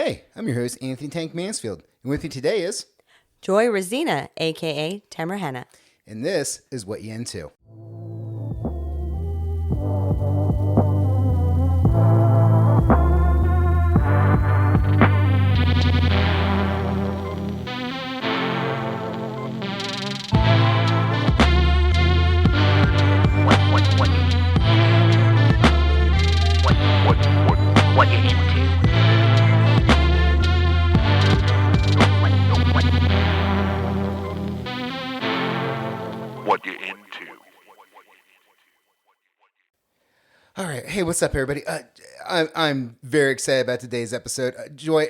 Hey, I'm your host, Anthony Tank Mansfield, and with me today is... Joy Razinha, a.k.a. Tamra Henna. And this is What You Into. What you into? What you into? All right. Hey, what's up, everybody? I'm very excited about today's episode. Joy,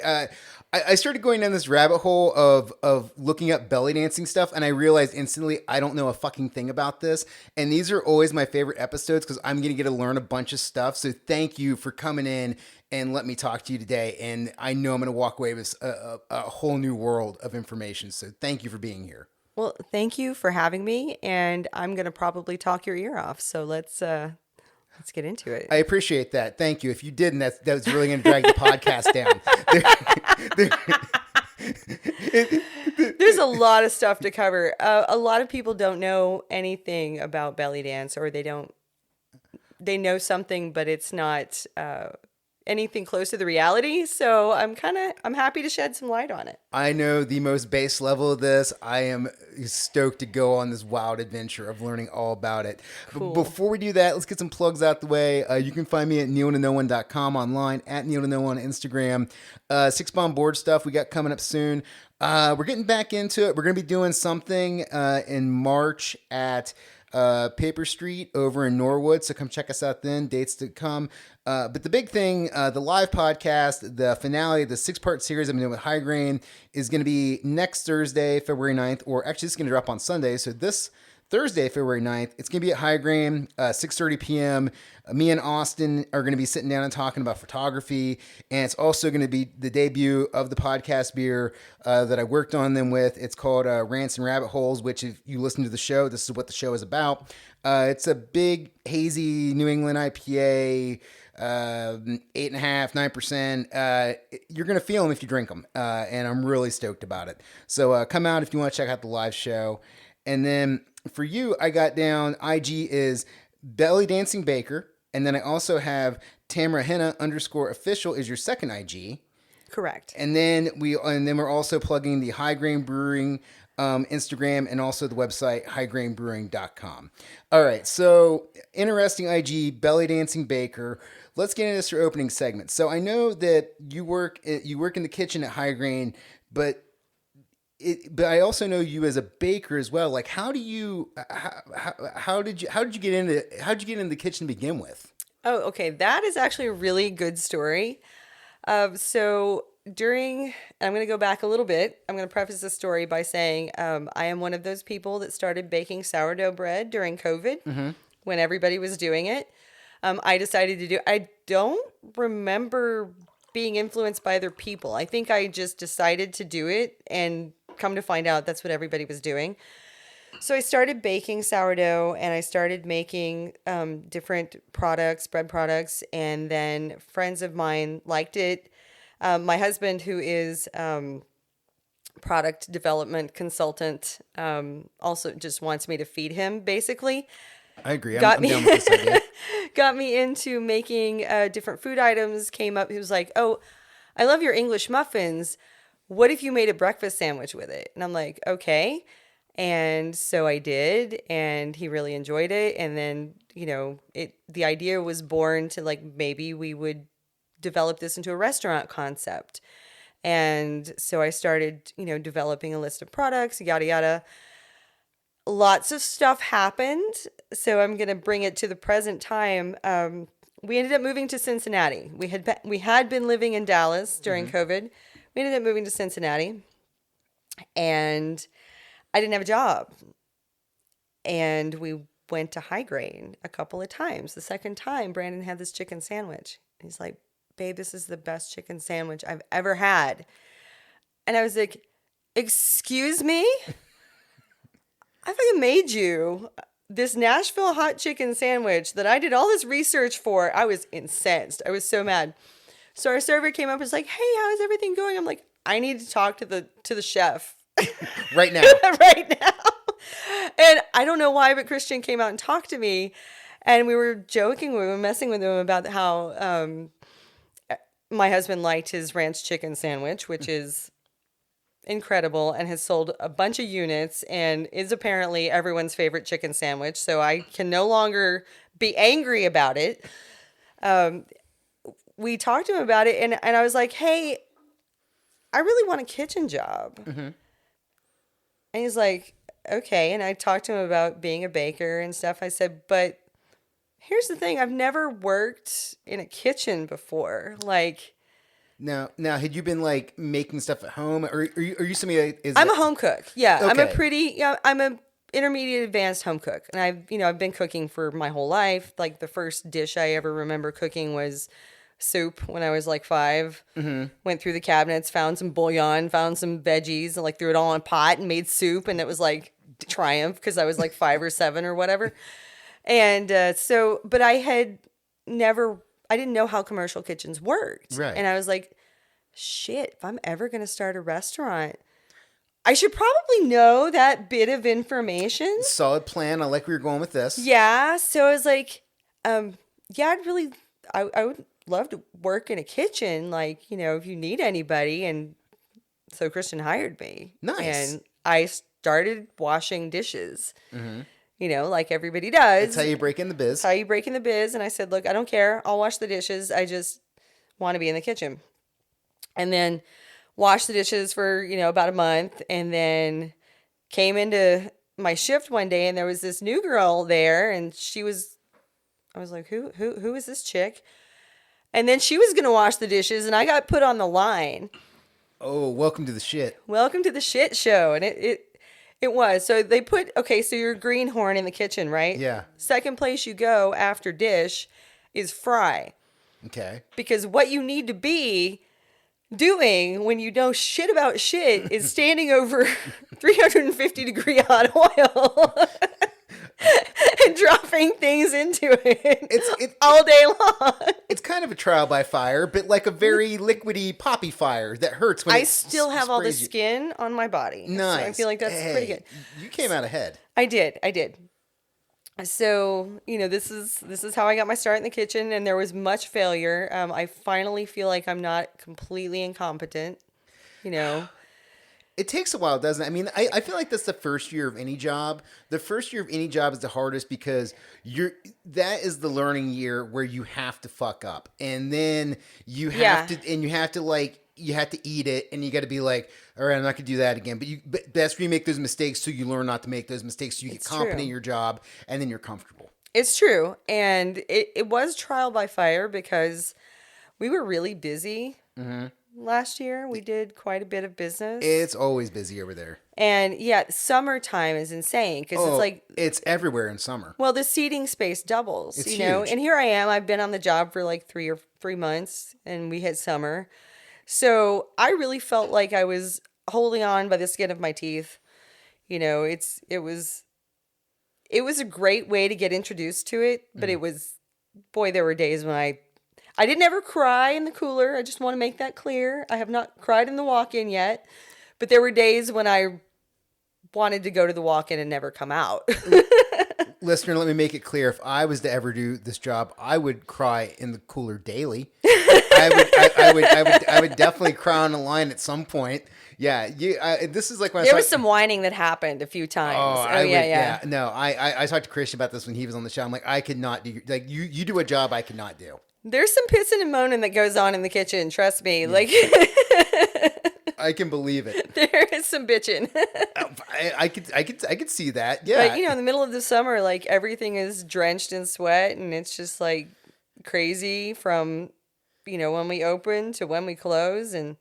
I started going down this rabbit hole of looking up belly dancing stuff, and I realized instantly I don't know a fucking thing about this. And these are always my favorite episodes because I'm going to get to learn a bunch of stuff. So thank you for coming in and let me talk to you today. And I know I'm going to walk away with a whole new world of information. So thank you for being here. Well, thank you for having me, and I'm going to probably talk your ear off. So let's get into it. I appreciate that. Thank you. If you didn't, that was really going to drag the podcast down. There's a lot of stuff to cover. A lot of people don't know anything about belly dance, or they know something, but it's not anything close to the reality. So I'm happy to shed some light on it. I know the most base level of this. I am stoked to go on this wild adventure of learning all about it. Cool. But before we do that, let's get some plugs out the way. You can find me at kneeltoknoone.com online, at kneeltoknow on Instagram. 6 Bomb board stuff we got coming up soon. We're getting back into it. We're going to be doing something in March at Paper Street over in Norwood. So come check us out then. Dates to come. But the big thing, the live podcast, the finale, the 6-part series I'm doing with High Grain is going to be next Thursday, February 9th, or actually it's going to drop on Sunday. So this Thursday, February 9th, it's going to be at High Grain, 6:30 p.m. Me and Austin are going to be sitting down and talking about photography. And it's also going to be the debut of the podcast beer that I worked on them with. It's called Rants and Rabbit Holes, which if you listen to the show, this is what the show is about. It's a big, hazy New England IPA, 8.5%, 9%. You're going to feel them if you drink them. And I'm really stoked about it. So come out if you want to check out the live show. And then for you, I got down IG is Belly Dancing Baker. And then I also have Tamra Henna _official is your second IG. Correct. And then we're also plugging the High Grain Brewing Instagram and also the website highgrainbrewing.com. All right, so interesting IG, Belly Dancing Baker. Let's get into this for opening segment. So I know that you work in the kitchen at High Grain, but I also know you as a baker as well. Like, how did you get into the kitchen to begin with? Oh, okay. That is actually a really good story. So I'm going to go back a little bit. I'm going to preface the story by saying I am one of those people that started baking sourdough bread during COVID when everybody was doing it. I decided to do it. I don't remember being influenced by other people. I think I just decided to do it, and come to find out that's what everybody was doing. So I started baking sourdough, and I started making different products, bread products, and then friends of mine liked it. My husband, who is product development consultant, also just wants me to feed him, basically. I agree. I'm down with this idea. Got me into making different food items, came up. He was like, oh, I love your English muffins. What if you made a breakfast sandwich with it? And I'm like, okay. And so I did, and he really enjoyed it. And then, the idea was born to like, maybe we would develop this into a restaurant concept. And so I started, developing a list of products, yada, yada. Lots of stuff happened. So I'm going to bring it to the present time. We ended up moving to Cincinnati. We had been living in Dallas during COVID. We ended up moving to Cincinnati, and I didn't have a job. And we went to High Grain a couple of times. The second time, Brandon had this chicken sandwich. He's like, babe, this is the best chicken sandwich I've ever had. And I was like, excuse me? I fucking made you this Nashville hot chicken sandwich that I did all this research for. I was incensed. I was so mad. So our server came up and was like, "Hey, how is everything going?" I'm like, "I need to talk to the chef Right now. right now." And I don't know why, but Christian came out and talked to me, and we were joking, we were messing with him about how my husband liked his ranch chicken sandwich, which is incredible and has sold a bunch of units and is apparently everyone's favorite chicken sandwich. So I can no longer be angry about it. We talked to him about it, and I was like, "Hey, I really want a kitchen job." And he's like, "Okay." And I talked to him about being a baker and stuff. I said, "But here's the thing. I've never worked in a kitchen before. Like, Now, had you been like making stuff at home, or are you somebody that is? I'm a home cook. Yeah, Okay. I'm a intermediate advanced home cook, and I've been cooking for my whole life. Like the first dish I ever remember cooking was soup when I was like 5. Went through the cabinets, found some bouillon, found some veggies, and like threw it all in a pot and made soup, and it was like triumph because I was like 5 or 7 or whatever. And but I didn't know how commercial kitchens worked. Right. And I was like, shit, if I'm ever going to start a restaurant, I should probably know that bit of information. Solid plan. I like where you're going with this. Yeah. So I was like, yeah, I would love to work in a kitchen. Like, if you need anybody. And so Christian hired me. Nice. And I started washing dishes. Like everybody does. That's how you break in the biz. That's how you break in the biz. And I said, look, I don't care. I'll wash the dishes. I just want to be in the kitchen. And then washed the dishes for, about a month. And then came into my shift one day and there was this new girl there. And I was like, who is this chick? And then she was going to wash the dishes and I got put on the line. Oh, welcome to the shit. Welcome to the shit show. And it was. So they so you're a greenhorn in the kitchen, right? Yeah. Second place you go after dish is fry. Okay. Because what you need to be doing when you know shit about shit is standing over 350 degree hot oil and dropping things into it it's all day long. It's kind of a trial by fire, but like a very liquidy poppy fire that hurts when I still have all the sprays you. skin on my body. Nice. So I feel like that's pretty good. You came out ahead. I did. So, this is how I got my start in the kitchen, and there was much failure. I finally feel like I'm not completely incompetent, It takes a while, doesn't it? I mean, I feel like that's the first year of any job. The first year of any job is the hardest because that is the learning year where you have to fuck up. And then you have to eat it and you got to be like, all right, I'm not going to do that again. But that's where you make those mistakes so you learn not to make those mistakes. So you get competent in your job and then you're comfortable. It's true. And it was trial by fire because we were really busy. Last year, we did quite a bit of business. It's always busy over there. And yeah, summertime is insane because it's like... It's everywhere in summer. Well, the seating space doubles, It's you know? huge. And here I am. I've been on the job for like 3 months and we hit summer. So I really felt like I was holding on by the skin of my teeth. It was a great way to get introduced to it, but it was... Boy, there were days when I didn't ever cry in the cooler. I just want to make that clear. I have not cried in the walk-in yet. But there were days when I wanted to go to the walk-in and never come out. Listener, let me make it clear. If I was to ever do this job, I would cry in the cooler daily. I would definitely cry on the line at some point. Yeah, this is like when There was some whining that happened a few times. Yeah. No, I talked to Christian about this when he was on the show. I'm like, I could not do, like, you do a job I could not do. There's some pissing and moaning that goes on in the kitchen. Trust me. Yeah. Like, I can believe it. There is some bitching. I could see that. Yeah. But in the middle of the summer, like everything is drenched in sweat, and it's just like crazy from when we open to when we close, and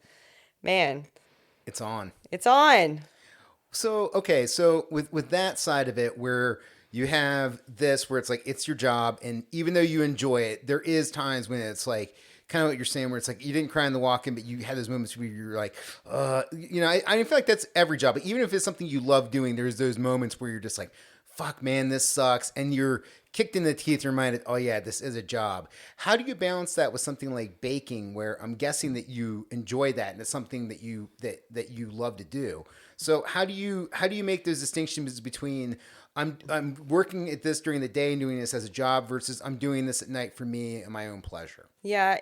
man, it's on. It's on. So okay, so with that side of it, where you have this where it's like it's your job, and even though you enjoy it, there is times when it's like kind of what you're saying, where it's like you didn't cry in the walk-in, but you had those moments where you're like, I feel like that's every job. But even if it's something you love doing, there's those moments where you're just like, fuck, man, this sucks, and you're kicked in the teeth, reminded, oh yeah, this is a job. How do you balance that with something like baking, where I'm guessing that you enjoy that and it's something that you love to do? So how do you make those distinctions between I'm working at this during the day and doing this as a job versus I'm doing this at night for me and my own pleasure? Yeah,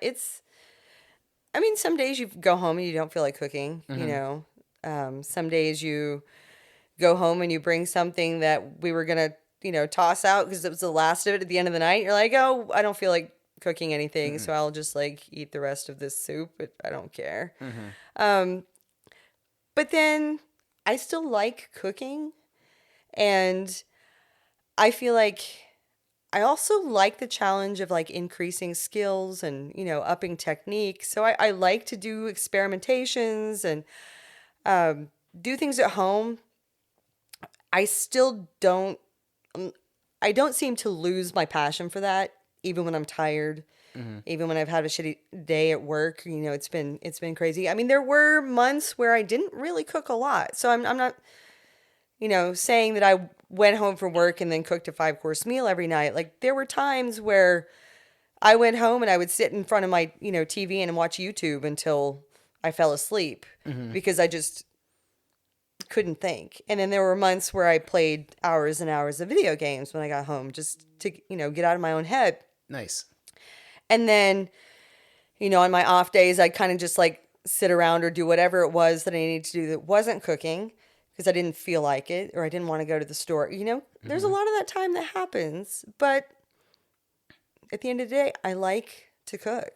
I mean, some days you go home and you don't feel like cooking, you know. Some days you go home and you bring something that we were going to, you know, toss out because it was the last of it at the end of the night. You're like, oh, I don't feel like cooking anything, so I'll just like eat the rest of this soup. I don't care. But then I still like cooking, and I feel like I also like the challenge of like increasing skills and, you know, upping technique. So I like to do experimentations and do things at home. I still don't, I don't seem to lose my passion for that, even when I'm tired, even when I've had a shitty day at work. You know, it's been crazy. I mean, there were months where I didn't really cook a lot. So I'm not, you know, saying that I went home from work and then cooked a 5-course meal every night. Like, there were times where I went home and I would sit in front of my, you know, TV and watch YouTube until I fell asleep because I just couldn't think. And then there were months where I played hours and hours of video games when I got home just to, you know, get out of my own head. Nice. And then, you know, on my off days, I'd kind of just like sit around or do whatever it was that I needed to do that wasn't cooking because I didn't feel like it or I didn't want to go to the store. You know, there's a lot of that time that happens. But at the end of the day, I like to cook.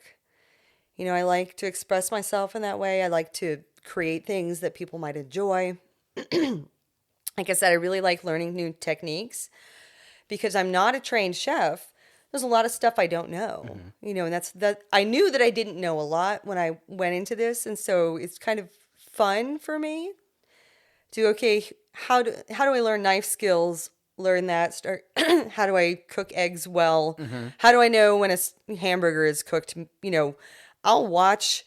You know, I like to express myself in that way. I like to create things that people might enjoy. Like I said, I really like learning new techniques because I'm not a trained chef. There's a lot of stuff I don't know, you know, and that I knew that I didn't know a lot when I went into this. And so it's kind of fun for me to, okay, how do I learn knife skills, learn that, start, how do I cook eggs well? How do I know when a hamburger is cooked? You know, I'll watch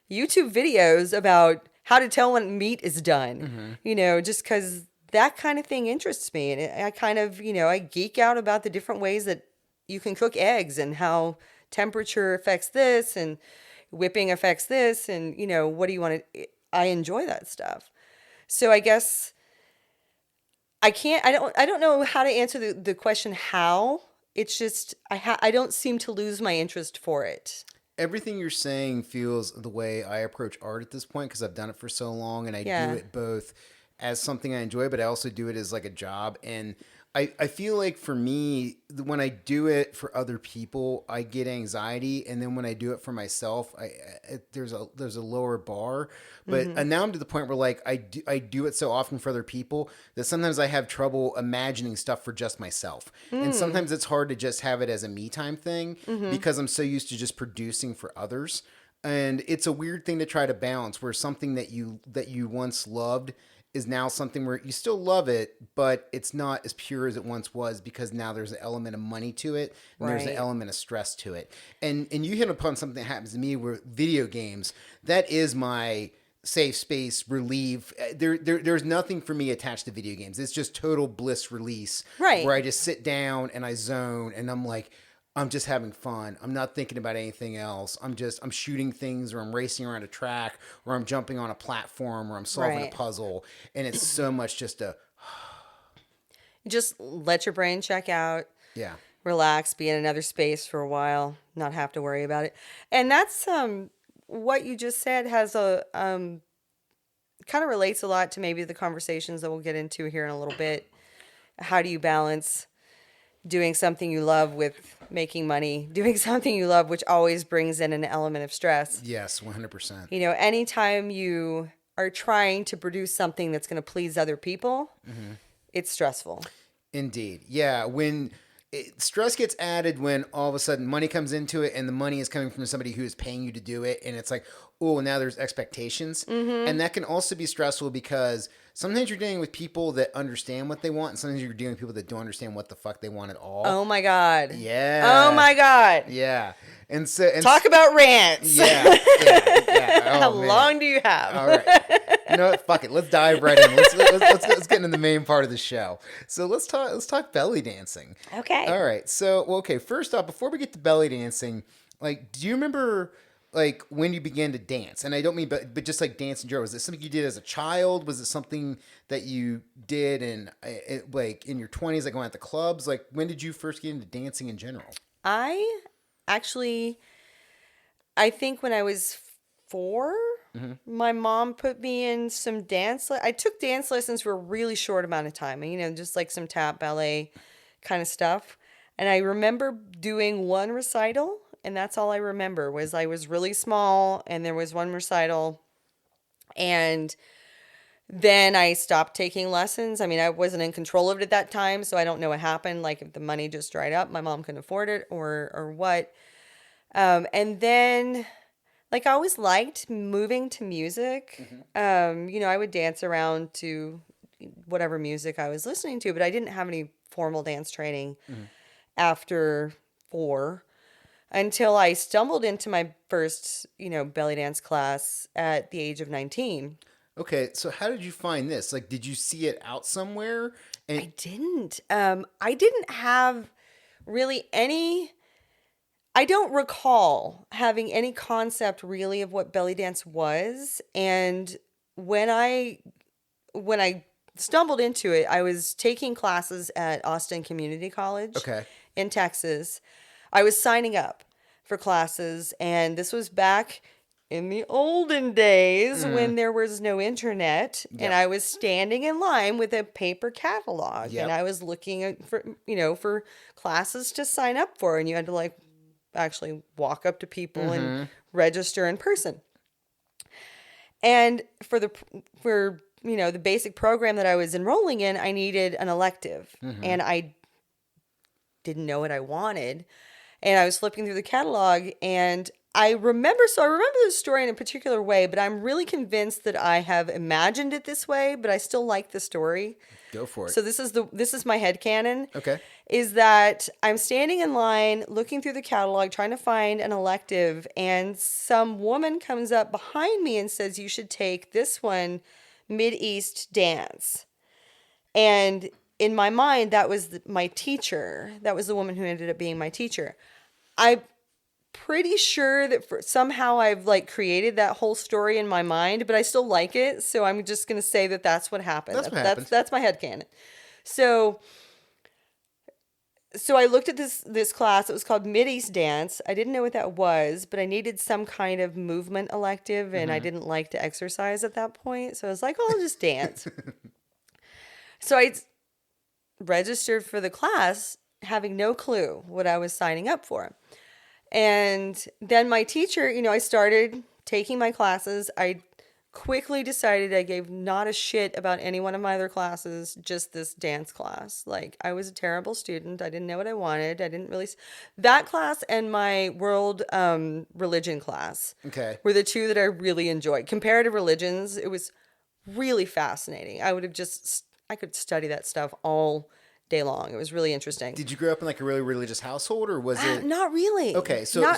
YouTube videos about how to tell when meat is done, you know, just because that kind of thing interests me. And I kind of, you know, I geek out about the different ways that you can cook eggs and how temperature affects this and whipping affects this. And, you know, what do you want to, I enjoy that stuff. So I guess I don't know how to answer the question how. It's just, I don't seem to lose my interest for it. Everything you're saying feels the way I approach art at this point because I've done it for so long and I do it both as something I enjoy, but I also do it as like a job. And I feel like for me, when I do it for other people, I get anxiety, and then when I do it for myself, there's a lower bar. But now I'm to the point where like I do it so often for other people that sometimes I have trouble imagining stuff for just myself, and sometimes it's hard to just have it as a me time thing because I'm so used to just producing for others. And it's a weird thing to try to balance, where something that you once loved is now something where you still love it, but it's not as pure as it once was because now there's an element of money to it, and there's an element of stress to it. And you hit upon something that happens to me where video games, that is my safe space, relief. There's nothing for me attached to video games. It's just total bliss release, where I just sit down and I zone, and I'm like, I'm just having fun. I'm not thinking about anything else. I'm shooting things, or I'm racing around a track, or I'm jumping on a platform, or I'm solving a puzzle. And it's so much just just let your brain check out. Yeah. Relax, be in another space for a while, not have to worry about it. And that's what you just said has a kind of relates a lot to maybe the conversations that we'll get into here in a little bit. How do you balance doing something you love with making money, doing something you love, which always brings in an element of stress? Yes, 100%. You know, anytime you are trying to produce something that's going to please other people, it's stressful. Indeed. Yeah. When stress gets added when all of a sudden money comes into it, and the money is coming from somebody who is paying you to do it. And it's like, oh, now there's expectations. And that can also be stressful because sometimes you're dealing with people that understand what they want, and sometimes you're dealing with people that don't understand what the fuck they want at all. Oh my God. Yeah. Oh my God. Yeah. And so talk about rants. Yeah. Oh, How man. long do you have? All right. You know what? Fuck it. Let's dive right in. Let's get into the main part of the show. So let's talk belly dancing. Okay. All right. So okay. First off, before we get to belly dancing, like, do you remember like when you began to dance? And I don't mean but just like dance in general. Was it something you did as a child? Was it something that you did in like in your 20s, like going at the clubs? Like, when did you first get into dancing in general? I actually, I think when I was 4, my mom put me in some dance. I took dance lessons for a really short amount of time, just like some tap ballet kind of stuff. And I remember doing one recital, and that's all I remember was I was really small, and there was one recital, and then I stopped taking lessons. I mean, I wasn't in control of it at that time, so I don't know what happened. Like if the money just dried up, my mom couldn't afford it, or what. And then, like, I always liked moving to music. I would dance around to whatever music I was listening to, but I didn't have any formal dance training after 4 until I stumbled into my first, belly dance class at the age of 19. Okay, so how did you find this? Like, did you see it out somewhere? And I didn't. I didn't have really any. I don't recall having any concept really of what belly dance was. And when I stumbled into it, I was taking classes at Austin Community College okay, in Texas. I was signing up for classes, and this was back in the olden days when there was no internet, and I was standing in line with a paper catalog, Yep. and I was looking for classes to sign up for, and you had to like actually walk up to people and register in person. And for the basic program that I was enrolling in, I needed an elective, and I didn't know what I wanted. And I was flipping through the catalog, and I remember the story in a particular way, but I'm really convinced that I have imagined it this way, but I still like the story. go for it. So this is my headcanon. Okay. Is that I'm standing in line looking through the catalog trying to find an elective, and some woman comes up behind me and says, "You should take this one, Mid-East dance." And in my mind, that was my teacher. That was the woman who ended up being my teacher. I'm pretty sure that somehow I've like created that whole story in my mind, but I still like it. So I'm just going to say that that's what happened. That's what happened. That's my headcanon. So I looked at this class. It was called Mid-East Dance. I didn't know what that was, but I needed some kind of movement elective, and I didn't like to exercise at that point. So I was like, oh, I'll just dance. So I registered for the class having no clue what I was signing up for. And then my teacher, I started taking my classes. I quickly decided I gave not a shit about any one of my other classes, just this dance class. Like, I was a terrible student. I didn't know what I wanted. I didn't really... That class and my world religion class were the two that I really enjoyed. Comparative religions, it was really fascinating. I could study that stuff all day long. It was really interesting. Did you grow up in like a really religious household, or was it... Not really. Okay, so...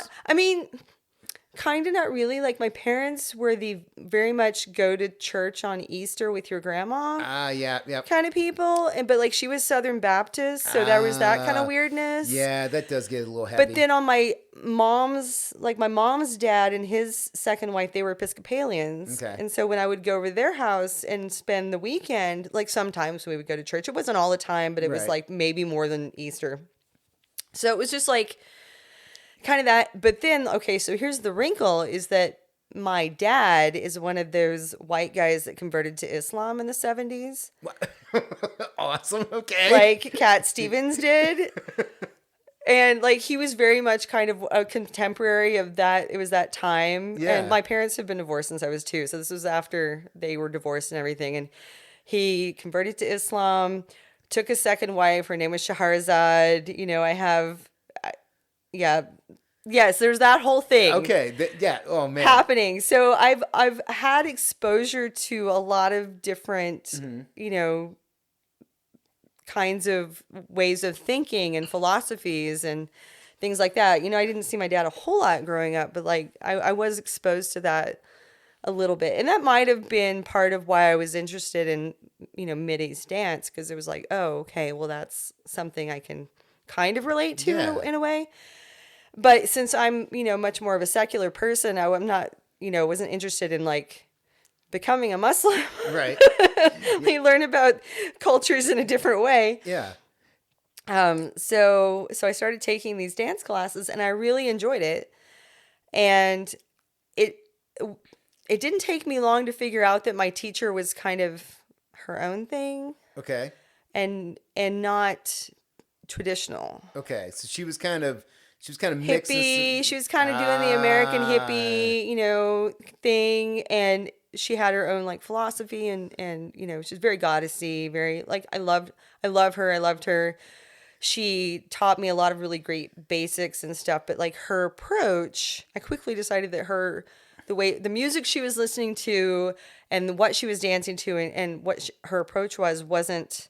Kind of not really. Like, my parents were the very much go to church on Easter with your grandma yeah. kind of people. But like, she was Southern Baptist, so there was that kind of weirdness. Yeah, that does get a little heavy. But then on my mom's dad and his second wife, they were Episcopalians. Okay. And so when I would go over to their house and spend the weekend, like sometimes we would go to church. It wasn't all the time, but it was like maybe more than Easter. So it was just like... kind of that. But then, okay, so here's the wrinkle, is that my dad is one of those white guys that converted to Islam in the 70s. Awesome. Okay. Like Cat Stevens did. And like, he was very much kind of a contemporary of that. It was that time. Yeah. And my parents have been divorced since I was 2. So this was after they were divorced and everything. And he converted to Islam, took a second wife. Her name was Shahrazad. Yes, there's that whole thing. Okay. Yeah. Oh man. Happening. So I've had exposure to a lot of different, kinds of ways of thinking and philosophies and things like that. I didn't see my dad a whole lot growing up, but like I was exposed to that a little bit. And that might have been part of why I was interested in, Mid-East dance, because it was like, oh, okay, well, that's something I can kind of relate to Yeah. in a way. But since I'm, much more of a secular person, I'm not, wasn't interested in like becoming a Muslim. Right. We learn about cultures in a different way. Yeah. So I started taking these dance classes and I really enjoyed it. And it didn't take me long to figure out that my teacher was kind of her own thing Okay. and not traditional. Okay. So she was kind of mixing Hippie. She was kind of doing the American hippie, thing, and she had her own like philosophy and she's very goddessy, very like I love her. I loved her. She taught me a lot of really great basics and stuff, but like her approach, I quickly decided that the music she was listening to and what she was dancing to and what her approach wasn't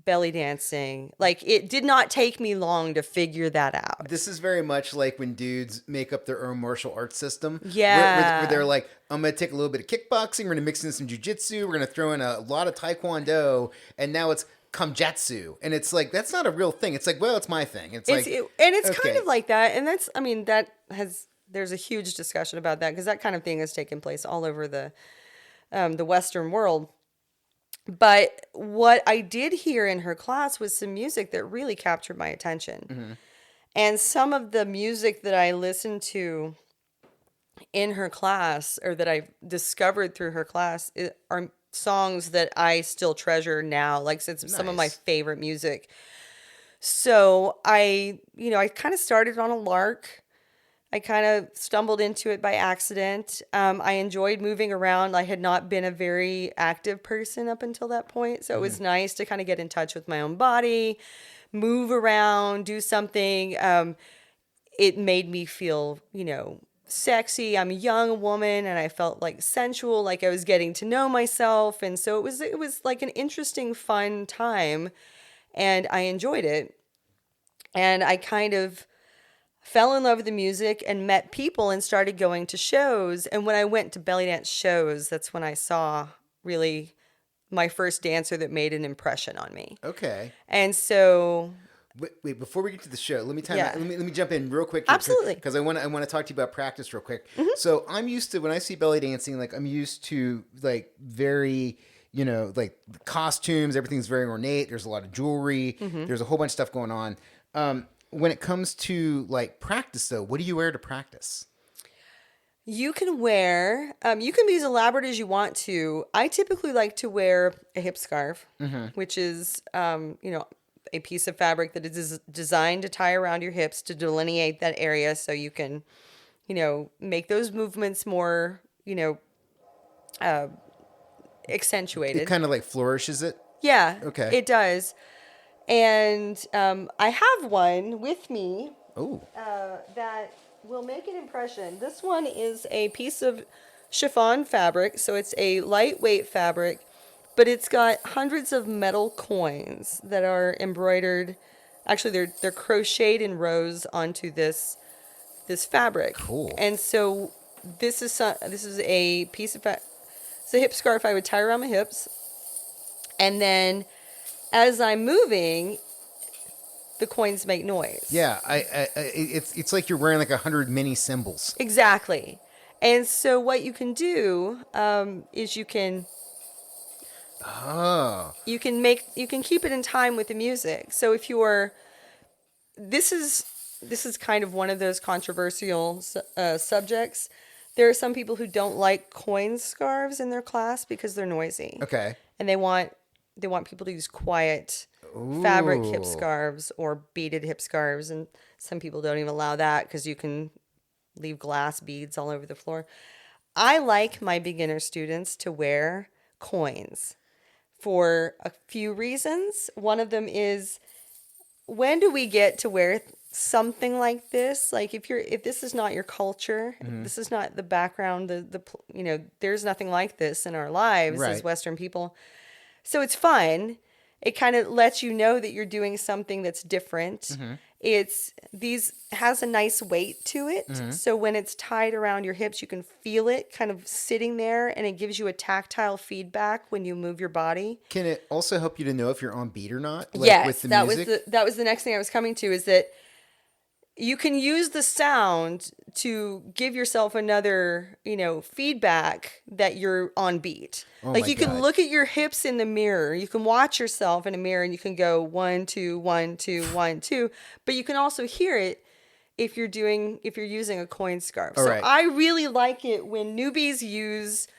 belly dancing. Like it did not take me long to figure that out. This is very much like when dudes make up their own martial arts system. Yeah. Where they're like, I'm going to take a little bit of kickboxing. We're going to mix in some jujitsu. We're going to throw in a lot of taekwondo. And now it's kamjatsu. And it's like, that's not a real thing. It's like, well, it's my thing. It's kind of like that. And that's, there's a huge discussion about that because that kind of thing has taken place all over the Western world. But what I did hear in her class was some music that really captured my attention. Mm-hmm. And some of the music that I listened to in her class or that I discovered through her class are songs that I still treasure now. Like it's some of my favorite music. So I kind of started on a lark. I kind of stumbled into it by accident. I enjoyed moving around. I had not been a very active person up until that point. So it was nice to kind of get in touch with my own body, move around, do something. It made me feel, sexy. I'm a young woman and I felt like sensual, like I was getting to know myself. And so it was like an interesting, fun time and I enjoyed it. And I kind of fell in love with the music and met people and started going to shows. And when I went to belly dance shows, that's when I saw really my first dancer that made an impression on me. Okay. And so Wait, before we get to the show, let me let me jump in real quick. Absolutely. Because I want to talk to you about practice real quick. Mm-hmm. So I'm used to, when I see belly dancing, like I'm used to like very, like costumes, everything's very ornate. There's a lot of jewelry. Mm-hmm. There's a whole bunch of stuff going on. When it comes to like practice though, what do you wear to practice? You can wear, you can be as elaborate as you want to. I typically like to wear a hip scarf, mm-hmm. which is, a piece of fabric that is designed to tie around your hips to delineate that area so you can, make those movements more, accentuated. It kind of like flourishes it? Yeah. Okay. It does. And I have one with me that will make an impression. This one is a piece of chiffon fabric, so it's a lightweight fabric, but it's got hundreds of metal coins that are embroidered. Actually, they're crocheted in rows onto this fabric. Cool. And so this is a piece of it's a hip scarf I would tie around my hips, and then as I'm moving, the coins make noise. Yeah, it's like you're wearing like 100 mini cymbals. Exactly. And so what you can do is you can keep it in time with the music. So if this is kind of one of those controversial subjects. There are some people who don't like coin scarves in their class because they're noisy. Okay. And they want people to use quiet fabric hip scarves or beaded hip scarves, and some people don't even allow that because you can leave glass beads all over the floor. I like my beginner students to wear coins for a few reasons. One of them is, when do we get to wear something like this? Like if this is not your culture, mm-hmm. this is not the background, there's nothing like this in our lives as Western people. So it's fun. It kind of lets you know that you're doing something that's different. Mm-hmm. it's these has a nice weight to it. So when it's tied around your hips, you can feel it kind of sitting there, and it gives you a tactile feedback when you move your body. Can it also help you to know if you're on beat or not? Like Yes, with the that music? was the next thing I was coming to, is that you can use the sound to give yourself another, feedback that you're on beat. Oh Like my you can God. look at your hips in the mirror. You can watch yourself in a mirror and you can go 1, 2, 1, 2, 1, 2. But you can also hear it if you're using a coin scarf. All So right. I really like it when newbies use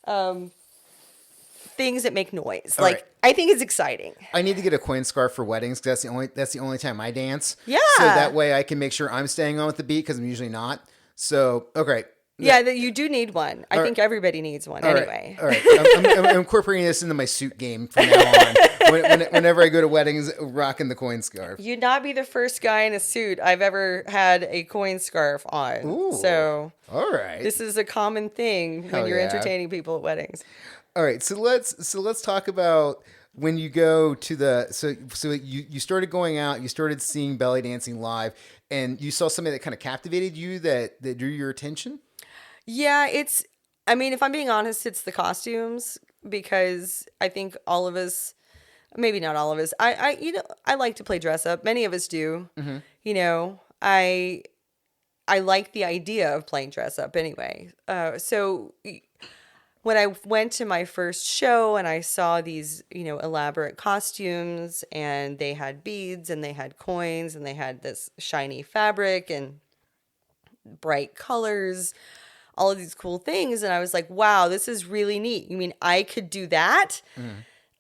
things that make noise. All Like right. I think it's exciting. I need to get a coin scarf for weddings because that's the only time I dance. Yeah. So that way I can make sure I'm staying on with the beat because I'm usually not. So okay. Yeah, that you do need one. I All think everybody needs one All right. anyway. All right. I'm incorporating this into my suit game from now on. Whenever I go to weddings, rocking the coin scarf. You'd not be the first guy in a suit I've ever had a coin scarf on. Ooh. So All right. this is a common thing Hell when you're yeah. entertaining people at weddings. All right. So let's talk about when you go to you started going out, you started seeing belly dancing live, and you saw something that kind of captivated you that drew your attention. Yeah, if I'm being honest, it's the costumes, because I think all of us, maybe not all of us, I like to play dress up. Many of us do. I like the idea of playing dress up anyway. So when I went to my first show and I saw these, elaborate costumes, and they had beads and they had coins and they had this shiny fabric and bright colors, all of these cool things. And I was like, wow, this is really neat. You mean I could do that?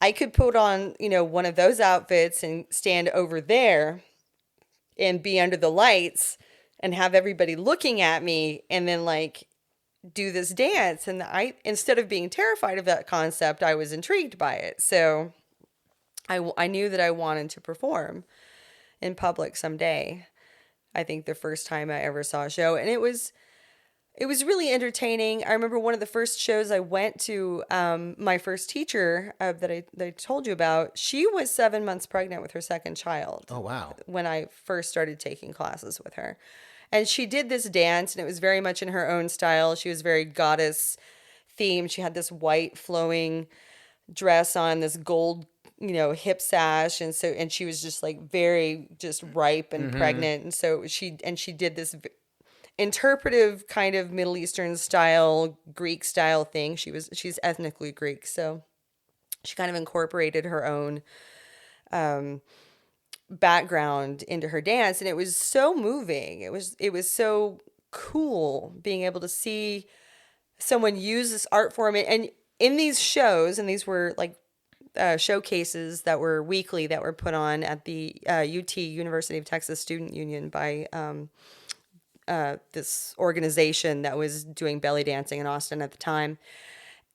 I could put on, one of those outfits and stand over there and be under the lights and have everybody looking at me and then like do this dance. And instead of being terrified of that concept, I was intrigued by it. So I knew that I wanted to perform in public someday. I think the first time I ever saw a show, and it was really entertaining. I remember one of the first shows I went to, my first teacher that I told you about, she was 7 months pregnant with her second child. Oh wow. When I first started taking classes with her. And she did this dance, and it was very much in her own style. She was very goddess themed. She had this white flowing dress on, this gold, hip sash, and she was just like very just ripe and pregnant. And so she did this interpretive kind of Middle Eastern style, Greek style thing. She's ethnically Greek, so she kind of incorporated her own background into her dance, and it was so moving. It was so cool being able to see someone use this art form. And in these shows, and these were like showcases that were weekly, that were put on at the UT, University of Texas Student Union, by this organization that was doing belly dancing in Austin at the time.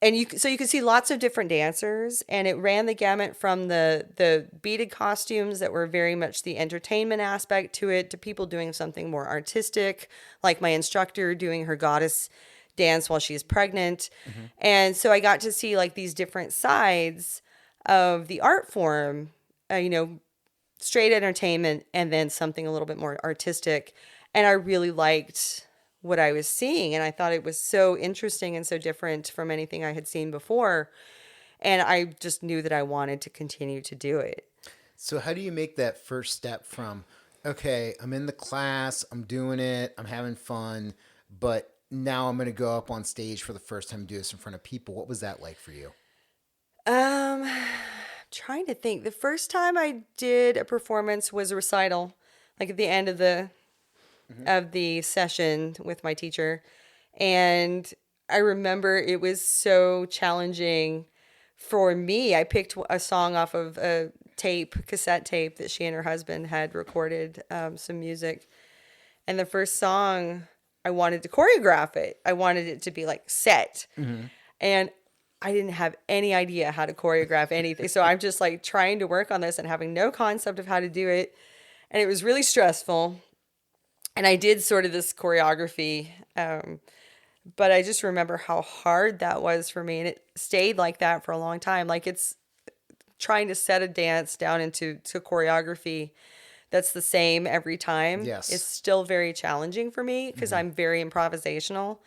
And you could see lots of different dancers, and it ran the gamut from the beaded costumes that were very much the entertainment aspect to it, to people doing something more artistic, like my instructor doing her goddess dance while she's pregnant. And so I got to see like these different sides of the art form, straight entertainment and then something a little bit more artistic. And I really liked what I was seeing, and I thought it was so interesting and so different from anything I had seen before. And I just knew that I wanted to continue to do it. So how do you make that first step from, okay, I'm in the class, I'm doing it, I'm having fun, but now I'm going to go up on stage for the first time and do this in front of people? What was that like for you? Trying to think. The first time I did a performance was a recital, like at the end of the session with my teacher. And I remember it was so challenging for me. I picked a song off of a cassette tape that she and her husband had recorded, some music. And the first song, I wanted to choreograph it. I wanted it to be like set. And I didn't have any idea how to choreograph anything. So I'm just like trying to work on this and having no concept of how to do it. And it was really stressful. And I did sort of this choreography, but I just remember how hard that was for me. And it stayed like that for a long time. Like, it's trying to set a dance down into choreography. that's the same every time. Yes. It's still very challenging for me because I'm very improvisational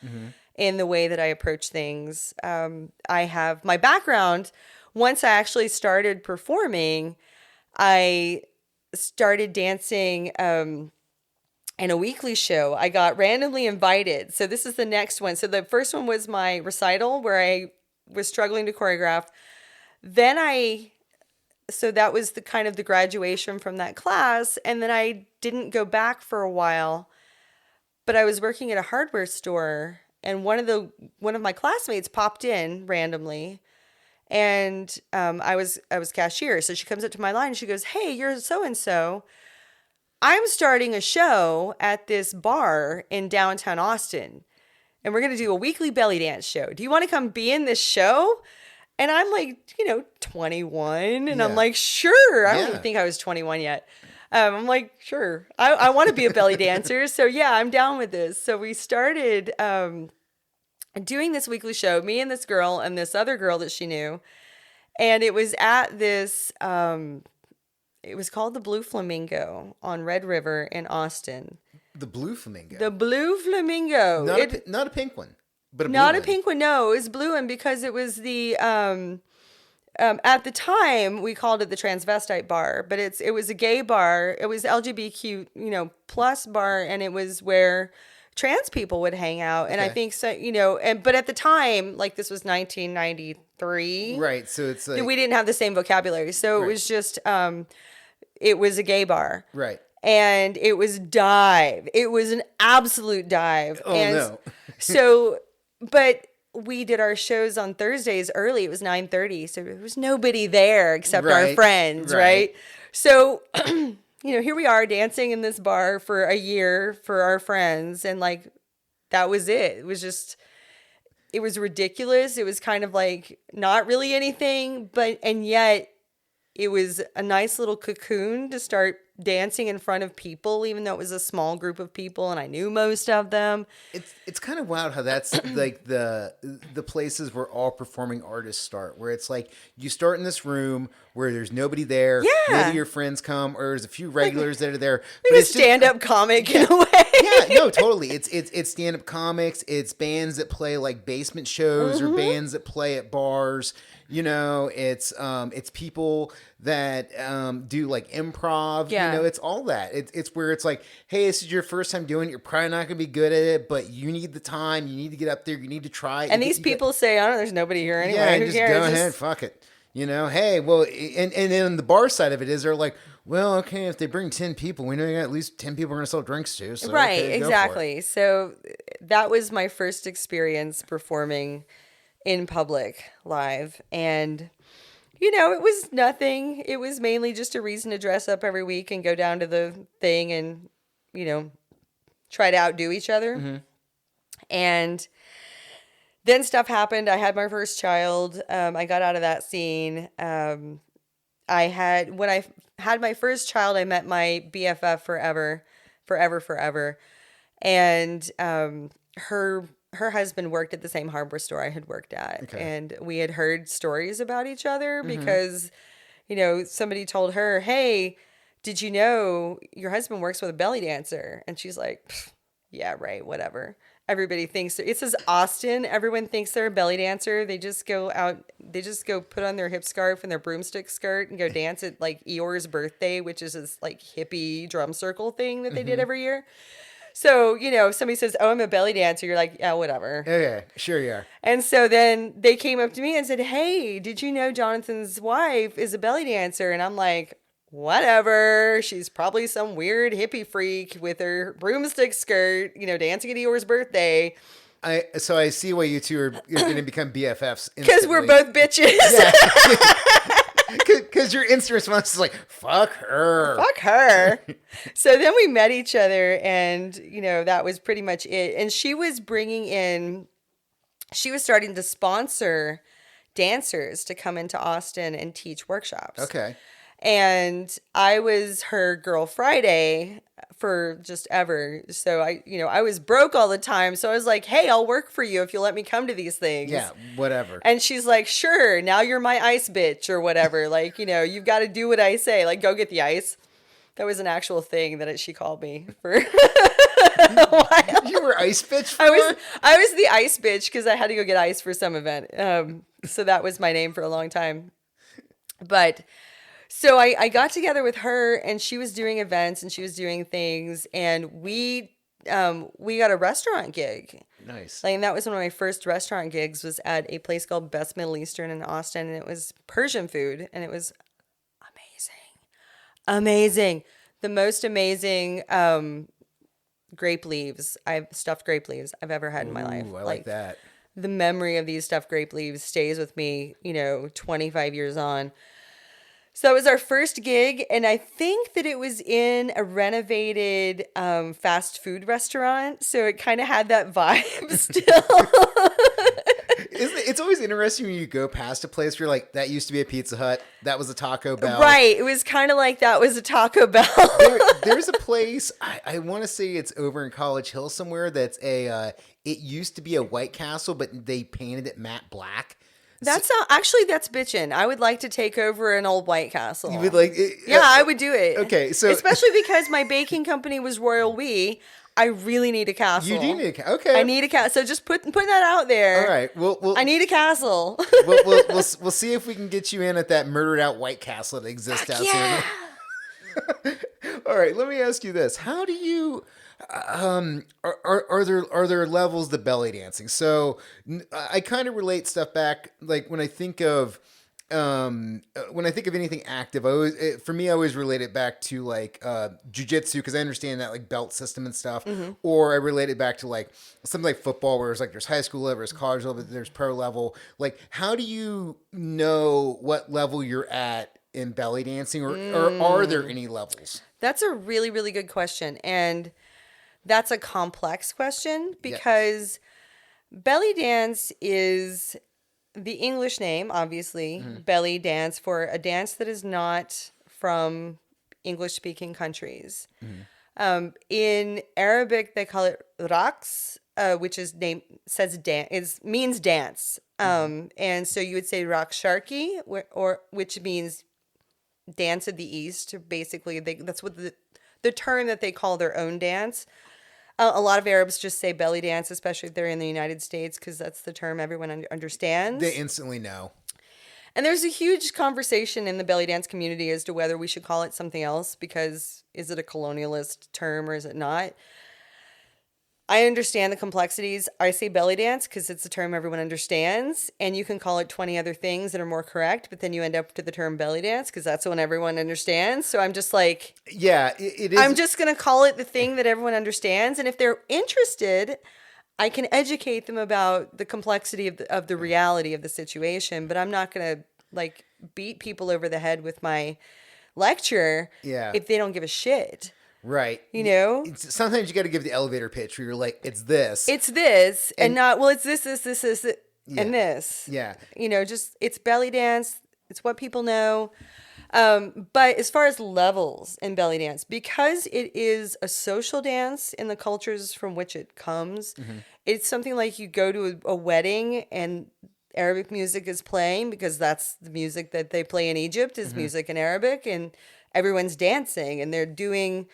in the way that I approach things. I have my background. Once I actually started performing, I started dancing in a weekly show. I got randomly invited. So this is the next one. So the first one was my recital where I was struggling to choreograph. So that was the kind of the graduation from that class. And then I didn't go back for a while, but I was working at a hardware store, and one of my classmates popped in randomly, and I was cashier. So she comes up to my line and she goes, "Hey, you're so-and-so. I'm starting a show at this bar in downtown Austin, and we're going to do a weekly belly dance show. Do you want to come be in this show?" And I'm like, 21. And I'm like, sure. I don't even think I was 21 yet. I'm like, sure. I want to be a belly dancer. So yeah, I'm down with this. So we started doing this weekly show, me and this girl and this other girl that she knew. And it was at this, it was called the Blue Flamingo on Red River in Austin. The Blue Flamingo. The Blue Flamingo. Not a pink one. But not a pink one, no. It was blue one because it was the at the time we called it the transvestite bar, but it was a gay bar. It was LGBTQ, plus bar, and it was where trans people would hang out. And I think so, but at the time, like this was 1993. Right. So it's like we didn't have the same vocabulary. So it was just it was a gay bar. Right. And it was dive. It was an absolute dive. Oh, and no. So but we did our shows on Thursdays early. It was 9:30. So there was nobody there except our friends, right? So, here we are dancing in this bar for a year for our friends. And like, that was it. It was ridiculous. It was kind of like not really anything, and yet it was a nice little cocoon to start dancing in front of people, even though it was a small group of people and I knew most of them. It's kind of wild how that's like the places where all performing artists start, where it's like you start in this room where there's nobody there. Yeah. Maybe your friends come, or there's a few regulars that are there. Like a stand-up comic in a way. Yeah, no, totally. It's stand-up comics. It's bands that play like basement shows or bands that play at bars. It's people that do like improv. Yeah. It's all that. It's where it's like, hey, this is your first time doing it. You're probably not going to be good at it, but you need the time. You need to get up there. You need to try. And these people say, "I don't know, there's nobody here anyway. Yeah, Who just cares? go ahead, fuck it." Hey, well, and then the bar side of it is they're like, well, okay, if they bring 10 people, we know you got at least 10 people we're going to sell drinks to. So Right, okay, exactly. So that was my first experience performing in public live. And, it was nothing. It was mainly just a reason to dress up every week and go down to the thing and, try to outdo each other. Mm-hmm. And then stuff happened. I had my first child. I got out of that scene. When I had my first child, I met my BFF forever. And her husband worked at the same hardware store I had worked at. Okay. And we had heard stories about each other because, somebody told her, "Hey, did you know your husband works with a belly dancer?" And she's like, "Yeah, right, whatever." Everybody thinks it says Austin. Everyone thinks they're a belly dancer. They just go out. They just go put on their hip scarf and their broomstick skirt and go dance at like Eeyore's birthday, which is this like hippie drum circle thing that they did every year. So, if somebody says, "Oh, I'm a belly dancer," you're like, "Yeah, whatever." Okay, sure you are. And so then they came up to me and said, "Hey, did you know Jonathan's wife is a belly dancer?" And I'm like, whatever. She's probably some weird hippie freak with her broomstick skirt, dancing at Eeyore's birthday. So I see why you two are going to become BFFs. Because we're both bitches. Yeah. Because your instant response is like, fuck her. Fuck her. So then we met each other and, that was pretty much it. And she was starting to sponsor dancers to come into Austin and teach workshops. Okay. And I was her girl Friday for just ever. So I was broke all the time. So I was like, "Hey, I'll work for you if you'll let me come to these things." Yeah, whatever. And she's like, "Sure, now you're my ice bitch," or whatever. Like, you've got to do what I say. Like, go get the ice. That was an actual thing that she called me for a while. You were ice bitch for I was the ice bitch because I had to go get ice for some event. So that was my name for a long time. But so I got together with her, and she was doing events and she was doing things, and we got a restaurant gig. Nice. Like, and that was one of my first restaurant gigs, was at a place called Best Middle Eastern in Austin, and it was Persian food, and it was amazing. The most amazing stuffed grape leaves I've ever had in my life. Ooh, I like that. The memory of these stuffed grape leaves stays with me, 25 years on. So that was our first gig, and I think that it was in a renovated fast food restaurant, so it kind of had that vibe still. It's always interesting when you go past a place where you're like, that used to be a Pizza Hut, that was a Taco Bell. Right, it was kind of like that was a Taco Bell. There's a place, I want to say it's over in College Hill somewhere, that's it used to be a White Castle, but they painted it matte black. That's bitchin'. I would like to take over an old White Castle. You would like it? Yeah, I would do it. Okay, so especially because my baking company was Royal We, I really need a castle. You do need a castle. Okay, I need a castle. So just put that out there. All right. Well, I need a castle. we'll see if we can get you in at that murdered out White Castle that exists out there. All right. Let me ask you this: how do you? Are there levels to belly dancing? So I kind of relate stuff back, like when I think of anything active, I always relate it back to like jujitsu, because I understand that like belt system and stuff, or I relate it back to like something like football, where it's like there's high school level, there's college level, there's pro level. Like, how do you know what level you're at in belly dancing, or are there any levels? That's a really, really good question, and that's a complex question, because belly dance is the English name, obviously, belly dance, for a dance that is not from English-speaking countries. In Arabic, they call it raqs, which means dance. And so you would say raqs sharqi, which means dance of the East. Basically, that's what the term that they call their own dance. A lot of Arabs just say belly dance, especially if they're in the United States, because that's the term everyone understands. They instantly know. And there's a huge conversation in the belly dance community as to whether we should call it something else, because is it a colonialist term or is it not? I understand the complexities. I say belly dance because it's a term everyone understands, and you can call it 20 other things that are more correct, but then you end up to the term belly dance because that's the one everyone understands. So I'm just like, yeah, it is. I'm just going to call it the thing that everyone understands. And if they're interested, I can educate them about the complexity of the reality of the situation, but I'm not going to like beat people over the head with my lecture if they don't give a shit. Right. Sometimes you got to give the elevator pitch where you're like, it's this, and not, well, it's this, and this. Yeah. Just, it's belly dance. It's what people know. But as far as levels in belly dance, because it is a social dance in the cultures from which it comes, it's something like you go to a wedding and Arabic music is playing, because that's the music that they play in Egypt is music in Arabic, and everyone's dancing and they're doing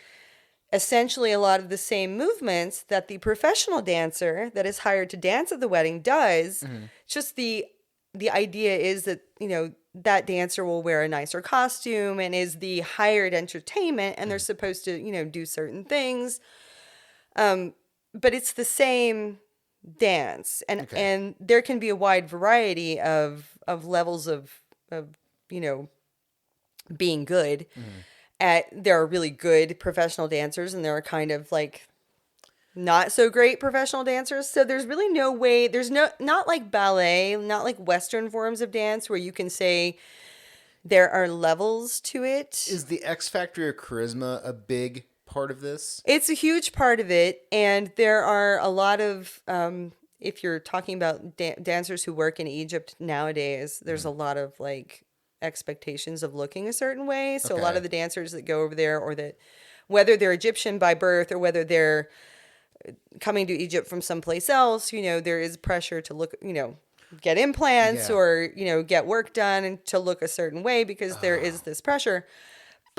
essentially a lot of the same movements that the professional dancer that is hired to dance at the wedding does. Just the idea is that, that dancer will wear a nicer costume and is the hired entertainment, and they're supposed to, do certain things. But it's the same dance, and there can be a wide variety of levels of being good. There are really good professional dancers, and there are kind of like not so great professional dancers. So there's really no way, not like ballet, not like Western forms of dance where you can say there are levels to it. Is the X factor or charisma a big part of this? It's a huge part of it. And there are a lot of, if you're talking about dancers who work in Egypt nowadays, there's a lot of like expectations of looking a certain way. So a lot of the dancers that go over there, or that whether they're Egyptian by birth or whether they're coming to Egypt from someplace else, there is pressure to look, get implants or, get work done and to look a certain way, because there is this pressure.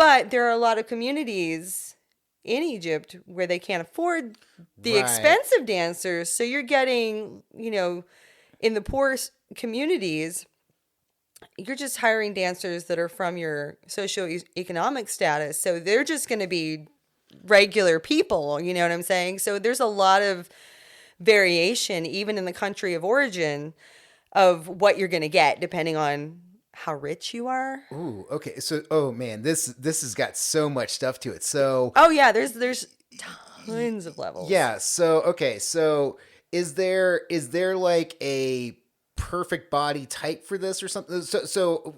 But there are a lot of communities in Egypt where they can't afford the Right. expensive dancers. So you're getting, in the poor communities, you're just hiring dancers that are from your socioeconomic status. So they're just going to be regular people, you know what I'm saying? So there's a lot of variation, even in the country of origin, of what you're going to get depending on how rich you are. Ooh, okay. So, oh man, this has got so much stuff to it. So, Oh yeah, there's tons of levels. yeah. So, okay. So, is there like a perfect body type for this or something? So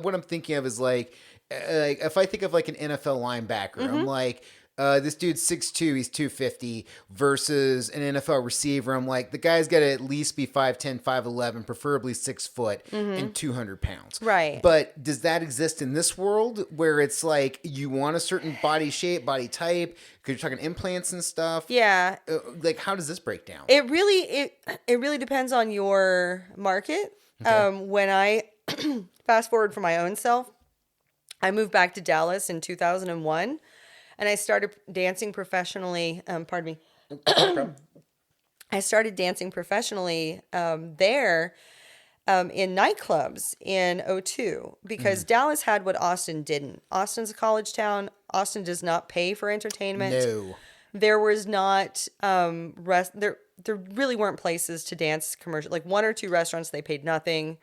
what I'm thinking of is like if I think of like an NFL linebacker, I'm like. This dude's 6'2", he's 250 versus an NFL receiver. I'm like, the guy's got to at least be 5'10", 5'11", preferably 6 foot and 200 pounds. Right. But does that exist in this world where it's like you want a certain body shape, body type? Because you're talking implants and stuff. Yeah. Like, how does this break down? It really depends on your market. Okay. When I fast forward for my own self, I moved back to Dallas in 2001. And I started dancing professionally. Pardon me. I started dancing professionally there in nightclubs in '02 because Dallas had what Austin didn't. Austin's a college town. Austin does not pay for entertainment. No. There was not there really weren't places to dance commercial. Like 1 or 2 restaurants, they paid nothing.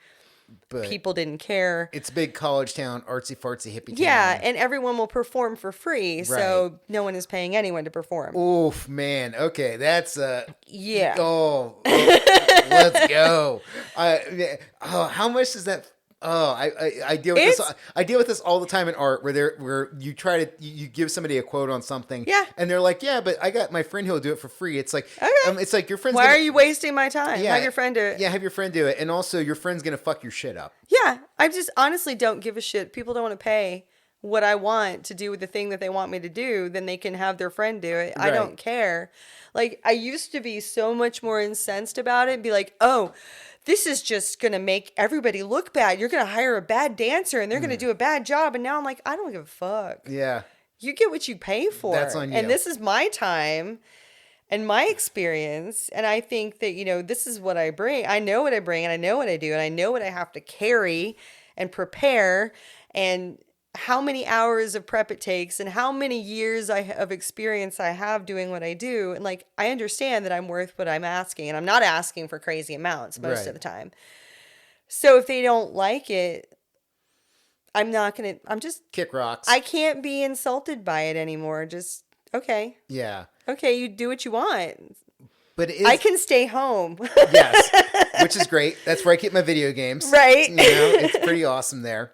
But People didn't care. it's a big college town, artsy fartsy hippie town. Yeah, and everyone will perform for free, so no one is paying anyone to perform. Oof, man. Okay, that's Yeah. Oh, let's go. How much does that? Oh, I deal with this. I deal with this all the time in art, where you try to you give somebody a quote on something, Yeah. and they're like, yeah, but I got my friend who'll do it for free. It's like, Okay. it's like your friend's. Why are you wasting my time? Yeah, Have your friend do it. Yeah, have your friend do it, and also your friend's gonna fuck your shit up. Yeah, I just honestly don't give a shit. People don't want to pay what I want to do with the thing that they want me to do, then they can have their friend do it. I Right. don't care. Like, I used to be so much more incensed about it and be like, oh, this is just going to make everybody look bad. You're going to hire a bad dancer and they're going to do a bad job. And now I'm like, I don't give a fuck. Yeah, You get what you pay for. That's on you. And this is my time and my experience. And I think that, this is what I bring. I know what I bring and I know what I do and I know what I have to carry and prepare and how many hours of prep it takes and how many years of experience I have doing what I do. And like, I understand that I'm worth what I'm asking and I'm not asking for crazy amounts most Right. of the time. So if they don't like it, I'm just, kick rocks. I can't be insulted by it anymore. Just, okay, yeah, you do what you want. but it is, I can stay home. yes, which is great. That's where I keep my video games. Right. It's pretty awesome there.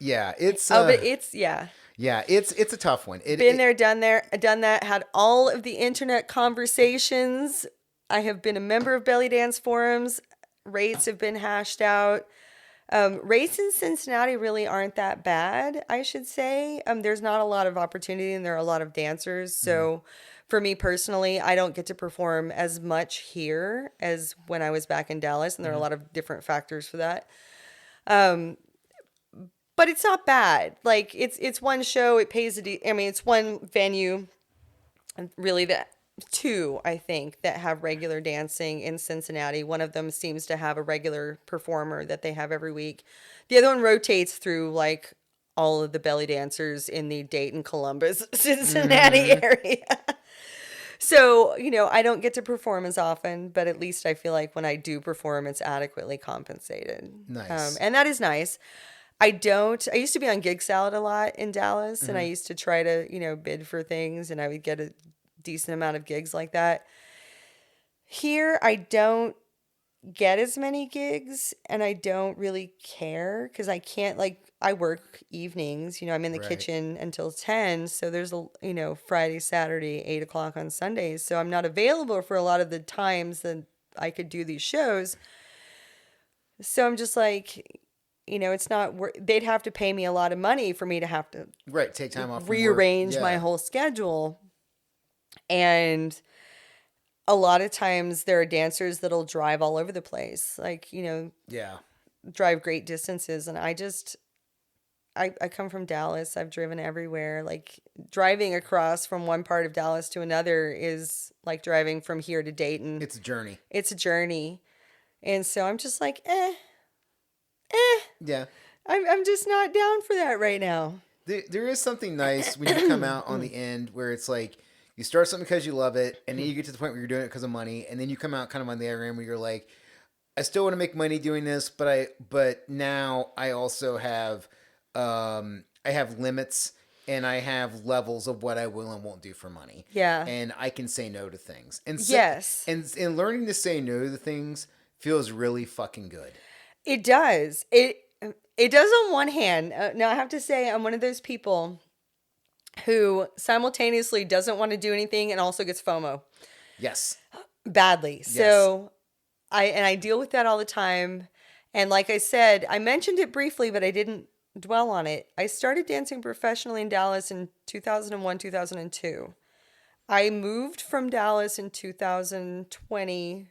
Yeah, it's But yeah. yeah, it's a tough one. Been there, done that, had all of the internet conversations. I have been a member of belly dance forums. Rates have been hashed out. Rates in Cincinnati really aren't that bad, I should say. There's not a lot of opportunity and there are a lot of dancers. So for me personally, I don't get to perform as much here as when I was back in Dallas. And there are a lot of different factors for that. But it's not bad. Like it's one show. It pays it's one venue. And really, that 2, I think, that have regular dancing in Cincinnati. One of them seems to have a regular performer that they have every week. The other one rotates through like all of the belly dancers in the Dayton, Columbus, Cincinnati area. So, I don't get to perform as often, but at least I feel like when I do perform, it's adequately compensated. Nice. And that is nice. I used to be on Gig Salad a lot in Dallas, and I used to try to, bid for things, and I would get a decent amount of gigs like that. Here, I don't get as many gigs, and I don't really care because I can't, I work evenings, I'm in the Right. kitchen until 10, so there's, Friday, Saturday, 8 o'clock on Sundays, so I'm not available for a lot of the times that I could do these shows. So I'm just like, it's not, they'd have to pay me a lot of money for me to have to right. Take time off. From work. rearrange Yeah. my whole schedule. And a lot of times there are dancers that'll drive all over the place, Yeah. drive great distances. And I I come from Dallas. I've driven everywhere. Like driving across from one part of Dallas to another is like driving from here to Dayton. It's a journey. It's a journey. And so I'm just like, Yeah. I'm just not down for that right now. There is something nice when you come out on the end where it's like you start something because you love it, and then you get to the point where you're doing it because of money, and then you come out kind of on the other end where you're like, I still want to make money doing this, but now I also have I have limits and I have levels of what I will and won't do for money. Yeah. And I can say no to things. And Yes. And learning to say no to things feels really fucking good. It does. It does on one hand. Now I have to say I'm one of those people who simultaneously doesn't want to do anything and also gets FOMO Yes. badly. So I deal with that all the time. And like I said, I mentioned it briefly, but I didn't dwell on it. I started dancing professionally in Dallas in 2001, 2002. I moved from Dallas in 21.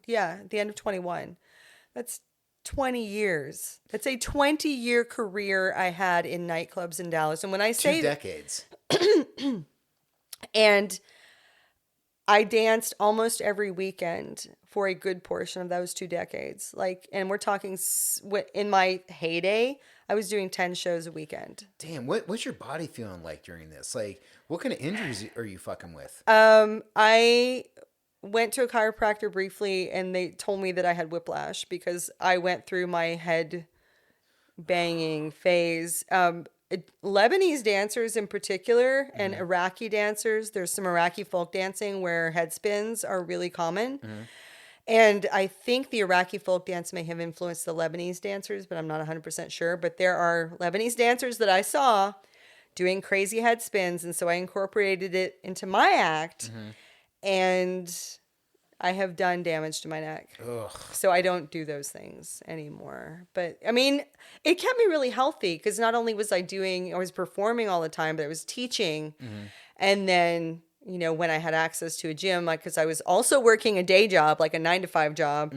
Yeah, the end of 21. That's 20 years. That's a 20-year career I had in nightclubs in Dallas. And when I say 2 decades. and I danced almost every weekend for a good portion of those 2 decades. Like, and we're talking in my heyday, I was doing 10 shows a weekend. Damn, what's your body feeling like during this? Like, what kind of injuries are you fucking with? I went to a chiropractor briefly and they told me that I had whiplash because I went through my head banging phase. Lebanese dancers in particular and Iraqi dancers, there's some Iraqi folk dancing where head spins are really common. And I think the Iraqi folk dance may have influenced the Lebanese dancers, but I'm not 100% sure. But there are Lebanese dancers that I saw doing crazy head spins. And so I incorporated it into my act. And I have done damage to my neck. Ugh. So I don't do those things anymore. But I mean, it kept me really healthy because not only was I was performing all the time, but I was teaching. And then, you know, when I had access to a gym, like, because I was also working a day job, like a 9-to-5 job.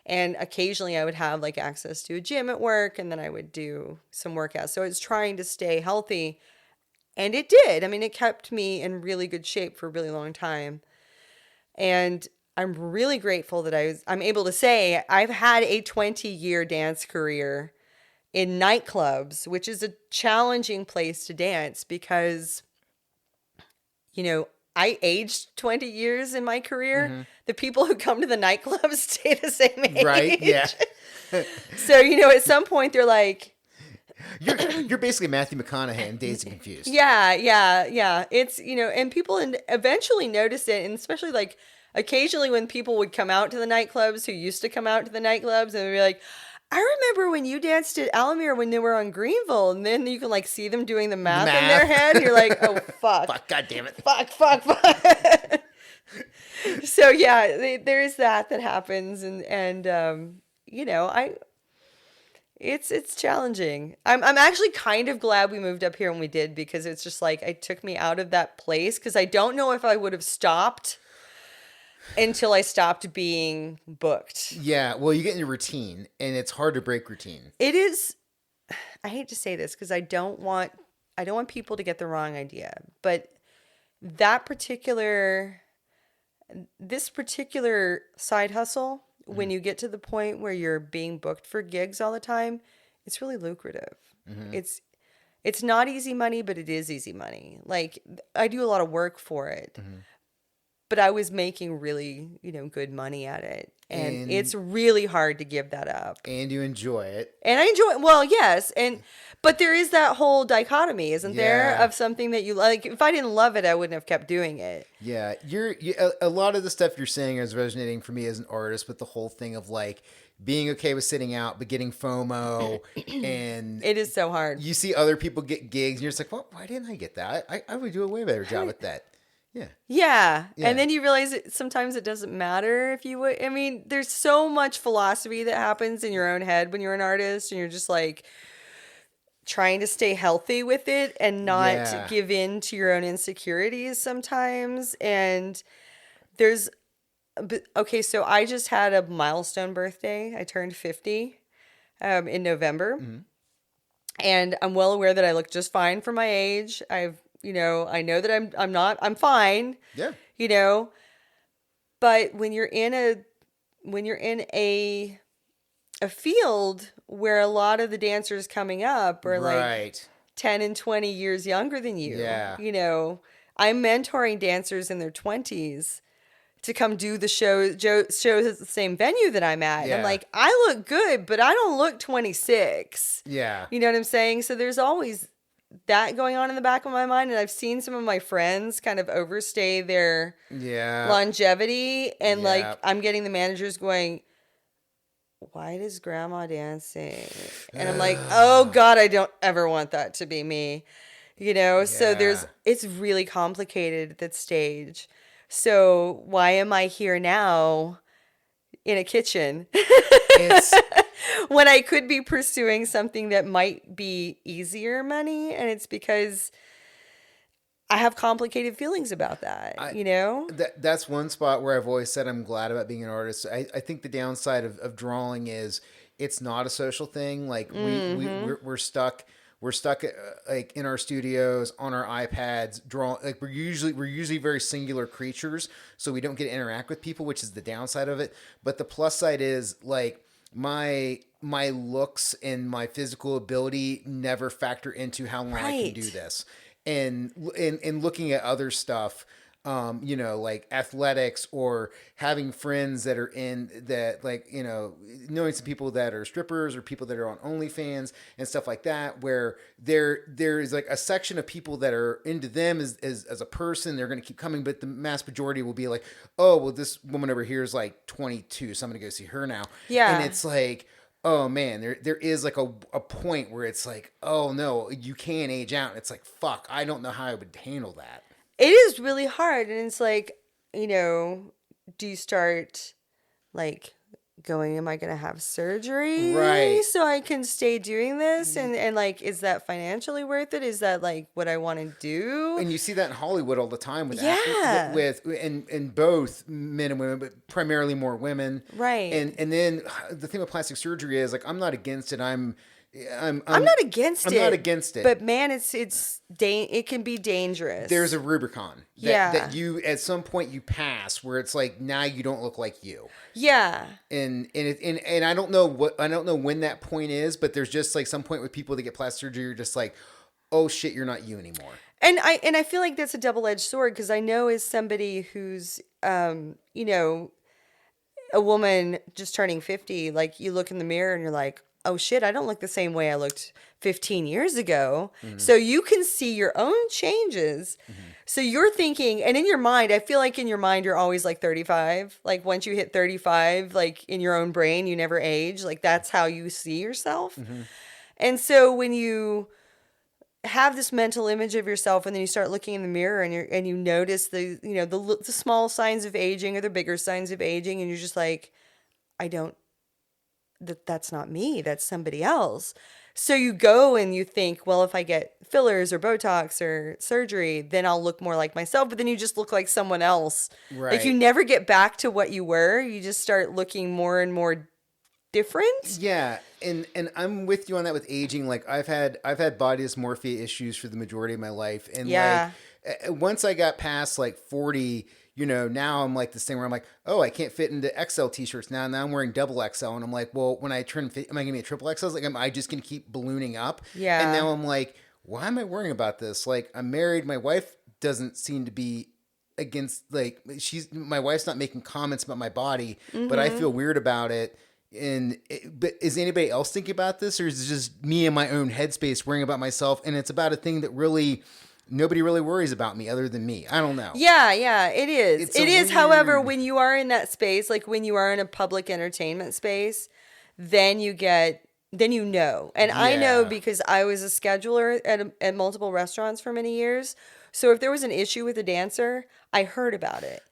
And occasionally I would have like access to a gym at work and then I would do some workouts. So I was trying to stay healthy. And it did. I mean, it kept me in really good shape for a really long time. And I'm really grateful that I'm able to say I've had a 20-year dance career in nightclubs, which is a challenging place to dance because, you know, I aged 20 years in my career. The people who come to the nightclubs stay the same age. Right? Yeah. So, you know, at some point they're like, You're basically Matthew McConaughey in Dazed and Confused. Yeah. It's, you know, and people eventually notice it. And especially like occasionally when people would come out to the nightclubs who used to come out to the nightclubs and they'd be like, I remember when you danced at Alamere when they were on Greenville. And then you can like see them doing the math in their head. And you're like, oh, fuck. Fuck, God damn it. Fuck. So yeah, there is that happens. And you know, it's challenging. I'm actually kind of glad we moved up here when we did because it's just like it took me out of that place because I don't know if I would have stopped until I stopped being booked. Yeah, well, you get in your routine, and it's hard to break routine. It is. I hate to say this because I don't want people to get the wrong idea, but this particular side hustle, when you get to the point where you're being booked for gigs all the time, it's really lucrative. It's not easy money, but it is easy money. Like I do a lot of work for it, but I was making really, you know, good money at it. And it's really hard to give that up. And you enjoy it. And I enjoy it. Well, yes. But there is that whole dichotomy, isn't there? Of something that you like. If I didn't love it, I wouldn't have kept doing it. Yeah. A lot of the stuff you're saying is resonating for me as an artist with the whole thing of like being okay with sitting out, but getting FOMO. And it is so hard. You see other people get gigs and you're just like, well, why didn't I get that? I would do a way better job at that. Yeah. And then you realize sometimes it doesn't matter if you would. I mean, there's so much philosophy that happens in your own head when you're an artist and you're just like trying to stay healthy with it and not give in to your own insecurities sometimes. And so I just had a milestone birthday. I turned 50. in November. Mm-hmm. And I'm well aware that I look just fine for my age. I know that I'm fine, Yeah. you know, but when you're in a field where a lot of the dancers coming up are like Right. 10 and 20 years younger than you, Yeah. I'm mentoring dancers in their 20s to come do the shows at the same venue that I'm at. And I'm Yeah. like, I look good, but I don't look 26. Yeah. You know what I'm saying? So there's always that going on in the back of my mind. And I've seen some of my friends kind of overstay their Yeah. longevity. And Yeah. like, I'm getting the managers going, why does grandma dancing? And I'm like, oh God, I don't ever want that to be me. So Yeah. it's really complicated at that stage. So why am I here now in a kitchen It's when I could be pursuing something that might be easier money? And it's because I have complicated feelings about that, that's one spot where I've always said I'm glad about being an artist. I think the downside of drawing is it's not a social thing. Like we're stuck. We're stuck like in our studios on our iPads drawing. Like we're usually very singular creatures, so we don't get to interact with people, which is the downside of it. But the plus side is like my looks and my physical ability never factor into how long I can do this. And looking at other stuff, like athletics or having friends that are in that, like, knowing some people that are strippers or people that are on OnlyFans and stuff like that, where there is like a section of people that are into them as a person. They're going to keep coming, but the mass majority will be like, oh, well, this woman over here is like 22, so I'm going to go see her now. Yeah. And it's like, oh man, there is like a point where it's like, oh no, you can't age out. It's like, fuck, I don't know how I would handle that. It is really hard. And it's like, do you start like going, am I going to have surgery? Right. So I can stay doing this? And like, is that financially worth it? Is that like what I want to do? And you see that in Hollywood all the time with Yeah. with both men and women, but primarily more women. Right. And then the thing with plastic surgery is like, I'm not against it. I'm not against it. I'm not against it. But man, it can be dangerous. There's a Rubicon that you at some point you pass where it's like, now you don't look like you. Yeah. And I don't know when that point is, but there's just like some point with people that get plastic surgery, you're just like, oh shit, you're not you anymore. And I feel like that's a double-edged sword, because I know as somebody who's a woman just turning 50, like you look in the mirror and you're like, oh shit, I don't look the same way I looked 15 years ago. Mm-hmm. So you can see your own changes. Mm-hmm. So you're thinking, and in your mind, I feel like in your mind, you're always like 35. Like once you hit 35, like in your own brain, you never age. Like that's how you see yourself. Mm-hmm. And so when you have this mental image of yourself, and then you start looking in the mirror and you notice the small signs of aging or the bigger signs of aging, and you're just like, that's not me, that's somebody else. So you go and you think, well, if I get fillers or Botox or surgery, then I'll look more like myself. But then you just look like someone else. Right. Like you never get back to what you were. You just start looking more and more different. Yeah. And I'm with you on that with aging. Like I've had body dysmorphia issues for the majority of my life. And like once I got past like 40, now I'm like this thing where I'm like, oh, I can't fit into XL t-shirts now. Now I'm wearing double XL. And I'm like, well, when I turn 50, am I going to be a triple XL? Like, am I just going to keep ballooning up? Yeah. And now I'm like, why am I worrying about this? Like, I'm married. My wife doesn't seem to be against, like, my wife's not making comments about my body, but I feel weird about it. But is anybody else thinking about this? Or is it just me in my own headspace worrying about myself? And it's about a thing that really... nobody really worries about me other than me. I don't know. Yeah, it is. It is. Weird... However, when you are in that space, like when you are in a public entertainment space, then you know. And I know because I was a scheduler at multiple restaurants for many years. So if there was an issue with a dancer, I heard about it.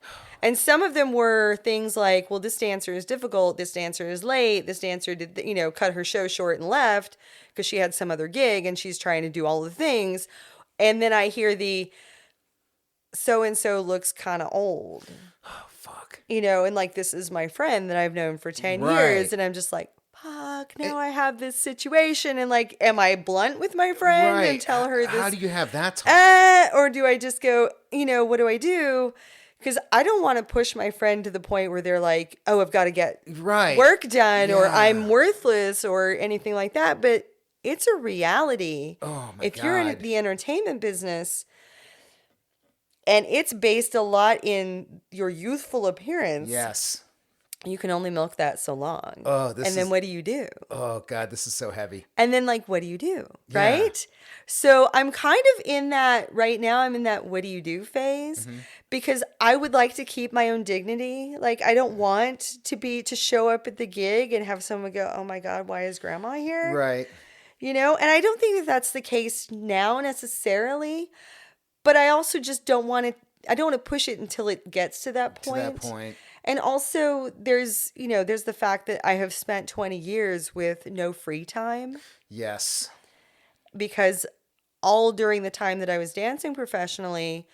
And some of them were things like, well, this dancer is difficult. This dancer is late. This dancer did, cut her show short and left because she had some other gig and she's trying to do all the things. And then I hear the so-and-so looks kind of old. Oh, fuck. And like, this is my friend that I've known for 10 years. And I'm just like, bye. fuck, now I have this situation. And like, am I blunt with my friend and tell her this? How do you have that talk? Or do I just go, what do I do? Because I don't want to push my friend to the point where they're like, oh, I've got to get work done or I'm worthless or anything like that. But it's a reality. Oh, my if God. you're in the entertainment business, and it's based a lot in your youthful appearance. Yes. You can only milk that so long. Oh, then what do you do? Oh, God, this is so heavy. And then, like, what do you do? Yeah. Right? So I'm kind of in that right now. I'm in that what do you do phase because I would like to keep my own dignity. Like, I don't want to show up at the gig and have someone go, oh my God, why is grandma here? Right. And I don't think that that's the case now necessarily, but I also just don't want to push it until it gets to that point. And also there's the fact that I have spent 20 years with no free time. Yes. Because all during the time that I was dancing professionally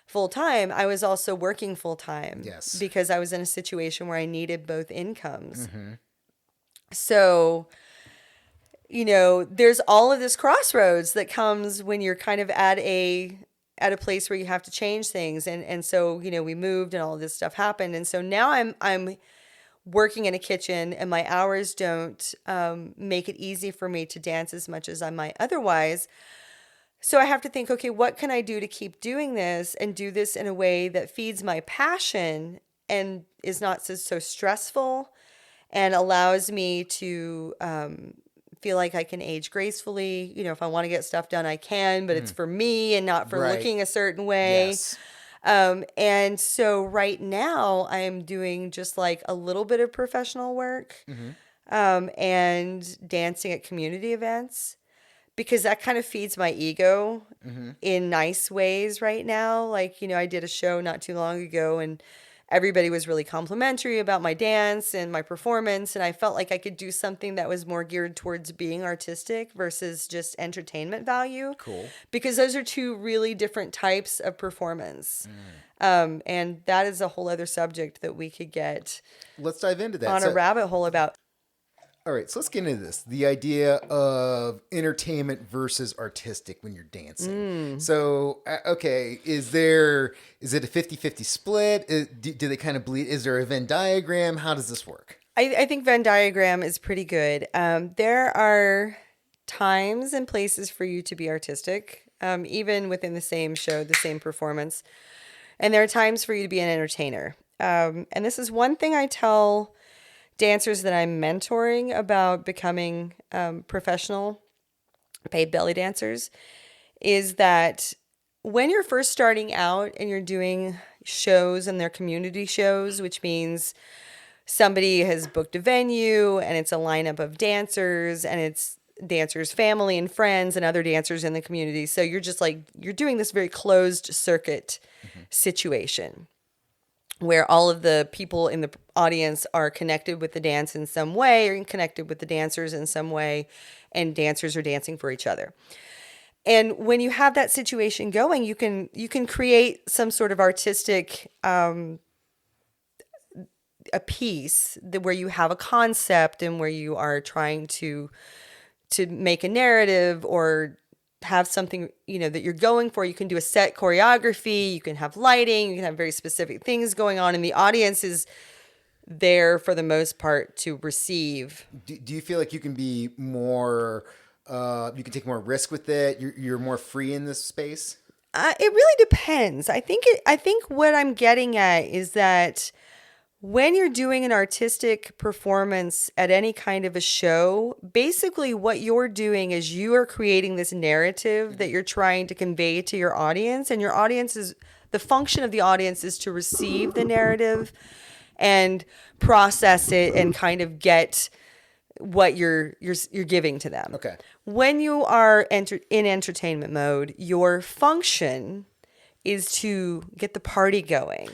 full time, I was also working full time. Yes. Because I was in a situation where I needed both incomes. So, there's all of this crossroads that comes when you're kind of at a place where you have to change things. And so, we moved and all of this stuff happened. And so now I'm working in a kitchen and my hours don't make it easy for me to dance as much as I might otherwise. So I have to think, okay, what can I do to keep doing this and do this in a way that feeds my passion and is not so stressful and allows me to feel like I can age gracefully. If I want to get stuff done, I can, but it's for me and not for looking a certain way. Yes. And so right now I am doing just like a little bit of professional work and dancing at community events because that kind of feeds my ego in nice ways right now. Like, I did a show not too long ago and everybody was really complimentary about my dance and my performance. And I felt like I could do something that was more geared towards being artistic versus just entertainment value. Cool. Because those are two really different types of performance. And that is a whole other subject that we could get Let's dive into that. on a rabbit hole about. All right, so let's get into this. The idea of entertainment versus artistic when you're dancing. So, okay, is it a 50-50 split? Do they kind of bleed? Is there a Venn diagram? How does this work? I think Venn diagram is pretty good. There are times and places for you to be artistic, even within the same show, the same performance. And there are times for you to be an entertainer. And this is one thing I tell dancers that I'm mentoring about becoming professional paid belly dancers is that when you're first starting out and you're doing shows and they're community shows, which means somebody has booked a venue and it's a lineup of dancers and it's dancers' family and friends and other dancers in the community. So you're just like, you're doing this very closed circuit situation where all of the people in the audience are connected with the dance in some way or connected with the dancers in some way, and dancers are dancing for each other. And when you have that situation going, you can create some sort of artistic a piece where you have a concept and where you are trying to make a narrative or have something, that you're going for. You can do a set choreography, you can have lighting, you can have very specific things going on, and the audience is there for the most part to receive. Do you feel like you can be more, you can take more risk with it? You're more free in this space? It really depends. I think what I'm getting at is that when you're doing an artistic performance at any kind of a show, basically what you're doing is you are creating this narrative that you're trying to convey to your audience, and the function of the audience is to receive the narrative and process it and kind of get what you're giving to them. Okay. When you are in entertainment mode, your function is to get the party going.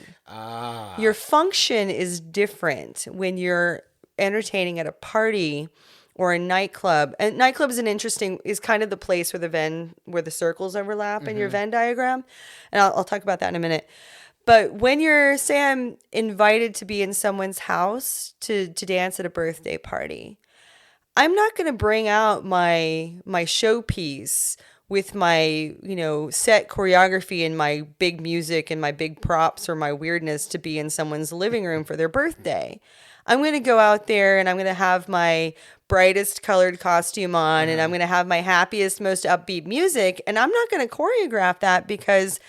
Your function is different when you're entertaining at a party or a nightclub. And nightclub is kind of the place where the circles overlap in your Venn diagram. And I'll talk about that in a minute. But when I'm invited to be in someone's house to dance at a birthday party, I'm not going to bring out my showpiece with my, set choreography and my big music and my big props or my weirdness to be in someone's living room for their birthday. I'm going to go out there and I'm going to have my brightest colored costume on and I'm going to have my happiest, most upbeat music. And I'm not going to choreograph that because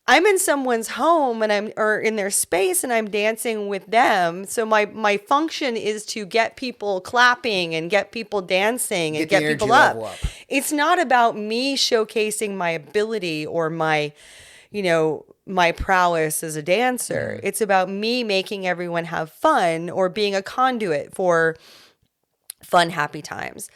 I'm in someone's home or in their space and I'm dancing with them. So my function is to get people clapping and get people dancing and get people up. It's not about me showcasing my ability or my prowess as a dancer. It's about me making everyone have fun or being a conduit for fun, happy times.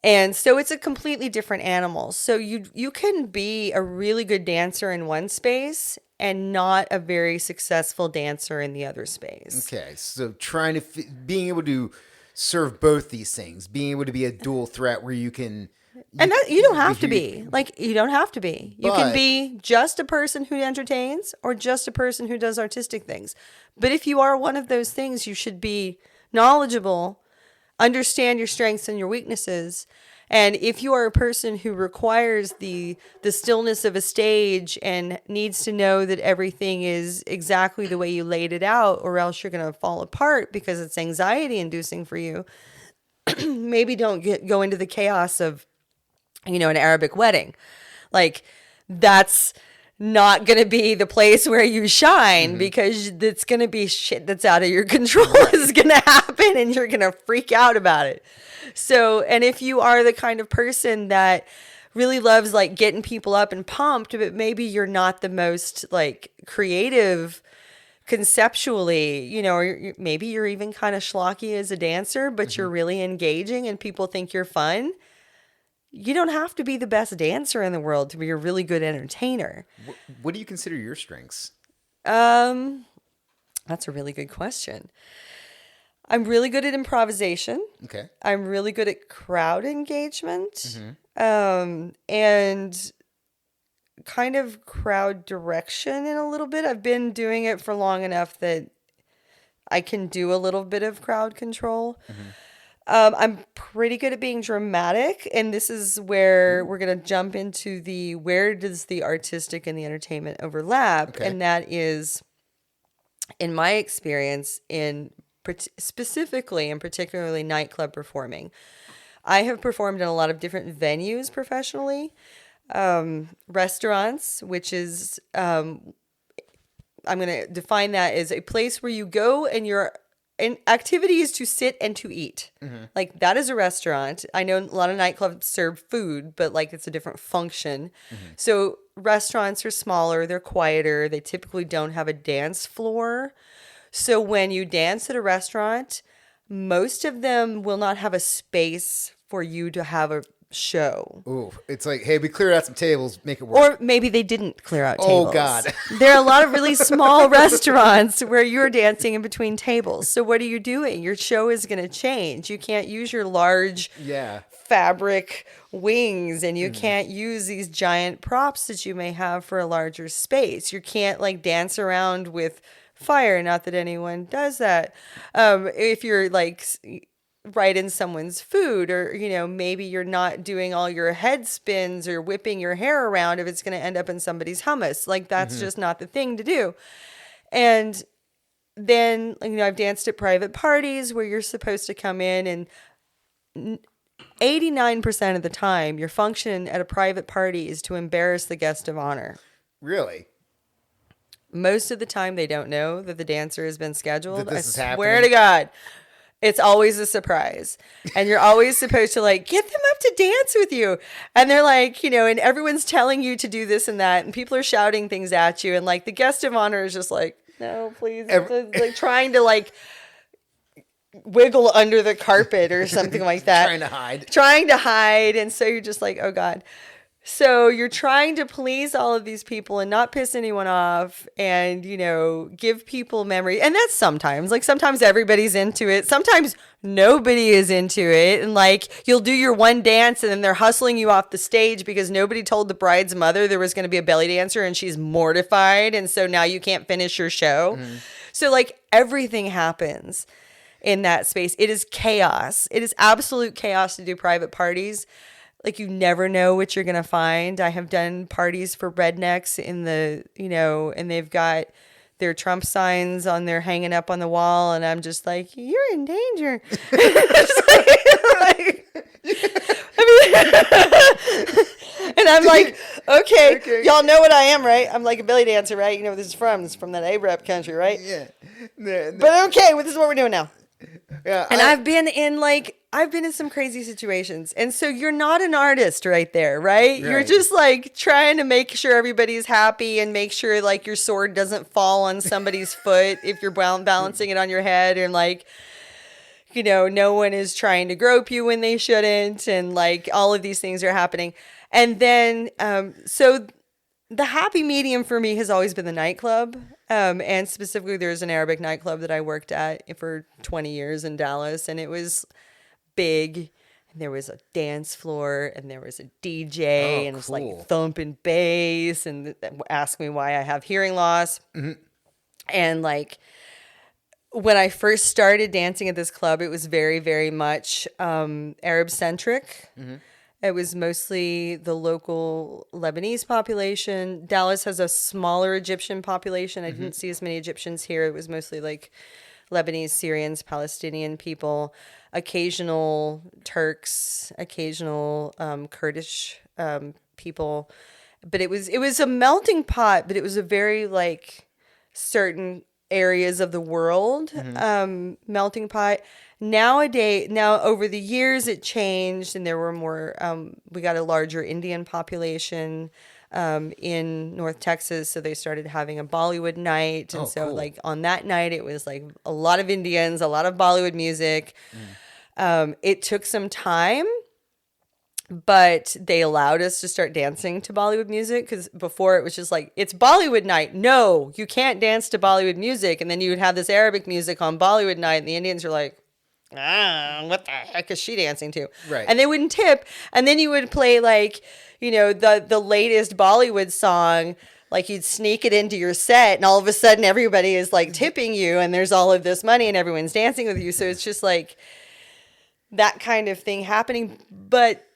And so it's a completely different animal. So you can be a really good dancer in one space and not a very successful dancer in the other space. Okay, so being able to serve both these things, being able to be a dual threat where you can... You don't have to be. You don't have to be. You can be just a person who entertains or just a person who does artistic things. But if you are one of those things, you should be knowledgeable, understand your strengths and your weaknesses. And if you are a person who requires the stillness of a stage and needs to know that everything is exactly the way you laid it out, or else you're going to fall apart because it's anxiety inducing for you, maybe don't go into the chaos of, an Arabic wedding. That's not going to be the place where you shine because it's going to be shit that's out of your control is going to happen and you're going to freak out about it. So, and if you are the kind of person that really loves getting people up and pumped, but maybe you're not the most creative conceptually, or maybe you're even kind of schlocky as a dancer, but you're really engaging and people think you're fun. You don't have to be the best dancer in the world to be a really good entertainer. What do you consider your strengths? That's a really good question. I'm really good at improvisation. Okay. I'm really good at crowd engagement. And kind of crowd direction in a little bit. I've been doing it for long enough that I can do a little bit of crowd control. I'm pretty good at being dramatic, and this is where we're going to jump into where does the artistic and the entertainment overlap, Okay. and that is, in my experience, specifically and particularly nightclub performing. I have performed in a lot of different venues professionally, restaurants, which is, I'm going to define that as a place where you go and activity is to sit and to eat. That is a restaurant. I know a lot of nightclubs serve food, but it's a different function. So restaurants are smaller, they're quieter, they typically don't have a dance floor. So when you dance at a restaurant, most of them will not have a space for you to have a show. Ooh, it's hey, we cleared out some tables, make it work. Or maybe they didn't clear out tables. Oh, God. There are a lot of really small restaurants where you're dancing in between tables. So what are you doing? Your show is going to change. You can't use your large fabric wings and you can't use these giant props that you may have for a larger space. You can't dance around with fire. Not that anyone does that. If you're right in someone's food, or maybe you're not doing all your head spins or whipping your hair around if it's going to end up in somebody's hummus. That's just not the thing to do. And then I've danced at private parties where you're supposed to come in, and 89% of the time your function at a private party is to embarrass the guest of honor. Really? Most of the time they don't know that the dancer has been scheduled. I swear happening. to God. It's always a surprise. And you're always supposed to get them up to dance with you. And they're and everyone's telling you to do this and that. And people are shouting things at you. And the guest of honor is just no, please. Trying to wiggle under the carpet or something like that. Trying to hide. And so you're just oh God. So you're trying to please all of these people and not piss anyone off and, give people memory. And that's sometimes, sometimes everybody's into it. Sometimes nobody is into it. And you'll do your one dance and then they're hustling you off the stage because nobody told the bride's mother there was going to be a belly dancer and she's mortified. And so now you can't finish your show. So everything happens. in that space. It is chaos. It is absolute chaos to do private parties. Like, you never know what you're going to find. I have done parties for rednecks in the, and they've got their Trump signs on there hanging up on the wall. And I'm just like, you're in danger. And I'm like, okay, y'all know what I am, right? I'm like a belly dancer, right? You know what this is from? This is from that Arab country, right? Yeah. But okay, well, this is what we're doing now. Yeah. And I've been in some crazy situations. And so you're not an artist right there, right? You're just like trying to make sure everybody's happy and make sure like your sword doesn't fall on somebody's foot if you're balancing it on your head, and like, no one is trying to grope you when they shouldn't. And like all of these things are happening. And then, so the happy medium for me has always been the nightclub. And specifically, there's an Arabic nightclub that I worked at for 20 years in Dallas, and it was big. And there was a dance floor, and there was a DJ, and it was like thumping bass, and ask me why I have hearing loss. Mm-hmm. And like, when I first started dancing at this club, it was very, very much Arab centric. Mm-hmm. It was mostly the local Lebanese population. Dallas has a smaller Egyptian population. I didn't see as many Egyptians here. It was mostly like Lebanese, Syrians, Palestinian people, occasional Turks, occasional Kurdish people. But it was a melting pot, but it was a very like certain areas of the world melting pot. Now over the years it changed, and there were more we got a larger Indian population in North Texas, so they started having a Bollywood night, and like on that night it was like a lot of Indians, a lot of Bollywood music. It took some time, but they allowed us to start dancing to Bollywood music, because before it was just like, it's Bollywood night. No, you can't dance to Bollywood music. And then you would have this Arabic music on Bollywood night, and the Indians are like, what the heck is she dancing to? Right. And they wouldn't tip. And then you would play like, the latest Bollywood song, like you'd sneak it into your set, and all of a sudden everybody is like tipping you, and there's all of this money, and everyone's dancing with you. So it's just like that kind of thing happening. But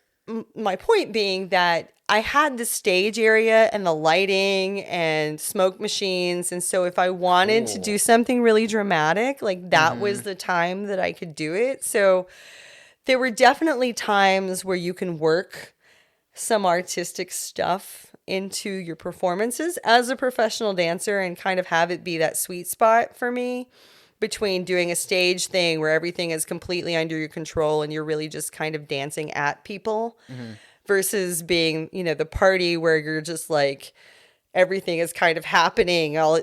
my point being that I had the stage area and the lighting and smoke machines. And so if I wanted to do something really dramatic, like that was the time that I could do it. So there were definitely times where you can work some artistic stuff into your performances as a professional dancer and kind of have it be that sweet spot for me between doing a stage thing where everything is completely under your control and you're really just kind of dancing at people versus being, the party where you're just like, everything is kind of happening all,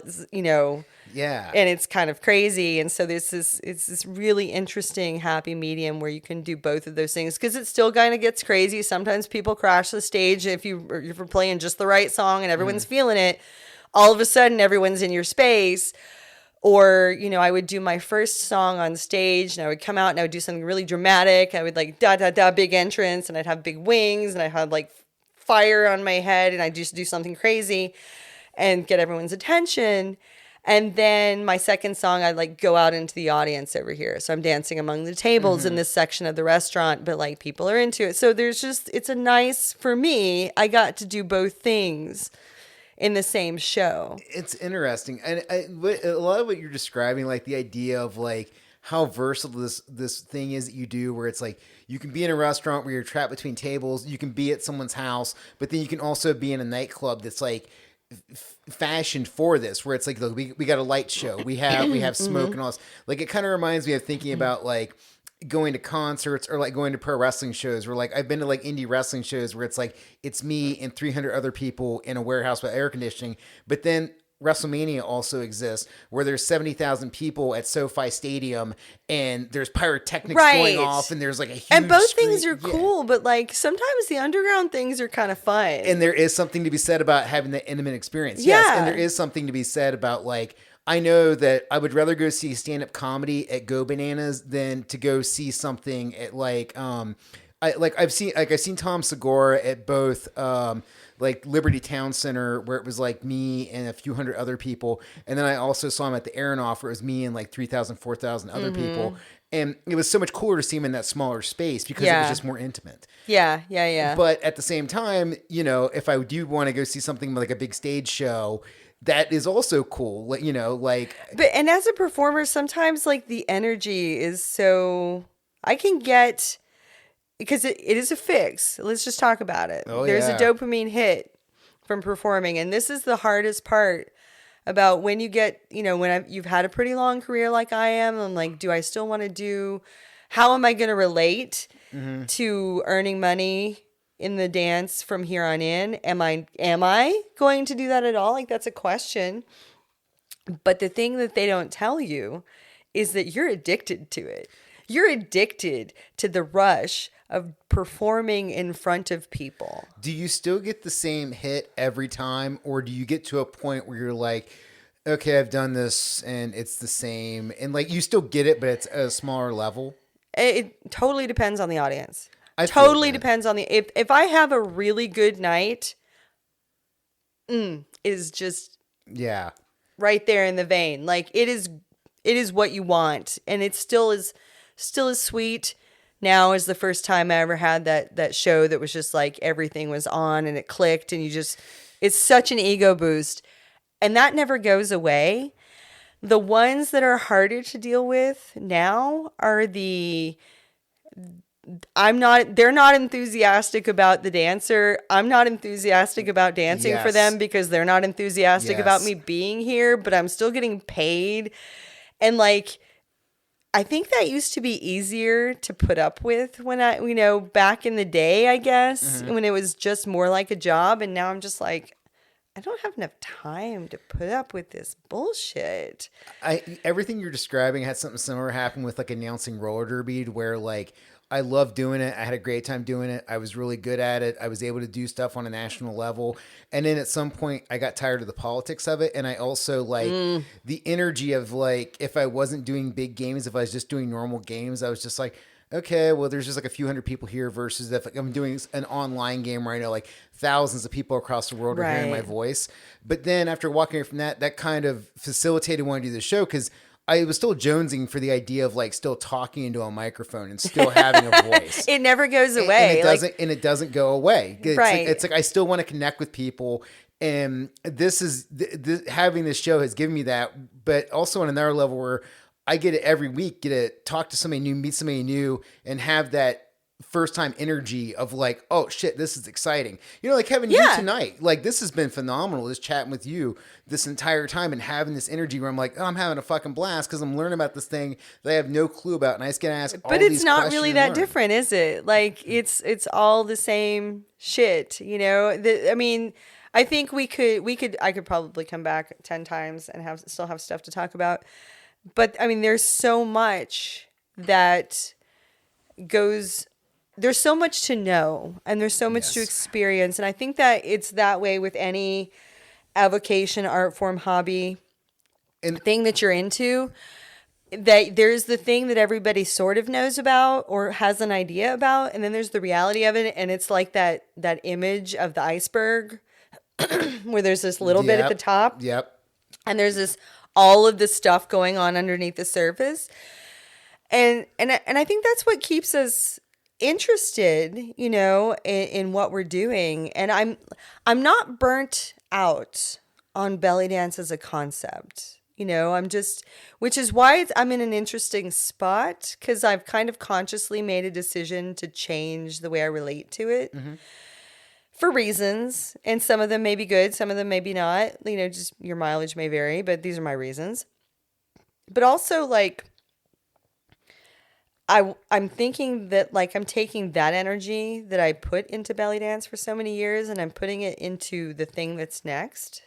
yeah, and it's kind of crazy. And so it's this really interesting happy medium where you can do both of those things, because it still kind of gets crazy. Sometimes people crash the stage if you're playing just the right song and everyone's feeling it. All of a sudden, everyone's in your space. Or, I would do my first song on stage, and I would come out and I would do something really dramatic. I would like big entrance, and I'd have big wings, and I had like fire on my head, and I'd just do something crazy and get everyone's attention. And then my second song, I'd like go out into the audience over here. So I'm dancing among the tables in this section of the restaurant, but like people are into it. So for me, I got to do both things in the same show. It's interesting. And a lot of what you're describing, like the idea of like how versatile this thing is that you do, where it's like you can be in a restaurant where you're trapped between tables, you can be at someone's house, but then you can also be in a nightclub that's like fashioned for this, where it's like we got a light show, we have smoke and all this. Like it kind of reminds me of thinking about like going to concerts or like going to pro wrestling shows, where like I've been to like indie wrestling shows where it's like it's me and 300 other people in a warehouse with air conditioning. But then WrestleMania also exists, where there's 70,000 people at SoFi Stadium and there's pyrotechnics going off, and there's like a huge and both screen. things are cool, but like sometimes the underground things are kind of fun. And there is something to be said about having that intimate experience. Yeah. Yes, and there is something to be said about like, I know that I would rather go see stand-up comedy at Go Bananas than to go see something at like, I I've seen Tom Segura at both like Liberty Town Center, where it was like me and a few hundred other people, and then I also saw him at the Aronoff, where it was me and like 3,000, 4,000 other people, and it was so much cooler to see him in that smaller space because it was just more intimate. Yeah. But at the same time, if I do want to go see something like a big stage show, that is also cool. But and as a performer, sometimes like the energy is so I can get because it is a fix. Let's just talk about it. Oh, There's yeah. a dopamine hit from performing, and this is the hardest part about when you get you've had a pretty long career like I am. I'm like, do I still want to do? How am I going to relate to earning money in the dance from here on in? Am I going to do that at all? Like, that's a question. But the thing that they don't tell you is that you're addicted to it. You're addicted to the rush of performing in front of people. Do you still get the same hit every time, or do you get to a point where you're like, okay, I've done this and it's the same, and like you still get it, but it's at a smaller level? It totally depends on the audience. I feel Totally that. depends on if I have a really good night, is just Yeah. right there in the vein. Like it is what you want, and it still is sweet. Now is the first time I ever had that show that was just like everything was on and it clicked, and it's such an ego boost, and that never goes away. The ones that are harder to deal with now are they're not enthusiastic about the dancer. I'm not enthusiastic about dancing for Yes. them because they're not enthusiastic about Yes. me being here, but I'm still getting paid. And like, I think that used to be easier to put up with when back in the day, I guess, when it was just more like a job. And now I'm just like, I don't have enough time to put up with this bullshit. Everything you're describing had something similar happen with like announcing roller derby, where like I loved doing it. I had a great time doing it. I was really good at it. I was able to do stuff on a national level. And then at some point I got tired of the politics of it. And I also like the energy of like, if I wasn't doing big games, if I was just doing normal games, I was just like, okay, well, there's just like a few hundred people here versus if I'm doing an online game where I know like thousands of people across the world are hearing my Right. voice. But then after walking away from that kind of facilitated wanting to do the show because I was still jonesing for the idea of like still talking into a microphone and still having a voice. It never goes And away. it doesn't go away. Right. It's like I still want to connect with people, and this is having this show has given me that. But also on another level where I get it every week, get to talk to somebody new, meet somebody new, and have that first time energy of like, oh shit, this is exciting. Like Kevin, you tonight, like this has been phenomenal. Just chatting with you this entire time and having this energy where I'm like, oh, I'm having a fucking blast because I'm learning about this thing that I have no clue about, and I just get to ask. But it's not really that different, is it? Like it's all the same shit, I think I could probably come back 10 times and still have stuff to talk about. But I mean, there's so much that goes. There's so much to know, and there's so much to Yes. experience, and I think that it's that way with any avocation, art form, hobby, And- thing that you're into. That there's the thing that everybody sort of knows about or has an idea about, and then there's the reality of it, and it's like that image of the iceberg where there's this little bit at the top, Yep. and there's all of this stuff going on underneath the surface, and I think that's what keeps us interested, in what we're doing. And I'm not burnt out on belly dance as a concept. Which is why I'm in an interesting spot, because I've kind of consciously made a decision to change the way I relate to it for reasons. And some of them may be good, some of them may be not. Just your mileage may vary, but these are my reasons. But also, like, I'm thinking that, like, I'm taking that energy that I put into belly dance for so many years, and I'm putting it into the thing that's next,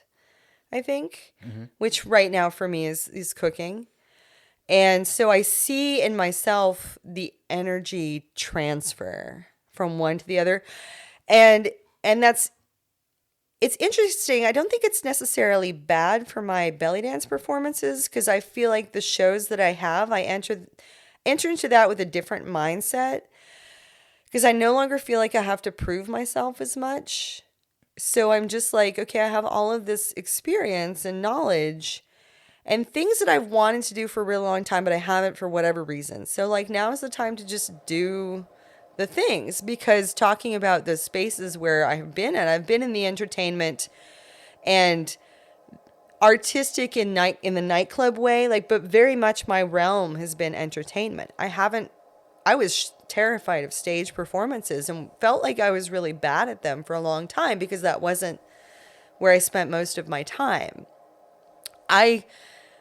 I think, which right now for me is cooking. And so I see in myself the energy transfer from one to the other. And it's interesting. I don't think it's necessarily bad for my belly dance performances, because I feel like the shows that I have, I enter into that with a different mindset, because I no longer feel like I have to prove myself as much. So I'm just like, okay, I have all of this experience and knowledge and things that I've wanted to do for a really long time, but I haven't for whatever reason. So like now is the time to just do the things, because talking about the spaces where I've been in the entertainment and artistic in the nightclub way, like, but very much my realm has been entertainment. I was terrified of stage performances and felt like I was really bad at them for a long time because that wasn't where I spent most of my time. I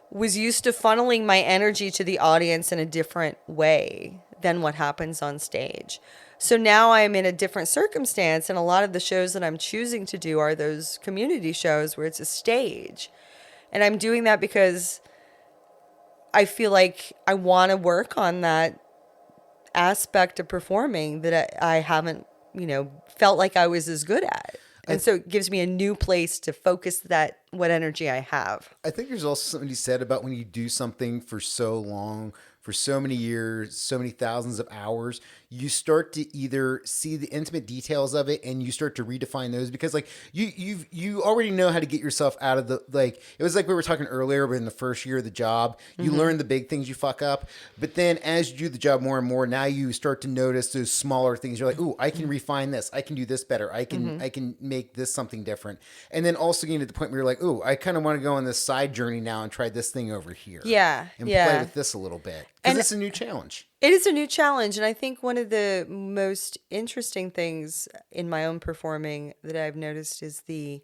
was used to funneling my energy to the audience in a different way than what happens on stage. So now I'm in a different circumstance, and a lot of the shows that I'm choosing to do are those community shows where it's a stage. And I'm doing that because I feel like I want to work on that aspect of performing that I haven't, felt like I was as good at. And so it gives me a new place to focus what energy I have. I think there's also something to be said about when you do something for so long, for so many years, so many thousands of hours, you start to either see the intimate details of it and you start to redefine those, because like you already know how to get yourself out of the, like, it was like we were talking earlier, but in the first year of the job, you learn the big things you fuck up. But then as you do the job more and more, now you start to notice those smaller things. You're like, ooh, I can refine this. I can do this better. I can make this something different. And then also getting to the point where you're like, ooh, I kind of want to go on this side journey now and try this thing over here. Yeah. And play with this a little bit. Because it's a new challenge. It is a new challenge. And I think one of the most interesting things in my own performing that I've noticed is the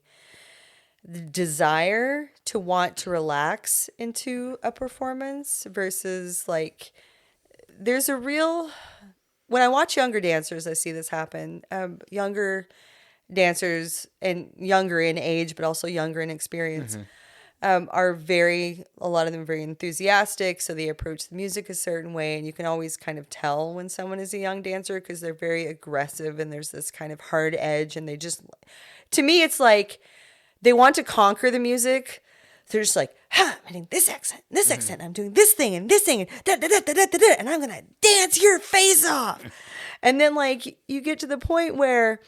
desire to want to relax into a performance versus like, there's a real, when I watch younger dancers, I see this happen. Younger dancers, and younger in age, but also younger in experience. Are a lot of them are very enthusiastic, so they approach the music a certain way, and you can always kind of tell when someone is a young dancer because they're very aggressive and there's this kind of hard edge, and they just, to me, it's like they want to conquer the music. They're just like, I'm doing this accent, I'm doing this thing, and da, da, da, da, da, da, da, and I'm going to dance your face off. And then like you get to the point where,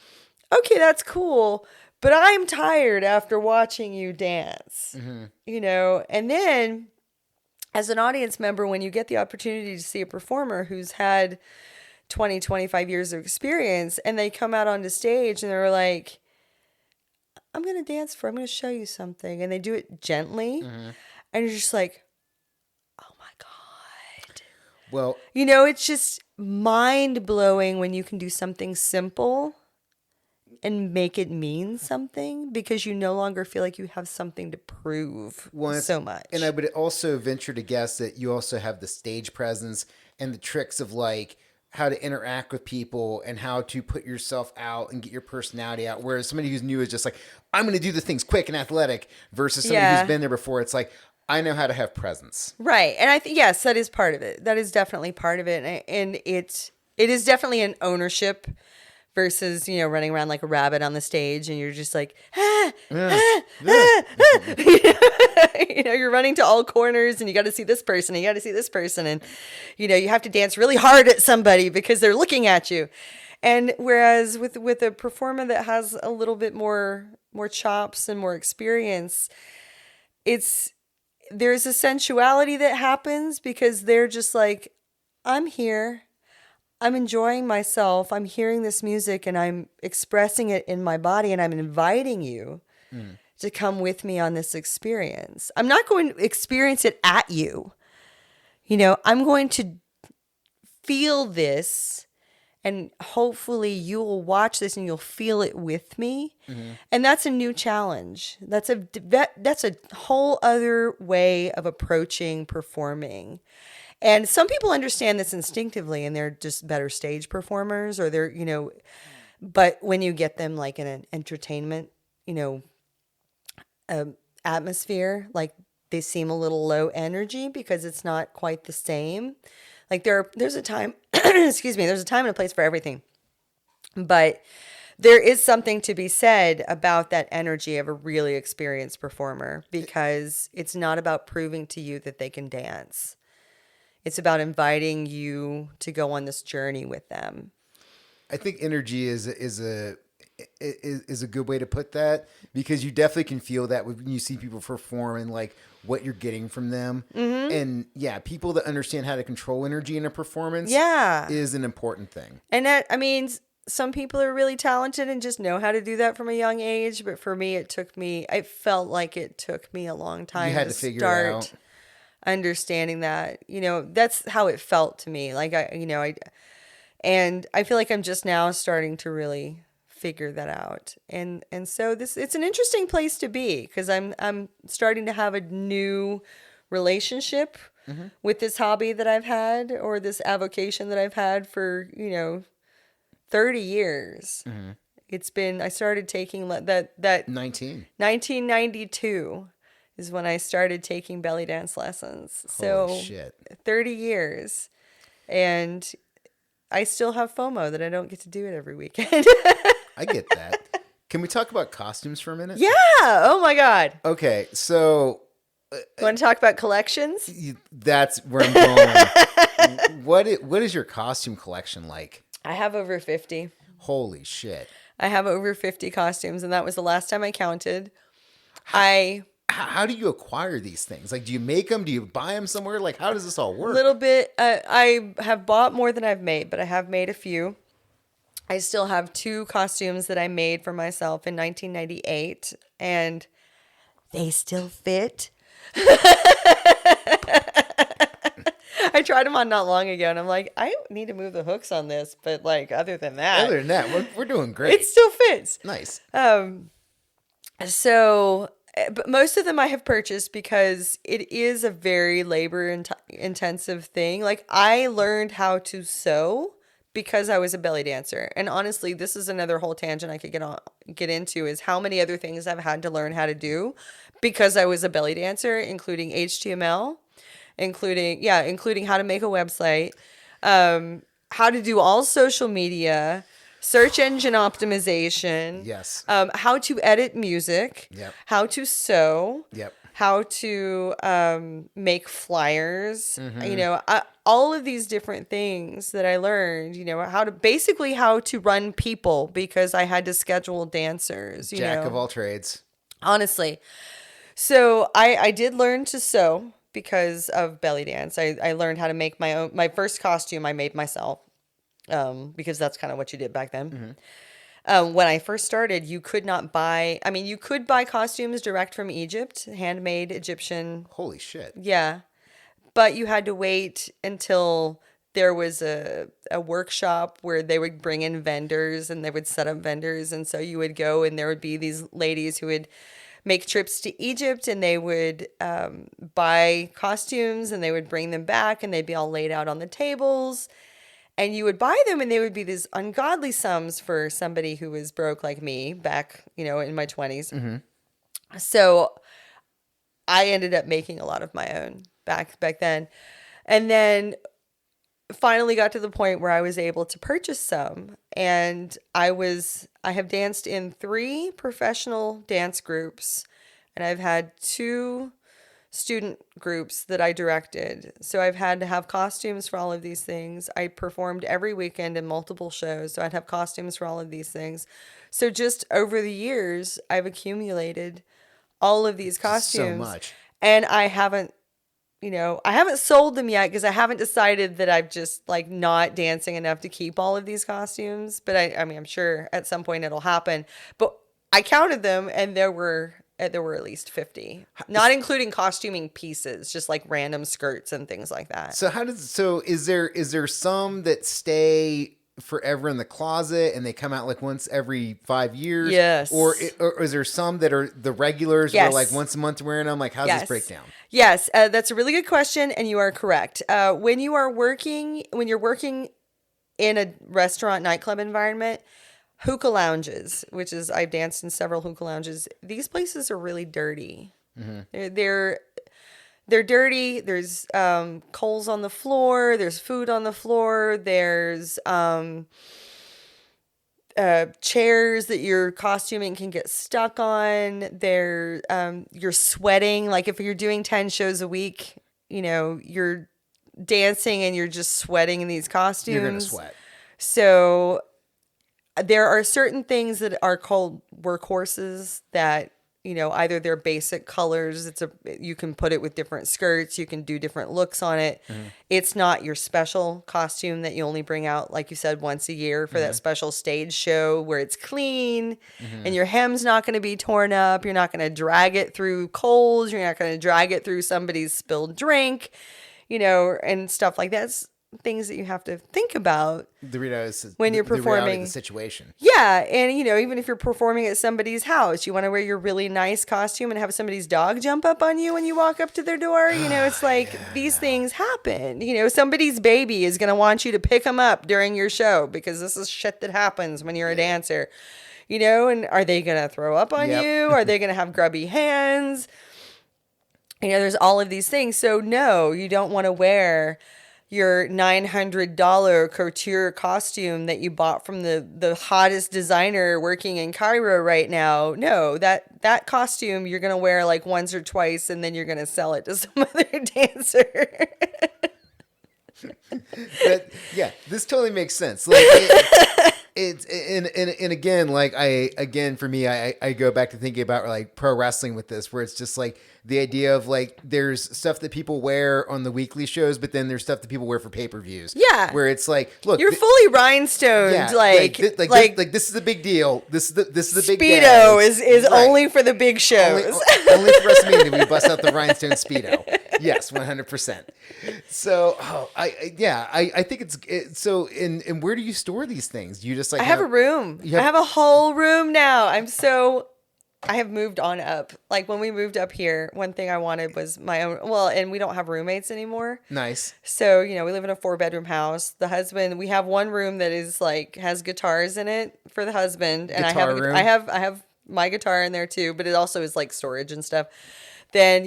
okay, that's cool, but I'm tired after watching you dance, and then as an audience member, when you get the opportunity to see a performer who's had 20, 25 years of experience and they come out onto stage and they're like, I'm going to show you something. And they do it gently. And you're just like, oh my God. Well, it's just mind blowing when you can do something simple and make it mean something, because you no longer feel like you have something to prove so much. And I would also venture to guess that you also have the stage presence and the tricks of like how to interact with people and how to put yourself out and get your personality out. Whereas somebody who's new is just like, I'm going to do the things quick and athletic, versus somebody who's been there before. It's like, I know how to have presence. Right. And I think, yes, that is part of it. That is definitely part of it. And it is definitely an ownership versus, running around like a rabbit on the stage and you're just like, you're running to all corners and you got to see this person and you got to see this person. And, you have to dance really hard at somebody because they're looking at you. And whereas with a performer that has a little bit more chops and more experience, there's a sensuality that happens because they're just like, I'm here. I'm enjoying myself. I'm hearing this music and I'm expressing it in my body, and I'm inviting you to come with me on this experience. I'm not going to experience it at you. I'm going to feel this, and hopefully you will watch this and you'll feel it with me. And that's a new challenge. That's a whole other way of approaching performing. And some people understand this instinctively and they're just better stage performers, or they're, but when you get them like in an entertainment, atmosphere, like they seem a little low energy because it's not quite the same. Like there's a time, excuse me, there's a time and a place for everything. But there is something to be said about that energy of a really experienced performer, because it's not about proving to you that they can dance. It's about inviting you to go on this journey with them. I think energy is a good way to put that, because you definitely can feel that when you see people perform and like what you're getting from them. And yeah, people that understand how to control energy in a performance is an important thing. And that, I mean, some people are really talented and just know how to do that from a young age. But for me, I felt like it took me a long time You had to figure it out. Understanding that, that's how it felt to me. Like and I feel like I'm just now starting to really figure that out. And so it's an interesting place to be, because I'm starting to have a new relationship with this hobby that I've had, or this avocation that I've had for, 30 years. It's been, I started taking that 1992 is when I started taking belly dance lessons. So Holy shit. 30 years. And I still have FOMO that I don't get to do it every weekend. I get that. Can we talk about costumes for a minute? Yeah. Oh my God. Okay. So You want to talk about collections? that's where I'm going. What is your costume collection like? I have over 50. Holy shit. I have over 50 costumes, and that was the last time I counted. How do you acquire these things? Like, do you make them? Do you buy them somewhere? Like, how does this all work? A little bit. I have bought more than I've made, but I have made a few. I still have 2 costumes that I made for myself in 1998, and they still fit. I tried them on not long ago, and I'm like, I need to move the hooks on this, but like other than that, we're doing great. it still fits. Nice. So, but most of them I have purchased because it is a very labor intensive thing. Like, I learned how to sew because I was a belly dancer. And honestly, this is another whole tangent I could get into, is how many other things I've had to learn how to do because I was a belly dancer, including HTML, including how to make a website, how to do all social media, search engine optimization. Yes. How to edit music. Yep. How to sew. Yep. How to make flyers. All of these different things that I learned. How to run people, because I had to schedule dancers. Jack of all trades. Honestly. So I did learn to sew because of belly dance. I learned how to make my first costume I made myself, because that's kind of what you did back then. When I first started, you could buy costumes direct from Egypt, handmade Egyptian. Holy shit. Yeah. But you had to wait until there was a workshop where they would bring in vendors and they would set up vendors. And so you would go, and there would be these ladies who would make trips to Egypt, and they would buy costumes, and they would bring them back, and they'd be all laid out on the tables. And you would buy them, and they would be these ungodly sums for somebody who was broke like me back, in my 20s. So I ended up making a lot of my own back then. And then finally got to the point where I was able to purchase some. And I have danced in 3 professional dance groups, and I've had 2 student groups that I directed. So I've had to have costumes for all of these things. I performed every weekend in multiple shows, so I'd have costumes for all of these things. So just over the years, I've accumulated all of these costumes. So much. And I haven't sold them yet, because I haven't decided that I'm just like not dancing enough to keep all of these costumes. But I'm sure at some point it'll happen. But I counted them, and there were at least 50, not including costuming pieces, just like random skirts and things like that. So is there some that stay forever in the closet and they come out like once every 5 years? Yes. Or is there some that are the regulars? Yes. Where like once a month you're wearing them? Like, how's this break down? Yes, that's a really good question, and you are correct. When you're working in a restaurant, nightclub environment, hookah lounges, which is, I've danced in several hookah lounges. These places are really dirty. They're dirty. There's coals on the floor. There's food on the floor. There's chairs that your costuming can get stuck on. You're sweating. Like, if you're doing 10 shows a week, you're dancing and you're just sweating in these costumes. You're gonna sweat. So there are certain things that are called workhorses that, either they're basic colors. You can put it with different skirts. You can do different looks on it. It's not your special costume that you only bring out, like you said, once a year for that special stage show where it's clean and your hem's not going to be torn up. You're not going to drag it through coals. You're not going to drag it through somebody's spilled drink, and stuff like that. It's things that you have to think about when you're performing the situation. Yeah, and even if you're performing at somebody's house, you want to wear your really nice costume and have somebody's dog jump up on you when you walk up to their door. It's like these things happen. Somebody's baby is going to want you to pick them up during your show because this is shit that happens when you're a dancer. And are they going to throw up on you? Are they going to have grubby hands? There's all of these things. So no, you don't want to wear your $900 couture costume that you bought from the hottest designer working in Cairo right now. No, that costume you're going to wear like once or twice and then you're going to sell it to some other dancer. This totally makes sense. Like it's and again, like for me, I go back to thinking about like pro wrestling with this, where it's just like the idea of like there's stuff that people wear on the weekly shows, but then there's stuff that people wear for pay-per-views. Yeah, where it's like, look, you're fully rhinestoned. Yeah, like this is a big deal. This is the big Speedo is right. Only for the big shows. Only for WrestleMania we bust out the rhinestone Speedo. Yes, 100%. So, I think it's so. And where do you store these things? You just like I have a room. I have a whole room now. I have moved on up. Like when we moved up here, one thing I wanted was my own. Well, and we don't have roommates anymore. Nice. So, we live in a 4-bedroom house. The husband, we have one room that is like has guitars in it for the husband, and I have my guitar in there too, but it also is like storage and stuff. Then,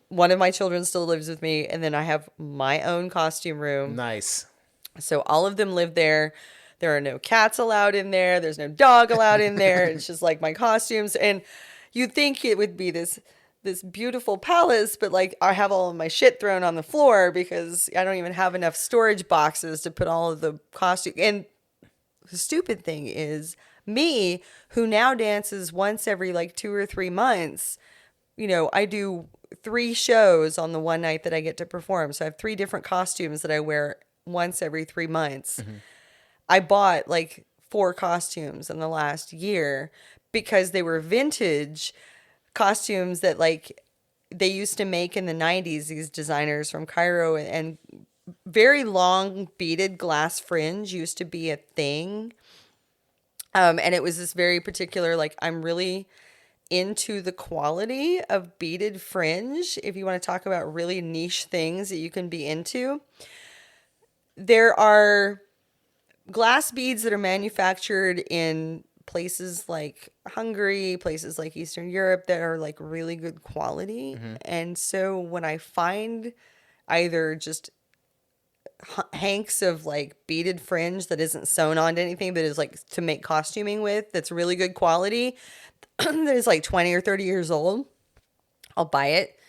one of my children still lives with me, and then I have my own costume room. Nice. So all of them live there. There are no cats allowed in there. There's no dog allowed in there. It's just like my costumes. And you'd think it would be this beautiful palace, but like I have all of my shit thrown on the floor because I don't even have enough storage boxes to put all of the costume. And the stupid thing is me, who now dances once every like 2 or 3 months, I do 3 shows on the one night that I get to perform. So I have 3 different costumes that I wear once every 3 months. Mm-hmm. I bought like 4 costumes in the last year because they were vintage costumes that like they used to make in the 90s, these designers from Cairo, and very long beaded glass fringe used to be a thing. And it was this very particular, like, I'm really into the quality of beaded fringe. If you want to talk about really niche things that you can be into, there are glass beads that are manufactured in places like Hungary, places like Eastern Europe that are like really good quality. Mm-hmm. And so when I find either just hanks of like beaded fringe that isn't sewn onto anything, but is like to make costuming with, that's really good quality, that is like 20 or 30 years old, I'll buy it.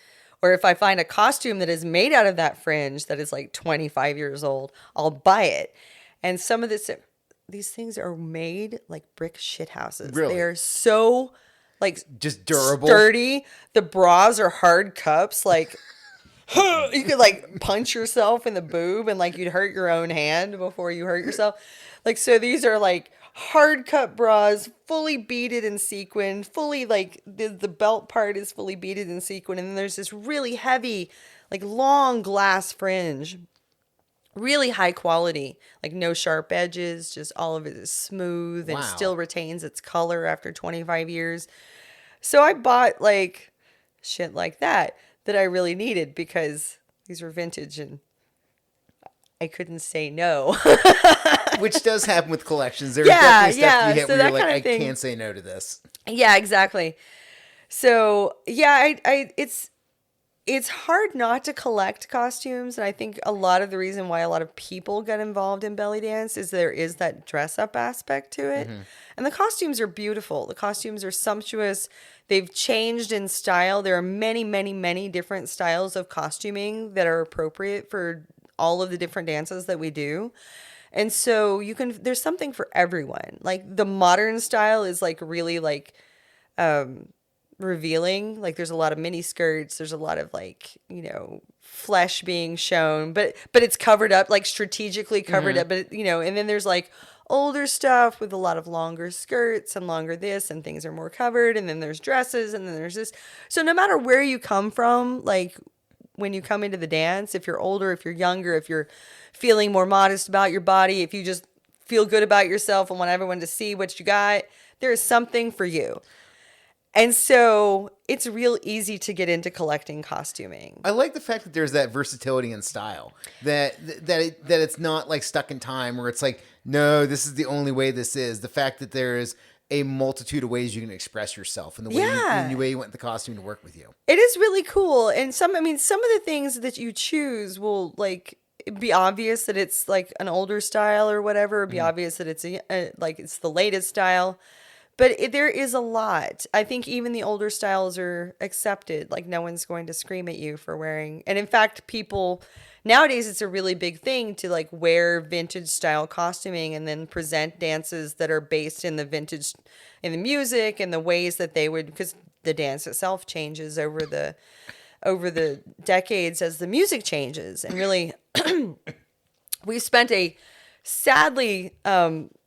Or if I find a costume that is made out of that fringe that is like 25 years old, I'll buy it. And some of these things are made like brick shit houses. Really? They are so like just durable, sturdy. The bras are hard cups. Like you could like punch yourself in the boob and like you'd hurt your own hand before you hurt yourself. Like, so these are like hard cut bras, fully beaded and sequined, fully like the belt part is fully beaded and sequined. And then there's this really heavy, like long glass fringe. Really high quality, like no sharp edges, just all of it is smooth and still retains its color after 25 years. So I bought like shit like that I really needed because these were vintage and I couldn't say no. Which does happen with collections. There's definitely stuff you hit so where you're like, I thing. can't say no to this. Yeah, exactly. So yeah, it's hard not to collect costumes. And I think a lot of the reason why a lot of people get involved in belly dance is there is that dress up aspect to it. Mm-hmm. And the costumes are beautiful. The costumes are sumptuous. They've changed in style. There are many, many, many different styles of costuming that are appropriate for all of the different dances that we do. And so there's something for everyone. Like the modern style is like really like revealing. Like there's a lot of mini skirts, there's a lot of like, flesh being shown, but it's covered up, like strategically covered up, but and then there's like older stuff with a lot of longer skirts and longer this, and things are more covered, and then there's dresses, and then there's this. So no matter where you come from, like when you come into the dance, if you're older, if you're younger, if you're feeling more modest about your body, if you just feel good about yourself and want everyone to see what you got, there is something for you. And so it's real easy to get into collecting costuming. I like the fact that there's that versatility in style, that it's not like stuck in time where it's like, no, this is the only way this is. The fact that there is a multitude of ways you can express yourself and the way the way you want the costume to work with you. It is really cool. And some of the things that you choose will like be obvious that it's like an older style or whatever, be obvious that it's like it's the latest style. But there is a lot. I think even the older styles are accepted. Like no one's going to scream at you for wearing. And in fact, people nowadays, it's a really big thing to like wear vintage style costuming and then present dances that are based in the vintage, in the music and the ways that they would, because the dance itself changes over the decades as the music changes. And really, we've spent a sadly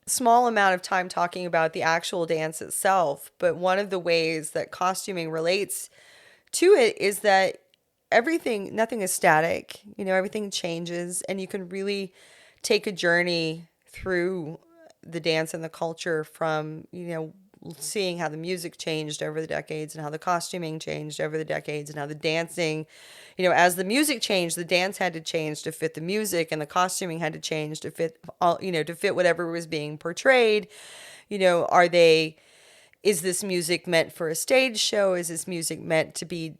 small amount of time talking about the actual dance itself, but one of the ways that costuming relates to it is that nothing is static, everything changes, and you can really take a journey through the dance and the culture from, seeing how the music changed over the decades and how the costuming changed over the decades and how the dancing, as the music changed, the dance had to change to fit the music, and the costuming had to change to fit all, to fit whatever was being portrayed. Is this music meant for a stage show? Is this music meant to be,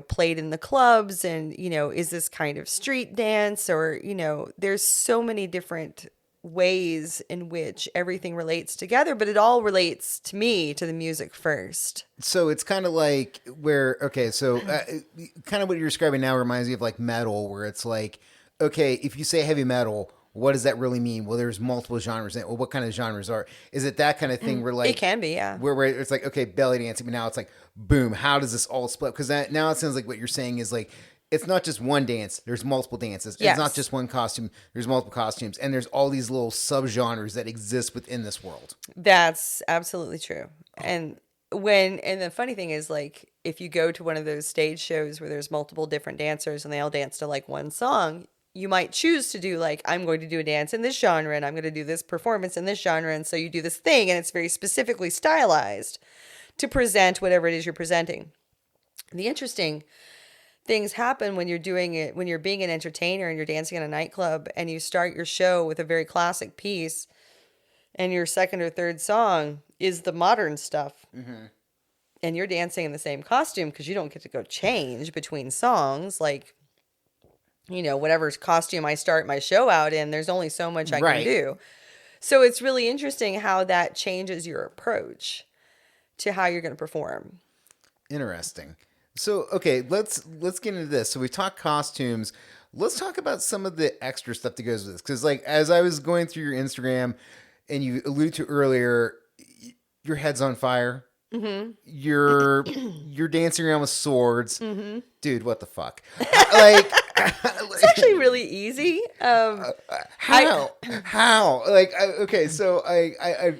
played in the clubs? And, is this kind of street dance? Or, there's so many different ways in which everything relates together, but it all relates to me, to the music first. So it's kind of like kind of what you're describing now reminds me of like metal, where it's like, okay, if you say heavy metal, what does that really mean? Well, there's multiple genres. Well, what kind of genres is it that kind of thing where like it can be, yeah, where it's like, okay, belly dancing, but now it's like, boom, how does this all split? Because now it sounds like what you're saying is like, it's not just one dance. There's multiple dances. Yes. It's not just one costume. There's multiple costumes. And there's all these little subgenres that exist within this world. That's absolutely true. And the funny thing is, like, if you go to one of those stage shows where there's multiple different dancers and they all dance to like one song, you might choose to do like, I'm going to do a dance in this genre and I'm going to do this performance in this genre. And so you do this thing and it's very specifically stylized to present whatever it is you're presenting. The interesting things happen when you're doing it, when you're being an entertainer and you're dancing in a nightclub and you start your show with a very classic piece and your second or third song is the modern stuff. Mm-hmm. And you're dancing in the same costume because you don't get to go change between songs. Like, whatever costume I start my show out in, there's only so much I can do. So it's really interesting how that changes your approach to how you're going to perform. Interesting. So, okay, let's get into this. So we talked costumes. Let's talk about some of the extra stuff that goes with this. Because, like, as I was going through your Instagram, and you alluded to earlier, your head's on fire. Mm-hmm. You're dancing around with swords. Mm-hmm. Dude, what the fuck? Like, it's actually really easy. How? Like, okay, so I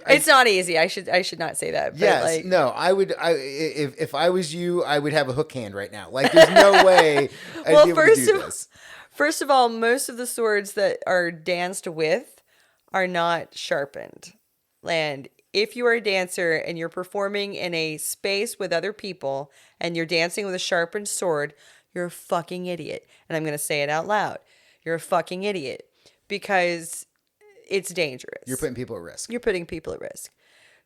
it's not easy. I should not say that. But yes, like, no. If I was you, I would have a hook hand right now. Like, there's no way I'd be able to do this. First of all, most of the swords that are danced with are not sharpened. And if you are a dancer and you're performing in a space with other people and you're dancing with a sharpened sword, you're a fucking idiot. And I'm going to say it out loud. You're a fucking idiot because it's dangerous. You're putting people at risk.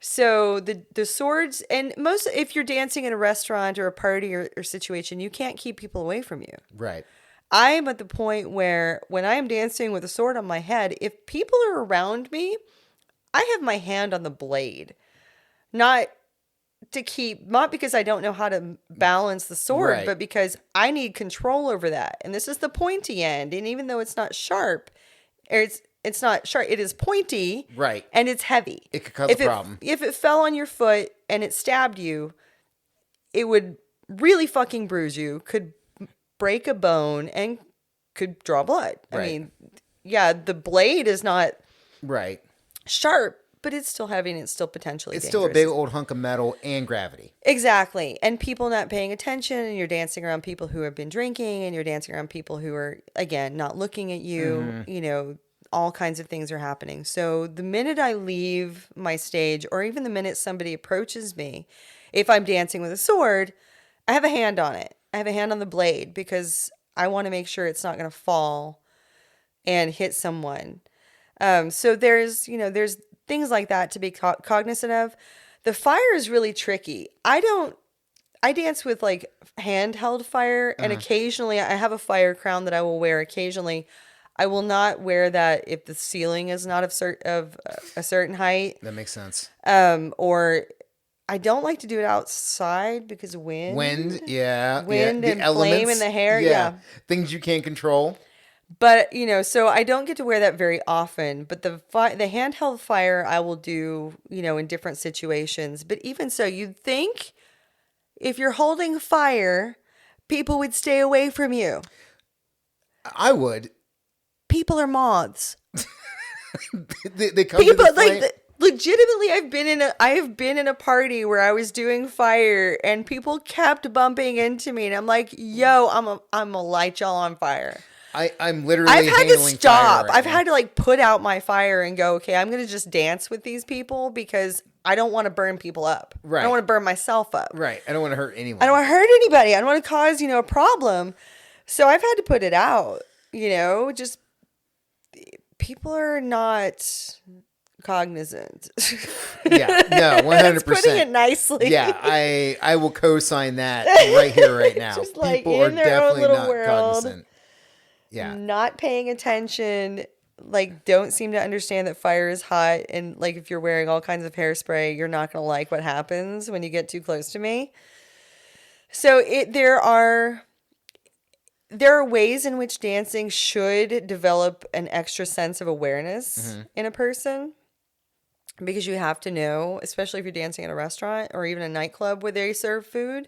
So the swords, and if you're dancing in a restaurant or a party or situation, you can't keep people away from you. Right. I am at the point where when I am dancing with a sword on my head, if people are around me, I have my hand on the blade, not because I don't know how to balance the sword, right, but because I need control over that. And this is the pointy end. And even though it's not sharp, and It's not sharp. It is pointy. Right. And it's heavy. It could cause a problem. If it fell on your foot and it stabbed you, it would really fucking bruise you, could break a bone, and could draw blood. Right. I mean, yeah, the blade is not Right. sharp, but it's still heavy and it's still potentially It's dangerous. still a big old hunk of metal and gravity. Exactly. And people not paying attention, and you're dancing around people who have been drinking, and you're dancing around people who are, again, not looking at you. You know, all kinds of things are happening. So the minute I leave my stage, or even the minute somebody approaches me, if I'm dancing with a sword, I have a hand on it. I have a hand on the blade because I want to make sure it's not going to fall and hit someone. So there's things like that to be cognizant of. The fire is really tricky. I dance with like handheld fire, and occasionally I have a fire crown that I will wear occasionally. I will not wear that if the ceiling is not of a certain height. That makes sense. Or I don't like to do it outside because wind. Yeah. Wind The and elements, flame in the hair, yeah. Things you can't control. But, so I don't get to wear that very often. But the handheld fire I will do, in different situations. But even so, you'd think if you're holding fire, people would stay away from you. I would. People are moths. They come People to the flame. legitimately, I have been in a party where I was doing fire and people kept bumping into me, and I'm like, "Yo, I'm gonna light y'all on fire." I'm literally. I've had to handling fire stop. right I've now. had to put out my fire and go, "Okay, I'm gonna just dance with these people because I don't want to burn people up. I Right. don't want to burn myself up. Right. I don't want to hurt anyone. I don't want to hurt anybody. I don't want to cause a problem." So I've had to put it out. Just people are not cognizant. Yeah. No. 100%. Putting it nicely. Yeah. I will co-sign that right here, right now. Just, People are in their own definitely little not world. cognizant. Yeah. Not paying attention, don't seem to understand that fire is hot, and if you're wearing all kinds of hairspray, you're not going to like what happens when you get too close to me. So there are ways in which dancing should develop an extra sense of awareness in a person, because you have to know, especially if you're dancing at a restaurant or even a nightclub where they serve food,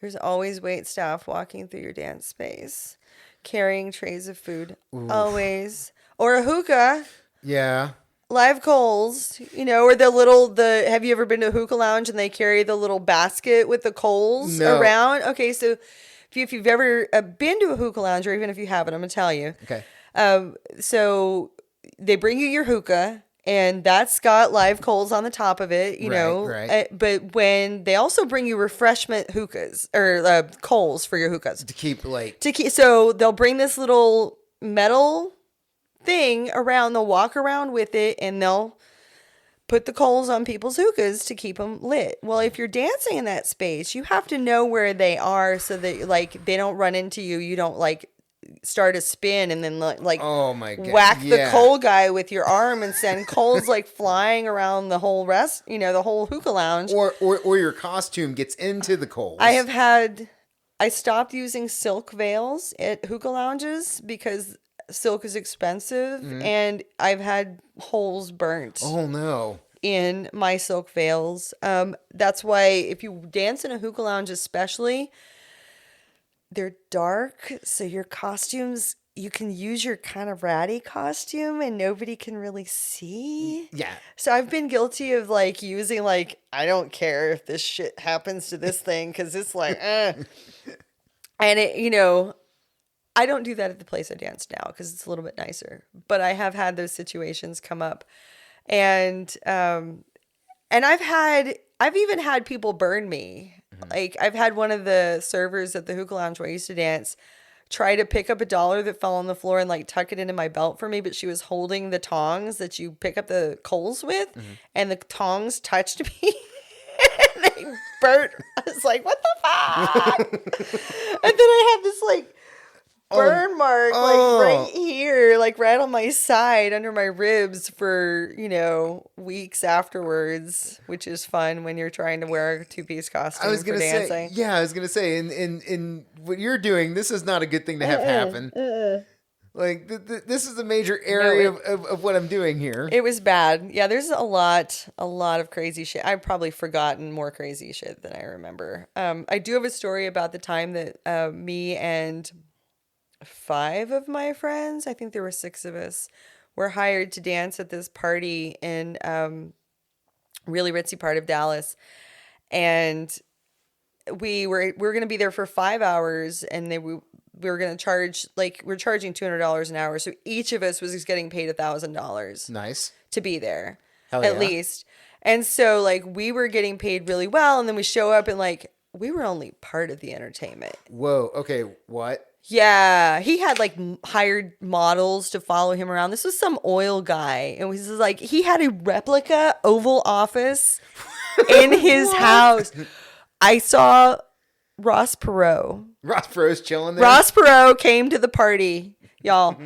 there's always wait staff walking through your dance space, carrying trays of food. Oof. Always. Or a hookah. Yeah. Live coals, or have you ever been to a hookah lounge and they carry the little basket with the coals around? Okay, so if you've ever been to a hookah lounge, or even if you haven't, I'm going to tell you. Okay. So they bring you your hookah, and that's got live coals on the top of it, Right. But when they also bring you refreshment hookahs or coals for your hookahs To keep so they'll bring this little metal thing around. They'll walk around with it, and they'll put the coals on people's hookahs to keep them lit. Well, if you're dancing in that space, you have to know where they are so that they don't run into you. You don't start a spin and then oh my God. whack the coal guy with your arm and send coals flying around the whole the whole hookah lounge. Or your costume gets into the coals. I stopped using silk veils at hookah lounges because silk is expensive, and I've had holes burnt. Oh no. In my silk veils. That's why if you dance in a hookah lounge especially, they're dark, so your costumes, you can use your kind of ratty costume and nobody can really see. Yeah. So I've been guilty of using I don't care if this shit happens to this thing, because it's and it, I don't do that at the place I dance now because it's a little bit nicer, but I have had those situations come up, and I've even had people burn me. I've had one of the servers at the hookah lounge where I used to dance try to pick up a dollar that fell on the floor and tuck it into my belt for me, but she was holding the tongs that you pick up the coals with, and the tongs touched me. And they burnt. I was like, what the fuck? And then I had this burn mark right here, right on my side under my ribs for weeks afterwards, which is fun when you're trying to wear a two-piece costume for dancing. I was gonna say in what you're doing, this is not a good thing to have happen. Like this is a major area No, of what I'm doing here. It was bad. Yeah, there's a lot of crazy shit. I've probably forgotten more crazy shit than I remember. I do have a story about the time that me and 5 of my friends, I think there were 6 of us, were hired to dance at this party in really ritzy part of Dallas, and we were going to be there for 5 hours, and we were going to charge, like, we're charging $200 an hour, so each of us was just getting paid $1,000 Nice. to be there, Hell at yeah. least. And so, like, we were getting paid really well, and then we show up and, like, we were only part of the entertainment. Whoa. Okay. What? Yeah, he had like hired models to follow him around. This was some oil guy, and was like, he had a replica Oval Office in his house. I saw Ross Perot. Ross Perot's chilling there. Ross Perot came to the party, y'all.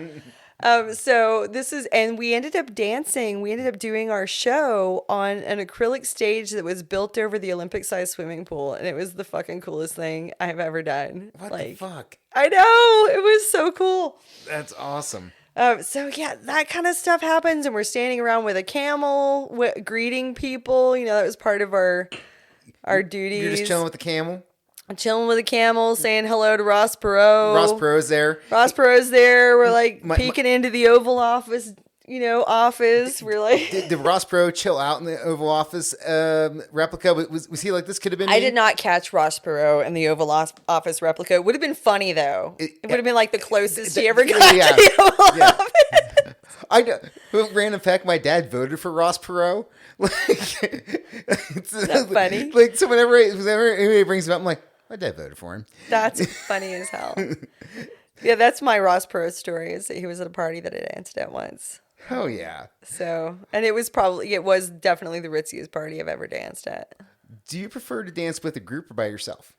So this is, and we ended up dancing. We ended up doing our show on an acrylic stage that was built over the Olympic-sized swimming pool, and it was the fucking coolest thing I have ever done. What like, the fuck? I know, it was so cool. That's awesome. So yeah, that kind of stuff happens, and we're standing around with a camel, greeting people. You know, that was part of our duties. You're just chilling with the camel. Chilling with a camel, saying hello to Ross Perot. Ross Perot's there. Ross Perot's there. We're like My- peeking into the Oval Office, office. We're like, Did Ross Perot chill out in the Oval Office replica? Was he like, this could have been me? I did not catch Ross Perot in the Oval Office replica. It would have been funny though. It would have been like the closest he ever got yeah, to the Oval yeah. Office. I know. Random fact: my dad voted for Ross Perot. Like, it's that funny? Like, so whenever anybody brings him up, I'm like, my dad voted for him. That's funny as hell. Yeah, that's my Ross Perot story. Is that he was at a party that I danced at once. Oh yeah. So, and it was definitely the ritziest party I've ever danced at. Do you prefer to dance with a group or by yourself?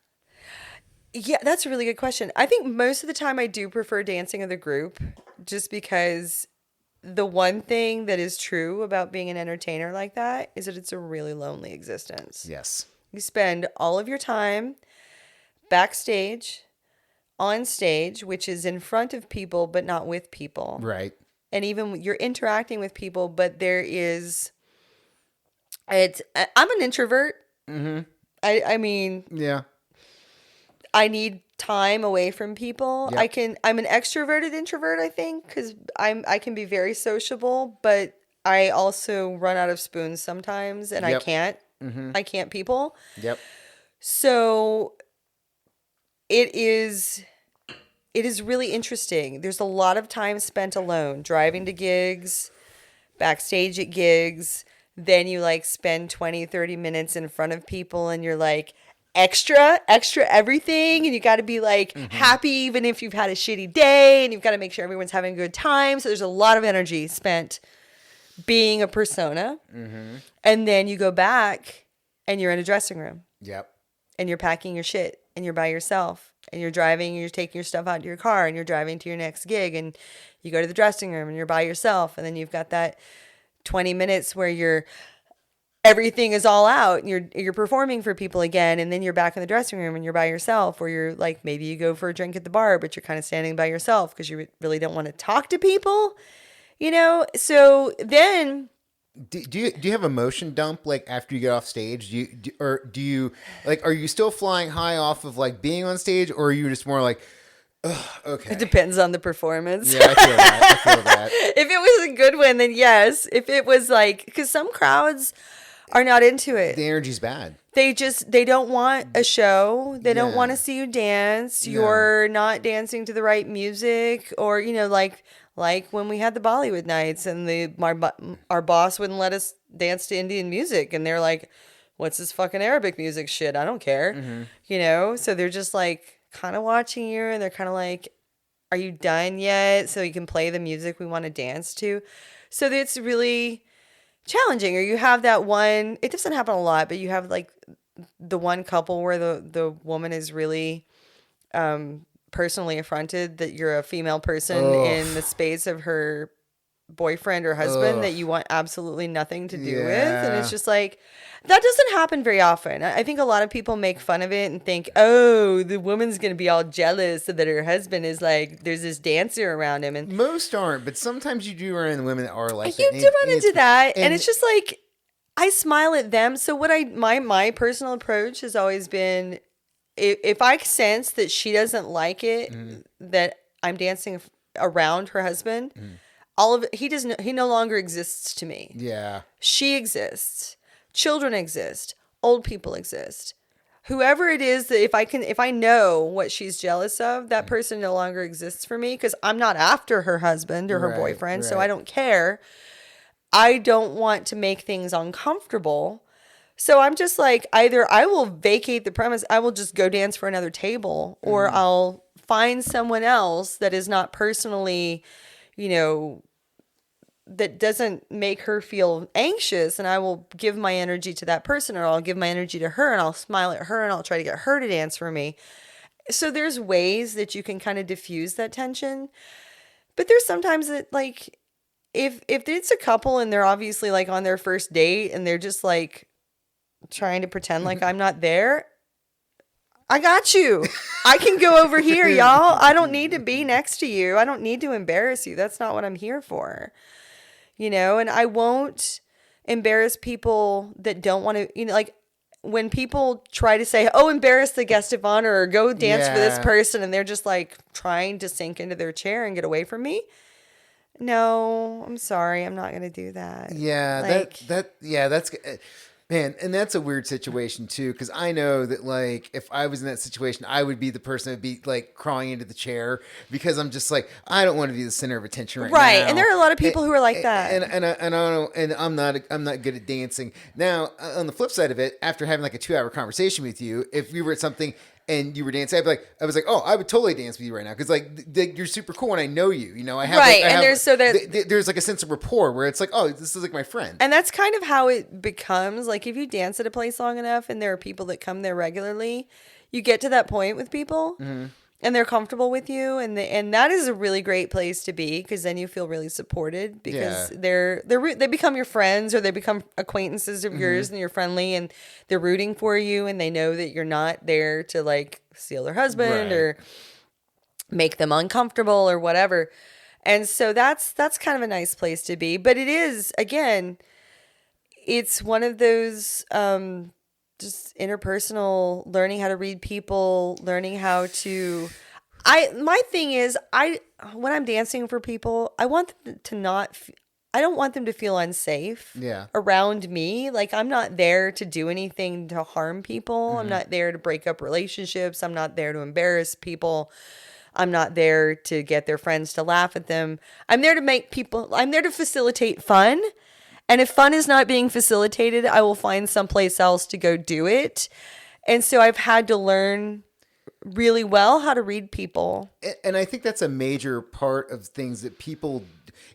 Yeah, that's a really good question. I think most of the time I do prefer dancing with a group, just because the one thing that is true about being an entertainer like that is that it's a really lonely existence. Yes. You spend all of your time backstage, on stage, which is in front of people but not with people. Right. And even you're interacting with people, but I'm an introvert. Mm-hmm. I mean, Yeah. I need time away from people. Yep. I'm an extroverted introvert, I think, because I can be very sociable, but I also run out of spoons sometimes, and Yep. I can't people. Yep. So it is really interesting. There's a lot of time spent alone, driving to gigs, backstage at gigs. Then you like spend 20, 30 minutes in front of people, and you're like extra everything. And you got to be like happy even if you've had a shitty day, and you've got to make sure everyone's having a good time. So there's a lot of energy spent being a persona. And then you go back and you're in a dressing room. Yep. And you're packing your shit, and you're by yourself, and you're driving, and you're taking your stuff out to your car, and you're driving to your next gig, and you go to the dressing room, and you're by yourself, and then you've got that 20 minutes where everything is all out, and you're performing for people again, and then you're back in the dressing room, and you're by yourself, or you're like, maybe you go for a drink at the bar, but you're kind of standing by yourself because you really don't want to talk to people, so then Do you have a motion dump like after you get off stage? Do you like, are you still flying high off of like being on stage, or are you just more like, ugh, okay? it depends on the performance. Yeah, I feel that. If it was a good one, then yes. If it was like, because some crowds are not into it. The energy's bad. They don't want a show. They don't Yeah. want to see you dance. No. You're not dancing to the right music, or like when we had the Bollywood nights, and our boss wouldn't let us dance to Indian music, and they're like, "What's this fucking Arabic music shit? I don't care." So they're just like kind of watching you, and they're kind of like, "Are you done yet? So you can play the music we want to dance to." So it's really challenging. Or you have that one, it doesn't happen a lot, but you have like the one couple where the woman is really personally affronted that you're a female person in the space of her boyfriend or husband Ugh. that you want absolutely nothing to do with. Yeah. And it's just like, that doesn't happen very often. I think a lot of people make fun of it and think, oh, the woman's going to be all jealous that her husband is like, there's this dancer around him. And Most aren't, but sometimes you do run into women that are like you that. do run into that. And and it's just like, I smile at them. So what my personal approach has always been, if I sense that she doesn't like it, that I'm dancing around her husband, all of it, he no longer exists to me. yeah. She exists. Children exist. Old people exist. Whoever it is that if I know what she's jealous of, that person no longer exists for me because I'm not after her husband or her Right, boyfriend, so right. I don't care. I don't want to make things uncomfortable. So I'm just like, either I will vacate the premise, I will just go dance for another table, or I'll find someone else that is not personally, that doesn't make her feel anxious, and I will give my energy to that person, or I'll give my energy to her and I'll smile at her and I'll try to get her to dance for me. So there's ways that you can kind of diffuse that tension. But there's sometimes that, like, if it's a couple and they're obviously like on their first date and they're just like trying to pretend like I'm not there, I got you. I can go over here, y'all. I don't need to be next to you. I don't need to embarrass you. That's not what I'm here for. And I won't embarrass people that don't want to, like when people try to say, oh, embarrass the guest of honor or go dance for this Yeah. person, and they're just like trying to sink into their chair and get away from me. No, I'm sorry. I'm not going to do that. Yeah, Like, that's man, and that's a weird situation too, because I know that like if I was in that situation, I would be the person that'd be like crawling into the chair because I'm just like I don't want to be the center of attention right now. right. And there are a lot of people who are like that. And I don't, and I'm not good at dancing. Now, on the flip side of it, after having like a 2-hour conversation with you, if we were at something and you were dancing, I was like, oh, I would totally dance with you right now because like you're super cool and I know you. I have Right, like, I and have, there's like a sense of rapport where it's like, oh, this is like my friend. And that's kind of how it becomes. Like, if you dance at a place long enough and there are people that come there regularly, you get to that point with people and they're comfortable with you. And that is a really great place to be because then you feel really supported because they become your friends or they become acquaintances of yours and you're friendly and they're rooting for you and they know that you're not there to like steal their husband Right. or make them uncomfortable or whatever. And so that's kind of a nice place to be. But it is, again, it's one of those just interpersonal, learning how to read people, learning how to. My thing is, when I'm dancing for people, I want them to not. I don't want them to feel unsafe around me. Like, I'm not there to do anything to harm people. I'm not there to break up relationships. I'm not there to embarrass people. I'm not there to get their friends to laugh at them. I'm there to facilitate fun. And if fun is not being facilitated, I will find someplace else to go do it. And so I've had to learn really well how to read people. And I think that's a major part of things that people.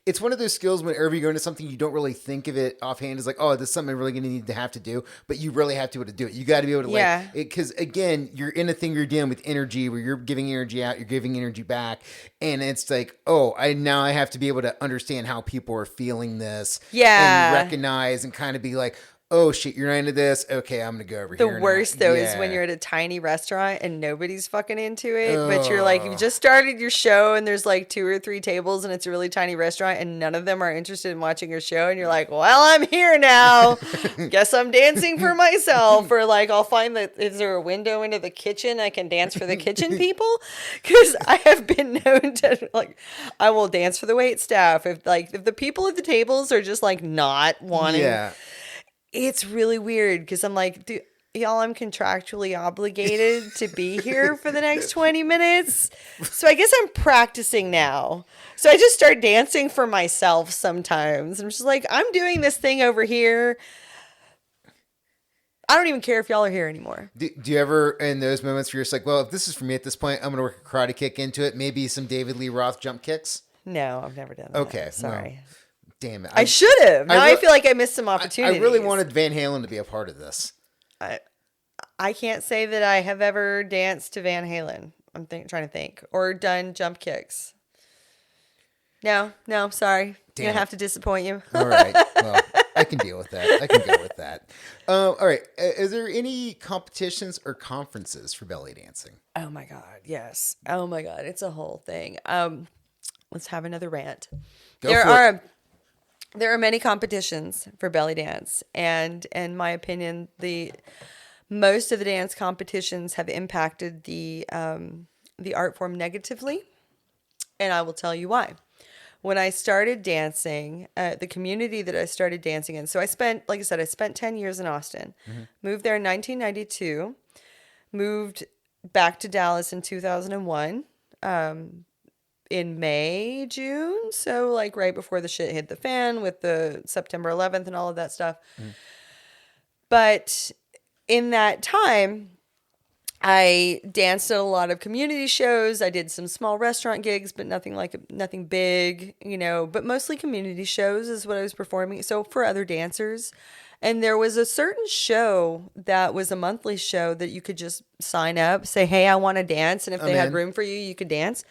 It's one of those skills whenever you go into something, you don't really think of it offhand as like, oh, this is something I'm really going to need to have to do. But you really have to be able to do it. You got to be able to like, because again, you're in a thing you're dealing with energy where you're giving energy out, you're giving energy back. And it's like, oh, I have to be able to understand how people are feeling this. Yeah. And recognize and kind of be like, oh shit, you're not into this. Okay, I'm gonna go over here. The worst though is when you're at a tiny restaurant and nobody's fucking into it, but you're like, you've just started your show and there's like 2 or 3 tables and it's a really tiny restaurant and none of them are interested in watching your show and you're like, well, I'm here now. Guess I'm dancing for myself. Or like, I'll find that, is there a window into the kitchen? I can dance for the kitchen people. Because I have been known to like, I will dance for the wait staff. If the people at the tables are just like not wanting. Yeah. It's really weird because I'm like, y'all, I'm contractually obligated to be here for the next 20 minutes. So I guess I'm practicing now. So I just start dancing for myself sometimes. I'm just like, I'm doing this thing over here. I don't even care if y'all are here anymore. Do you ever, in those moments where you're just like, well, if this is for me at this point, I'm going to work a karate kick into it. Maybe some David Lee Roth jump kicks? No, I've never done that. Okay. Sorry. Well, damn it. I should have. Now I feel like I missed some opportunities. I really wanted Van Halen to be a part of this. I can't say that I have ever danced to Van Halen. I'm trying to think. Or done jump kicks. No, sorry. Damn Gonna it. have to disappoint you. All right. Well, I can deal with that. I can go with that. All right. Is there any competitions or conferences for belly dancing? Oh my God, yes. Oh my God, it's a whole thing. Let's have another rant. Go there for are it. there are many competitions for belly dance, and in my opinion, the most of the dance competitions have impacted the art form negatively, and I will tell you why. When I started dancing, the community that I started dancing in, so I spent, like I said, I spent 10 years in Austin, moved there in 1992, moved back to Dallas in 2001, in May, June. So, like, right before the shit hit the fan with the September 11th and all of that stuff. But in that time, I danced at a lot of community shows. I did some small restaurant gigs, but nothing big, but mostly community shows is what I was performing. So for other dancers. And there was a certain show that was a monthly show that you could just sign up, say, hey, I want to dance. And if they had in. room for you, you could dance.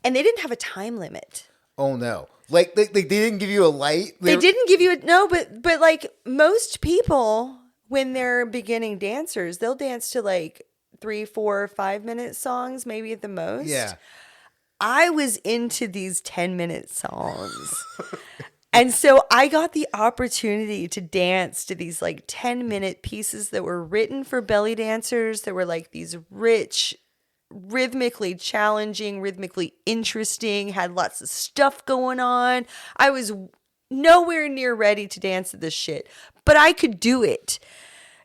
And they didn't have a time limit. Oh no! Like they didn't give you a light. They didn't give you but like most people, when they're beginning dancers, they'll dance to like 3, 4, 5 minute songs, maybe at the most. Yeah. I was into these 10-minute songs. And so I got the opportunity to dance to these like 10-minute pieces that were written for belly dancers, that were like these rich, rhythmically challenging, rhythmically interesting, had lots of stuff going on. I was nowhere near ready to dance to this shit, but I could do it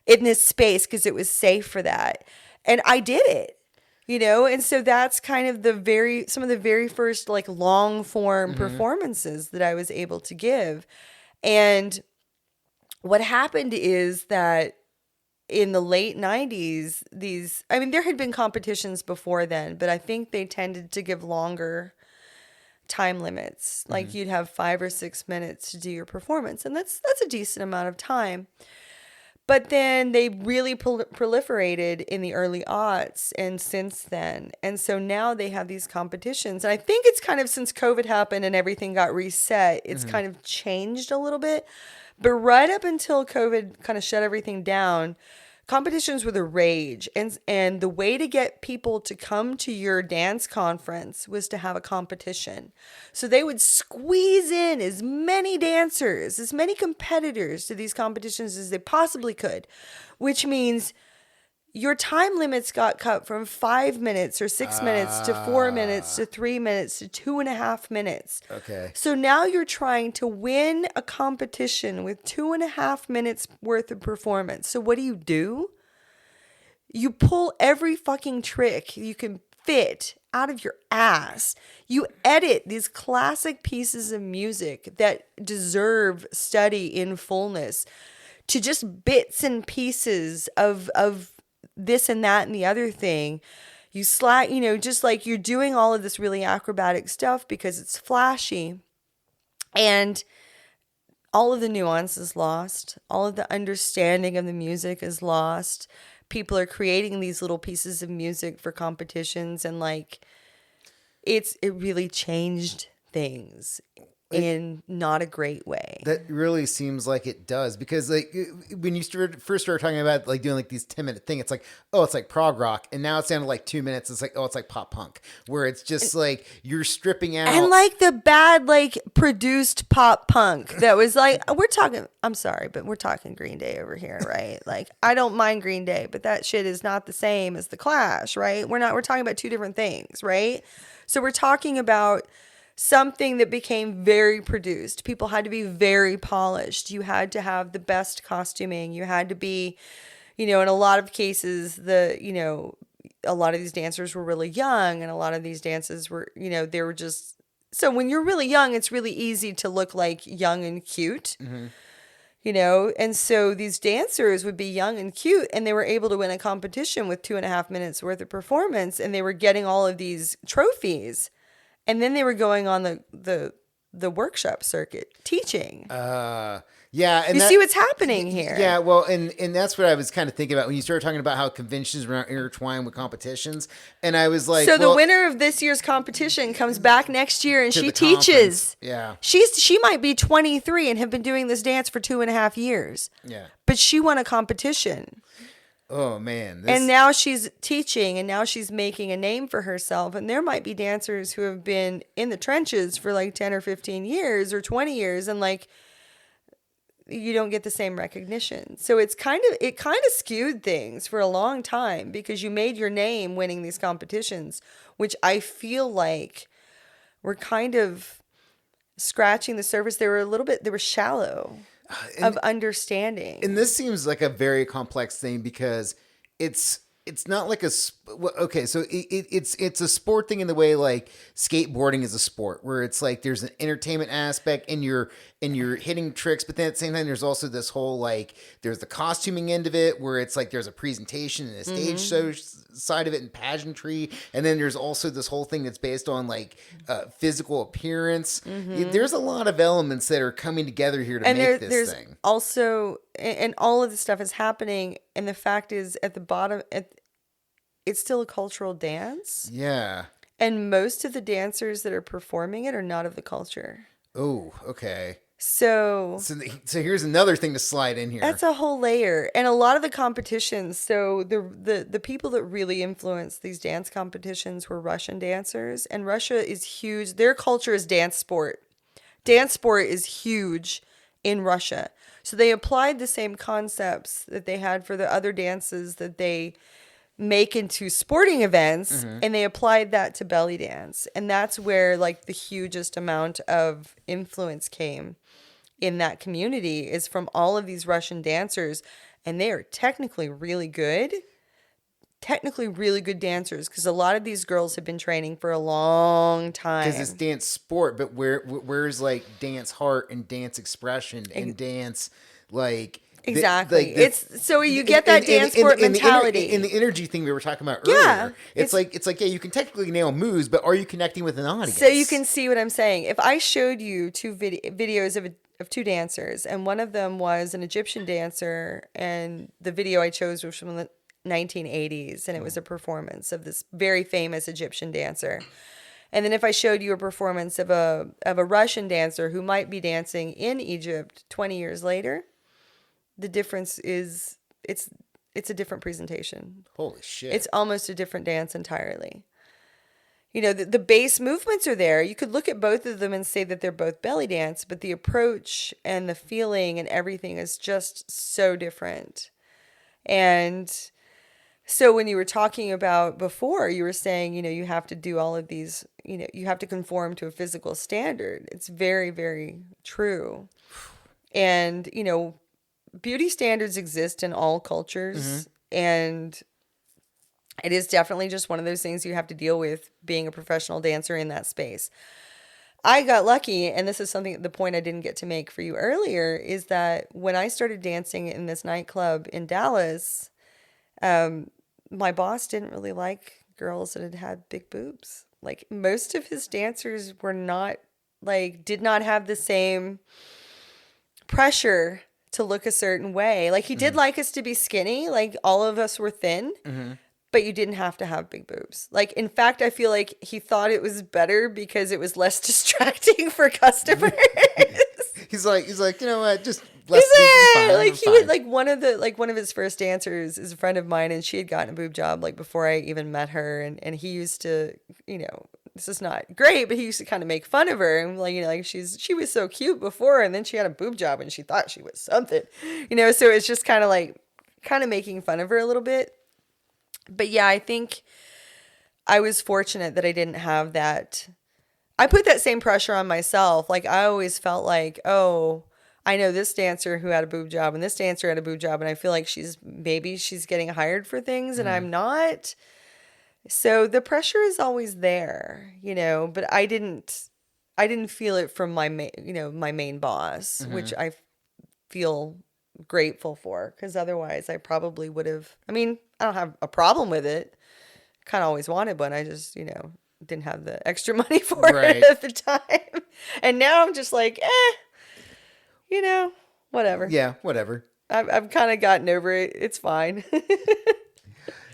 in this space because it was safe for that. And I did it, and so that's kind of some of the very first like long form performances that I was able to give. And what happened is that in the late 90s, there had been competitions before then, but I think they tended to give longer time limits. Like you'd have 5 or 6 minutes to do your performance. And that's a decent amount of time. But then they really proliferated in the early aughts and since then. And so now they have these competitions. And I think it's kind of since COVID happened and everything got reset, it's kind of changed a little bit. But right up until COVID kind of shut everything down, competitions were the rage. And the way to get people to come to your dance conference was to have a competition. So they would squeeze in as many dancers, as many competitors to these competitions as they possibly could, which means your time limits got cut from 5 minutes or 6 minutes to 4 minutes to 3 minutes to 2.5 minutes. Okay. So now you're trying to win a competition with 2.5 minutes worth of performance. So what do? You pull every fucking trick you can fit out of your ass. You edit these classic pieces of music that deserve study in fullness to just bits and pieces of this and that and the other thing. You slack, just like you're doing all of this really acrobatic stuff because it's flashy, and all of the nuance is lost. All of the understanding of the music is lost. People are creating these little pieces of music for competitions, and like it really changed things in not a great way. That really seems like it does, because like when you first started talking about like doing like these 10-minute thing, it's like, oh, it's like prog rock, and now it sounded like 2 minutes. It's like, oh, it's like pop punk, where it's just like you're stripping out and like the bad like produced pop punk that was like I'm sorry, but we're talking Green Day over here, right? Like I don't mind Green Day, but that shit is not the same as the Clash, right? We're talking about two different things, right? So we're talking about something that became very produced. People had to be very polished. You had to have the best costuming. You had to be, in a lot of cases, a lot of these dancers were really young, and a lot of these dances were, they were just, so when you're really young, it's really easy to look like young and cute, and so these dancers would be young and cute, and they were able to win a competition with 2.5 minutes worth of performance, and they were getting all of these trophies. And then they were going on the workshop circuit teaching. Yeah, and You see what's happening here. Yeah, well, and that's what I was kind of thinking about when you started talking about how conventions were intertwined with competitions, and I was like, So the well, winner of this year's competition comes back next year and to she the teaches. conference. Yeah, She might be 23 and have been doing this dance for 2.5 years. yeah. But she won a competition. Oh man, And now she's teaching and now she's making a name for herself. And there might be dancers who have been in the trenches for like 10 or 15 years or 20 years and like you don't get the same recognition. So it kind of skewed things for a long time because you made your name winning these competitions, which I feel like were kind of scratching the surface. They were shallow of understanding. and this seems like a very complex thing because it's not like okay, so it's a sport thing in the way like skateboarding is a sport where it's like there's an entertainment aspect and you're hitting tricks, but then at the same time there's also this whole like there's the costuming end of it where it's like there's a presentation and a stage show side of it and pageantry, and then there's also this whole thing that's based on like physical appearance. There's a lot of elements that are coming together here to make this thing. Also, and all of this stuff is happening, and the fact is at the bottom it's still a cultural dance. Yeah. And most of the dancers that are performing it are not of the culture. Oh, okay. So here's another thing to slide in here. that's a whole layer. And a lot of the competitions, so the people that really influenced these dance competitions were Russian dancers. And Russia is huge. Their culture is dance sport. Dance sport is huge in Russia. So they applied the same concepts that they had for the other dances that they make into sporting events, and they applied that to belly dance. And that's where like the hugest amount of influence came in that community is from all of these Russian dancers, and they are technically really good dancers because a lot of these girls have been training for a long time. Because it's dance sport, but where's like dance heart and dance expression and dance like exactly. So you get that dance sport mentality in the energy thing we were talking about earlier. Yeah, it's like yeah, you can technically nail moves, but are you connecting with an audience? So you can see what I'm saying. If I showed you two videos of two dancers, and one of them was an Egyptian dancer, and the video I chose was from the 1980s, and it was a performance of this very famous Egyptian dancer. And then if I showed you a performance of a Russian dancer who might be dancing in Egypt 20 years later, the difference is it's a different presentation. Holy shit. It's almost a different dance entirely. You know, the base movements are there. You could look at both of them and say that they're both belly dance, but the approach and the feeling and everything is just so different. And so when you were talking about before, you were saying, you know, you have to do all of these, you know, you have to conform to a physical standard. It's very, very true. And, you know, beauty standards exist in all cultures, and it is definitely just one of those things you have to deal with being a professional dancer in that space. I got lucky, and this is the point I didn't get to make for you earlier, is that when I started dancing in this nightclub in Dallas, my boss didn't really like girls that had big boobs. Like most of his dancers were not did not have the same pressure to look a certain way. Like he did like us to be skinny, like all of us were thin, but you didn't have to have big boobs. Like, in fact, I feel like he thought it was better because it was less distracting for customers. He's like, you know what, just one of his first dancers is a friend of mine, and she had gotten a boob job like before I even met her, and he used to, you know, this is not great, but he used to kind of make fun of her and like, you know, like she was so cute before, and then she had a boob job and she thought she was something, you know, so it's just kind of making fun of her a little bit. But yeah, I think I was fortunate that I didn't have that. I put that same pressure on myself. Like I always felt like, oh, I know this dancer who had a boob job and this dancer had a boob job, and I feel like she's getting hired for things and I'm not. So the pressure is always there, you know, but I didn't feel it from my main boss, which I feel grateful for, because otherwise I probably would have, I mean, I don't have a problem with it. Kind of always wanted one. I just, you know, didn't have the extra money for it at the time. And now I'm just like, you know, Whatever. Yeah, whatever. I've kind of gotten over it. It's fine.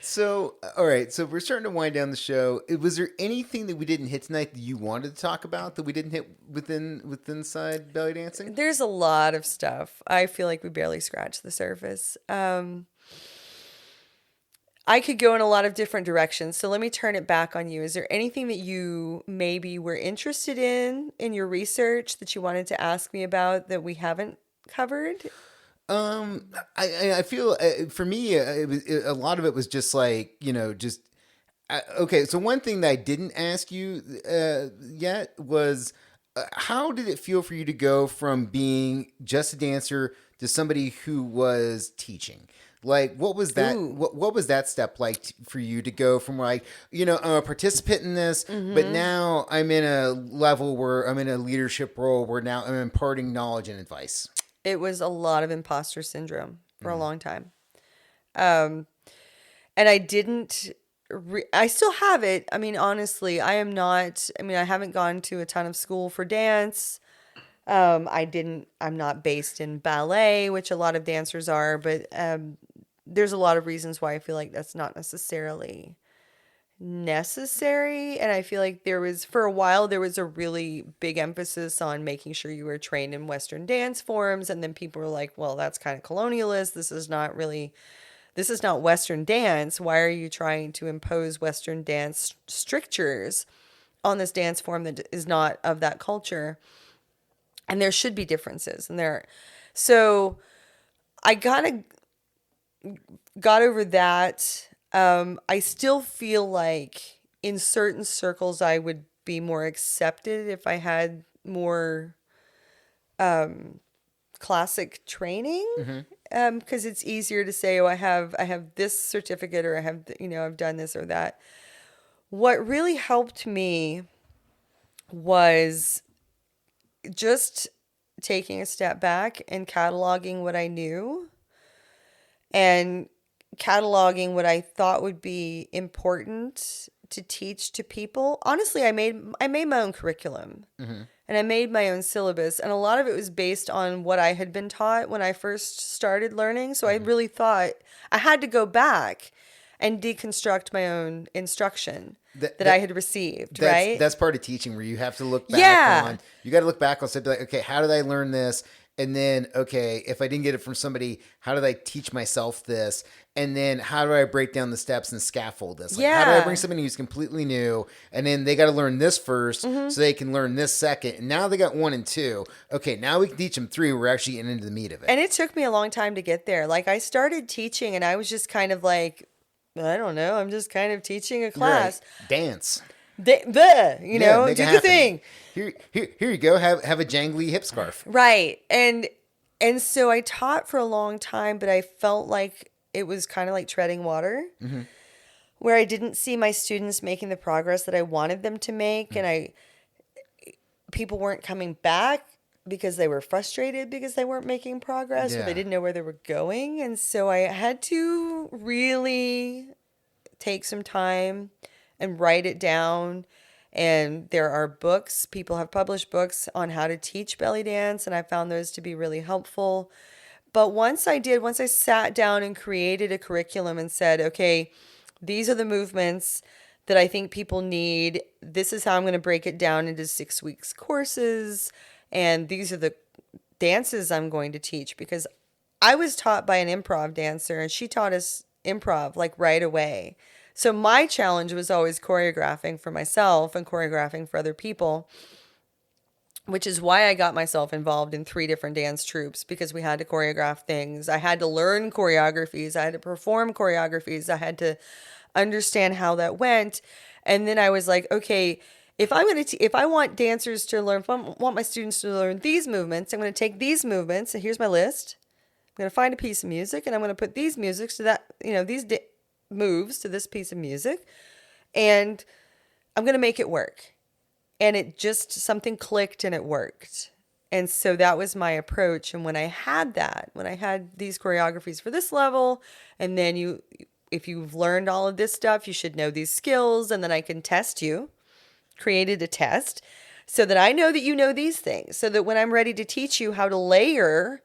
So, all right. So we're starting to wind down the show. Was there anything that we didn't hit tonight that you wanted to talk about that we didn't hit within side belly dancing? There's a lot of stuff. I feel like we barely scratched the surface. I could go in a lot of different directions. So let me turn it back on you. Is there anything that you maybe were interested in your research that you wanted to ask me about that we haven't covered? I feel for me, a lot of it was just like, just okay. So one thing that I didn't ask you yet was how did it feel for you to go from being just a dancer to somebody who was teaching? Like, what was that? Ooh. What was that step like for you to go from like, I'm a participant in this, but now I'm in a level where I'm in a leadership role where now I'm imparting knowledge and advice. It was a lot of imposter syndrome for a long time. And I didn't, I still have it. I mean, honestly, I haven't gone to a ton of school for dance. I'm not based in ballet, which a lot of dancers are, but there's a lot of reasons why I feel like that's not necessarily necessary. And I feel like for a while, there was a really big emphasis on making sure you were trained in Western dance forms. And then people were like, well, that's kind of colonialist. This is not Western dance. Why are you trying to impose Western dance strictures on this dance form that is not of that culture? And there should be differences. So I got over that. I still feel like in certain circles I would be more accepted if I had more classic training. Because it's easier to say, oh, I have this certificate, or I have, I've done this or that. What really helped me was just taking a step back and cataloging what I knew and cataloging what I thought would be important to teach to people. Honestly, I made my own curriculum and I made my own syllabus, and a lot of it was based on what I had been taught when I first started learning. So I really thought I had to go back and deconstruct my own instruction that I had received, right? That's part of teaching where you have to look back on, you got to look back on something like, okay, how did I learn this? And then, okay, if I didn't get it from somebody, how did I teach myself this? And then how do I break down the steps and scaffold this? Like, how do I bring somebody who's completely new, and then they got to learn this first so they can learn this second. And now they got 1 and 2. Okay, now we can teach them 3. We're actually getting into the meat of it. And it took me a long time to get there. Like, I started teaching and I was just kind of like, I don't know, I'm just kind of teaching a class. Right. Dance. Do the thing. Here you go. Have a jangly hip scarf. Right. And so I taught for a long time, but I felt like it was kind of like treading water, where I didn't see my students making the progress that I wanted them to make. And people weren't coming back because they were frustrated because they weren't making progress or they didn't know where they were going. And so I had to really take some time and write it down. And there are books, people have published books on how to teach belly dance, and I found those to be really helpful. But once I sat down and created a curriculum and said, okay, these are the movements that I think people need. This is how I'm going to break it down into 6 weeks courses. And these are the dances I'm going to teach, because I was taught by an improv dancer and she taught us improv like right away. So my challenge was always choreographing for myself and choreographing for other people, which is why I got myself involved in 3 different dance troupes, because we had to choreograph things. I had to learn choreographies. I had to perform choreographies. I had to understand how that went. And then I was like, okay, if I want dancers to learn, if I want my students to learn these movements, I'm going to take these movements, and here's my list. I'm going to find a piece of music, and I'm going to put these musics to that, these moves to this piece of music, and I'm going to make it work. And something clicked and it worked. And so that was my approach. And when I had these choreographies for this level, and then if you've learned all of this stuff, you should know these skills, and then I can test you. Created a test so that I know that you know these things, so that when I'm ready to teach you how to layer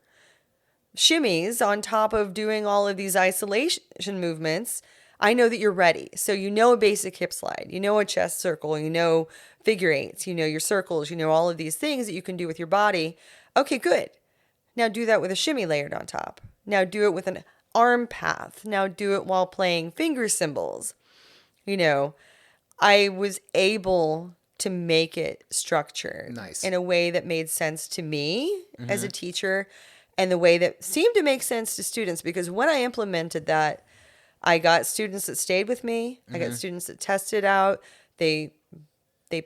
shimmies on top of doing all of these isolation movements, I know that you're ready. So you know a basic hip slide, you know a chest circle, you know figure eights, you know your circles, you know all of these things that you can do with your body. Okay, good. Now do that with a shimmy layered on top. Now do it with an arm path. Now do it while playing finger cymbals. You know, I was able to make it structured in a way that made sense to me as a teacher, and the way that seemed to make sense to students, because when I implemented that, I got students that stayed with me. I got students that tested out. They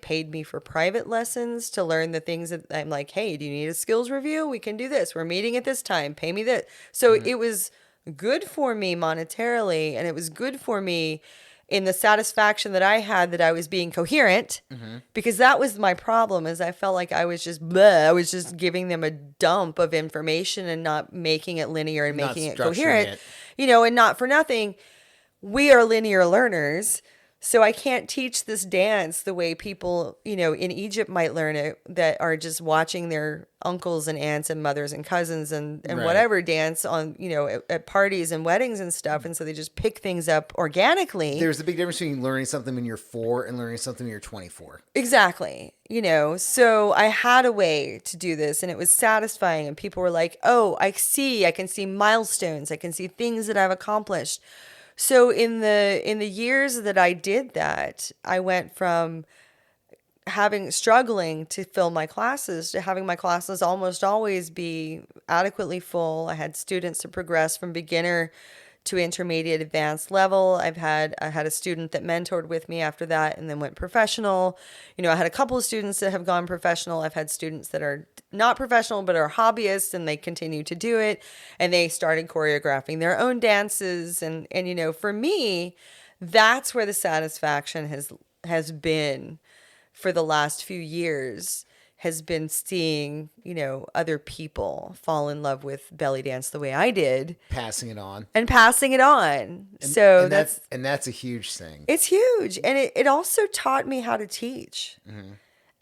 paid me for private lessons to learn the things that I'm like, hey, do you need a skills review? We can do this. We're meeting at this time. Pay me this. So it was good for me monetarily, and it was good for me in the satisfaction that I had that I was being coherent, because that was my problem, is I felt like I was just bleh. I was just giving them a dump of information and not making it linear and making it coherent. You know, and not for nothing, we are linear learners. So I can't teach this dance the way people, you know, in Egypt might learn it, that are just watching their uncles and aunts and mothers and cousins and whatever dance on, you know, at parties and weddings and stuff. And so they just pick things up organically. There's a big difference between learning something when you're 4 and learning something when you're 24. Exactly. You know, so I had a way to do this, and it was satisfying. And people were like, oh, I can see milestones. I can see things that I've accomplished. So in the years that I did that, I went from struggling to fill my classes to having my classes almost always be adequately full. I had students to progress from beginner to intermediate advanced level. I had a student that mentored with me after that and then went professional. You know, I had a couple of students that have gone professional. I've had students that are not professional but are hobbyists, and they continue to do it, and they started choreographing their own dances. And you know, for me, that's where the satisfaction has been for the last few years, has been seeing, you know, other people fall in love with belly dance the way I did. Passing it on. So that's a huge thing. It's huge. And it also taught me how to teach.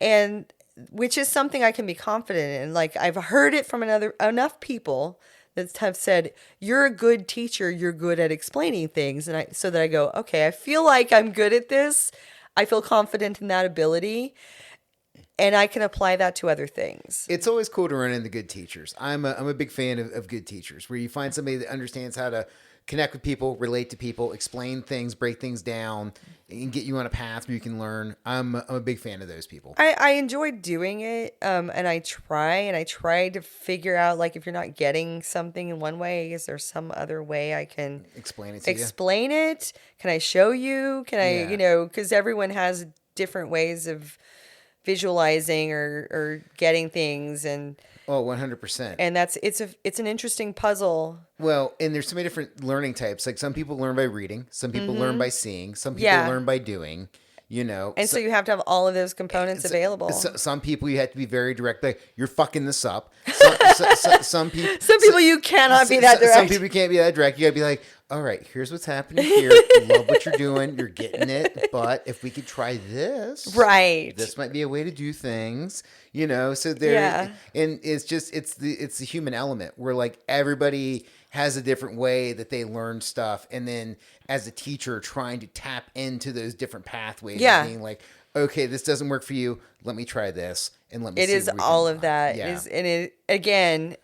And which is something I can be confident in. Like, I've heard it from enough people that have said, you're a good teacher, you're good at explaining things. And so that I go, okay, I feel like I'm good at this. I feel confident in that ability. And I can apply that to other things. It's always cool to run into good teachers. I'm a big fan of good teachers, where you find somebody that understands how to connect with people, relate to people, explain things, break things down, and get you on a path where you can learn. I'm a big fan of those people. I enjoy doing it, and I try to figure out, like, if you're not getting something in one way, is there some other way I can explain it to you? Explain it? Can I show you? Can I, you know, because everyone has different ways of visualizing or getting things, and 100%. And it's an interesting puzzle. Well, and there's so many different learning types. Like, some people learn by reading, some people learn by seeing, some people learn by doing. You know, and so you have to have all of those components available. Some people you have to be very direct. Like, you're fucking this up. Some people you cannot be that direct. Some people can't be that direct. You gotta be like, all right, here's what's happening here. Love what you're doing. You're getting it. But if we could try this, right? This might be a way to do things. You know, so there, and it's the human element where, like, everybody has a different way that they learn stuff, and then as a teacher trying to tap into those different pathways, being like, okay, this doesn't work for you, let me try this, and let me it see is all of that. And it, again,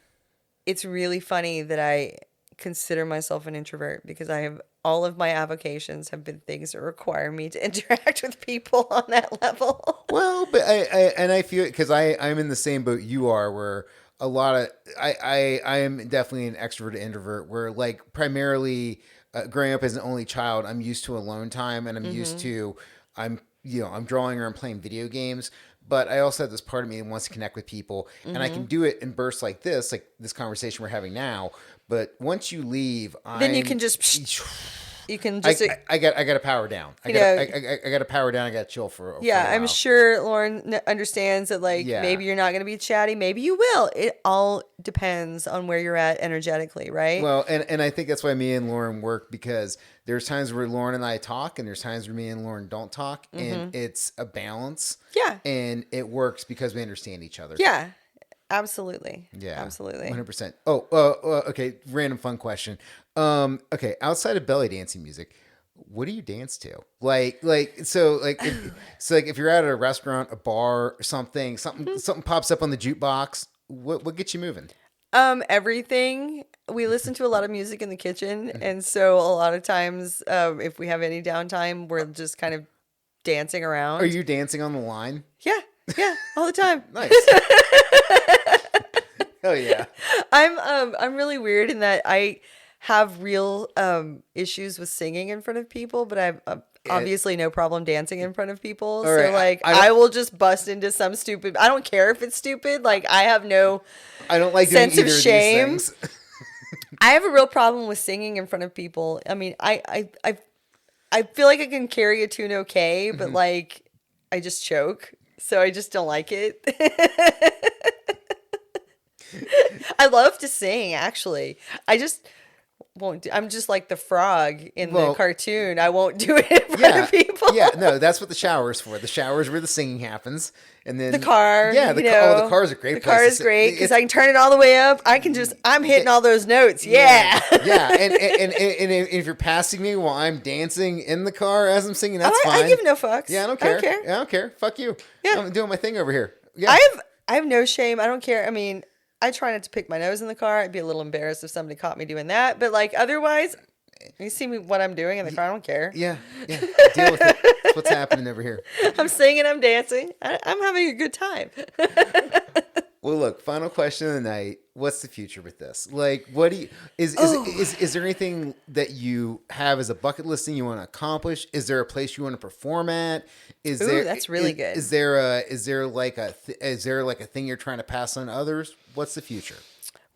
it's really funny that I consider myself an introvert, because I have all of my avocations have been things that require me to interact with people on that level. Well, but I feel, because I'm in the same boat you are, where a lot of I am definitely an extrovert introvert, where, like, primarily growing up as an only child, I'm used to alone time, and I'm used to I'm drawing or I'm playing video games. But I also have this part of me that wants to connect with people, and I can do it in bursts like this conversation we're having now. But once you leave, then you can just you can just I got to power down. I got to power down. I got to chill for a while. I'm sure Lauren understands that, like, maybe you're not going to be chatty, maybe you will. It all depends on where you're at energetically, right? Well, and I think that's why me and Lauren work, because there's times where Lauren and I talk, and there's times where me and Lauren don't talk, and it's a balance. Yeah. And it works because we understand each other. Yeah. Absolutely. Yeah, Absolutely. 100%. Oh, okay. Random fun question. Okay, outside of belly dancing music, what do you dance to? If you're at a restaurant, a bar, or something pops up on the jukebox. What gets you moving? Everything. We listen to a lot of music in the kitchen, and so a lot of times, if we have any downtime, we're just kind of dancing Are around. you dancing on the line? Yeah, yeah, all the time. Nice. Hell yeah. I'm really weird in that I have real issues with singing in front of people, but I've obviously no problem dancing in front of people. All right, So like I don't- I will just bust into some stupid. I don't care if it's stupid. Like I have no I don't like doing sense of either of shame. these things. I have a real problem with singing in front of people. I mean, I feel like I can carry a tune okay, but like I just choke. So I just don't like it. I love to sing, actually. I just won't do, I'm just like the frog in the cartoon. I won't do it in front of people. Yeah, no, that's what the shower is for. The shower is where the singing happens. And then The car. Yeah, the car is a great The place car to is sit. great because I can turn it all the way up. I'm hitting all those notes. Yeah. Yeah, and if you're passing me while I'm dancing in the car as I'm singing, that's fine. I give no fucks. Yeah, I don't care. I don't care. Fuck you. Yeah. I'm doing my thing over here. Yeah. I have no shame. I don't care. I mean, I try not to pick my nose in the car. I'd be a little embarrassed if somebody caught me doing that. But like otherwise, you see me what I'm doing in the car. I don't care. Yeah. Deal with it. That's what's happening over here. I'm singing. I'm dancing. I'm having a good time. Well, look. Final question of the night. What's the future with this? Like, what do you is there anything that you have as a bucket list thing you want to accomplish? Is there a place you want to perform at? That's really good. Is there like a thing you're trying to pass on to others? What's the future?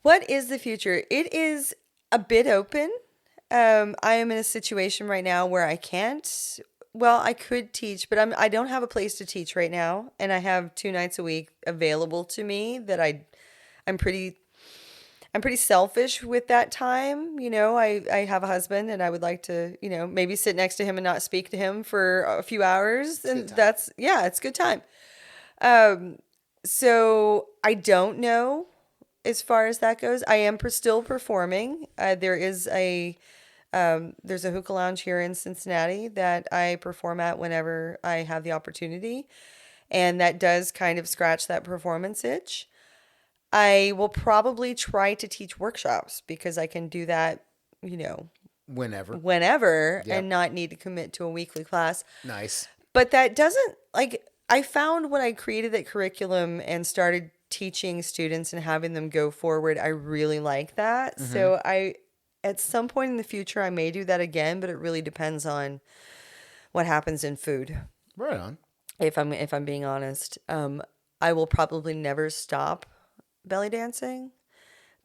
What is the future? It is a bit open. I am in a situation right now where I can't. Well, I could teach, but I don't have a place to teach right now, and I have 2 nights a week available to me that I'm pretty selfish with that time. You know, I have a husband and I would like to, you know, maybe sit next to him and not speak to him for a few hours. And it's a good time. So I don't know as far as that goes. I am still performing. There's a hookah lounge here in Cincinnati that I perform at whenever I have the opportunity. And that does kind of scratch that performance itch. I will probably try to teach workshops because I can do that, you know, whenever Yep. and not need to commit to a weekly class. Nice. But that doesn't I found when I created that curriculum and started teaching students and having them go forward, I really like that. Mm-hmm. So at some point in the future, I may do that again, but it really depends on what happens in food. Right on. If I'm being honest, I will probably never stop belly dancing,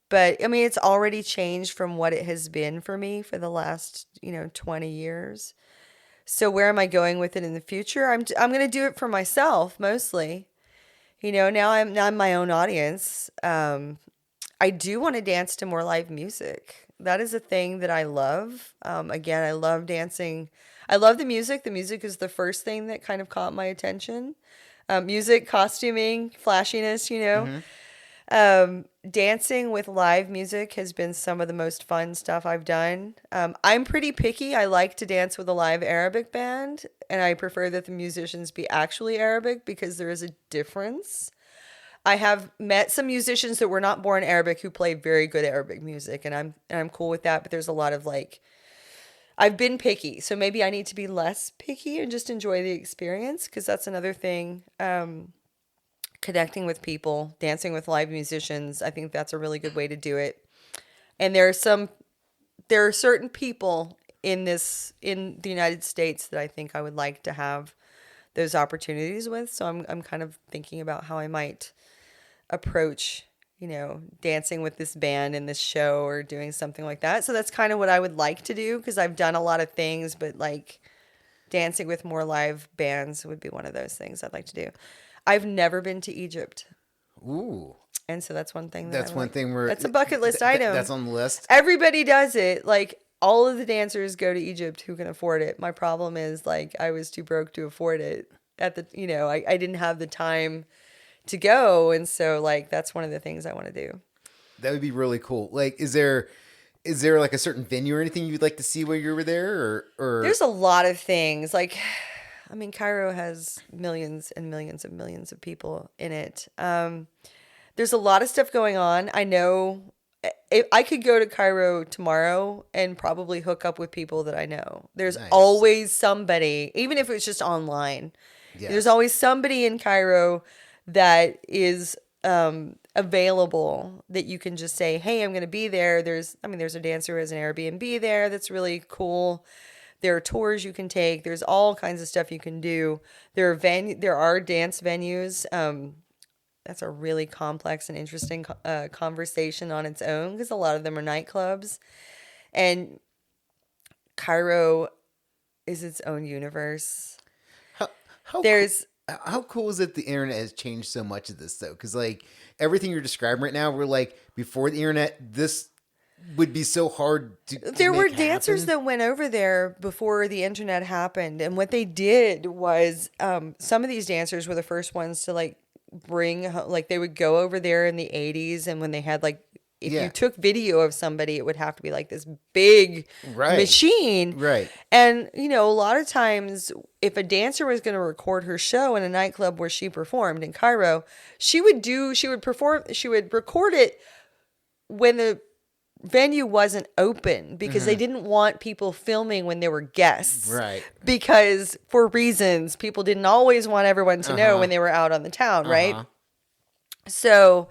but I mean it's already changed from what it has been for me for the last 20 years. So where am I going with it in the future? I'm going to do it for myself mostly. Now I'm my own audience. I do want to dance to more live music. That is a thing that I love. Again, I love dancing. I love the music. The music is the first thing that kind of caught my attention. Music, costuming, flashiness, Mm-hmm. Dancing with live music has been some of the most fun stuff I've done. I'm pretty picky. I like to dance with a live Arabic band, and I prefer that the musicians be actually Arabic because there is a difference. I have met some musicians that were not born Arabic who play very good Arabic music, and I'm cool with that. But there's a lot of I've been picky, so maybe I need to be less picky and just enjoy the experience because that's another thing. Connecting with people, dancing with live musicians. I think that's a really good way to do it. And there are certain people in the United States that I think I would like to have those opportunities with. So I'm kind of thinking about how I might approach, dancing with this band in this show or doing something like that. So that's kind of what I would like to do because I've done a lot of things, but dancing with more live bands would be one of those things I'd like to do. I've never been to Egypt. Ooh. And so that's one thing. That's one thing where that's a bucket list item. That's on the list. Everybody does it. All of the dancers go to Egypt who can afford it. My problem is I was too broke to afford it I didn't have the time to go. And so like that's one of the things I want to do. That would be really cool. Like, is there like a certain venue or anything you'd like to see while you were there, or There's a lot of things. Like, I mean, Cairo has millions and millions and millions of people in it. There's a lot of stuff going on. I know if I could go to Cairo tomorrow and probably hook up with people that I know. There's Nice. always somebody, even if it's just online. Yes. There's always somebody in Cairo that is available that you can just say, "Hey, I'm going to be there." There's a dancer who has an Airbnb there that's really cool. There are tours you can take. There's all kinds of stuff you can do. There are dance venues. That's a really complex and interesting conversation on its own because a lot of them are nightclubs. And Cairo is its own universe. How cool is it the internet has changed so much of this though? Because like everything you're describing right now, we're like before the internet, this would be so hard to There were make dancers happen. that went over there before the internet happened, and what they did was some of these dancers were the first ones to like they would go over there in the 80s, and when they had like if Yeah. you took video of somebody, it would have to be like this big Right. machine. Right. And, a lot of times if a dancer was going to record her show in a nightclub where she performed in Cairo, she would record it when the venue wasn't open because they didn't want people filming when there were guests. Right. Because for reasons, people didn't always want everyone to know when they were out on the town, right? So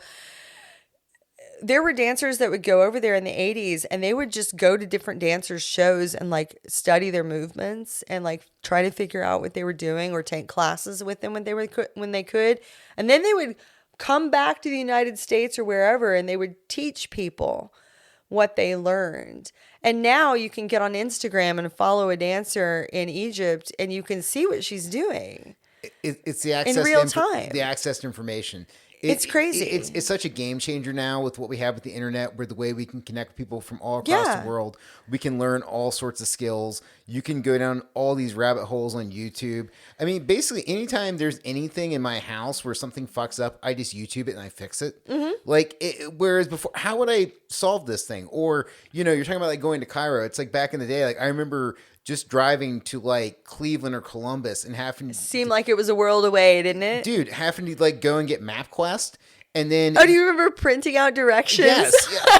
there were dancers that would go over there in the 80s and they would just go to different dancers' shows and like study their movements and like try to figure out what they were doing or take classes with them when they could. And then they would come back to the United States or wherever and they would teach people what they learned. And now you can get on Instagram and follow a dancer in Egypt and you can see what she's doing. It's the access in real to time. the access to information. It's crazy. It's such a game changer now with what we have with the internet, where the way we can connect with people from all across Yeah. the world. We can learn all sorts of skills. You can go down all these rabbit holes on YouTube. I mean, basically, anytime there's anything in my house where something fucks up, I just YouTube it and I fix it. Like, whereas before, how would I solve this thing? Or, you're talking about like going to Cairo. It's like back in the day, like I remember just driving to like Cleveland or Columbus and having Seemed like it was a world away, didn't it? dude, having to like go and get MapQuest and then Oh, do you remember printing out directions? yes, yeah.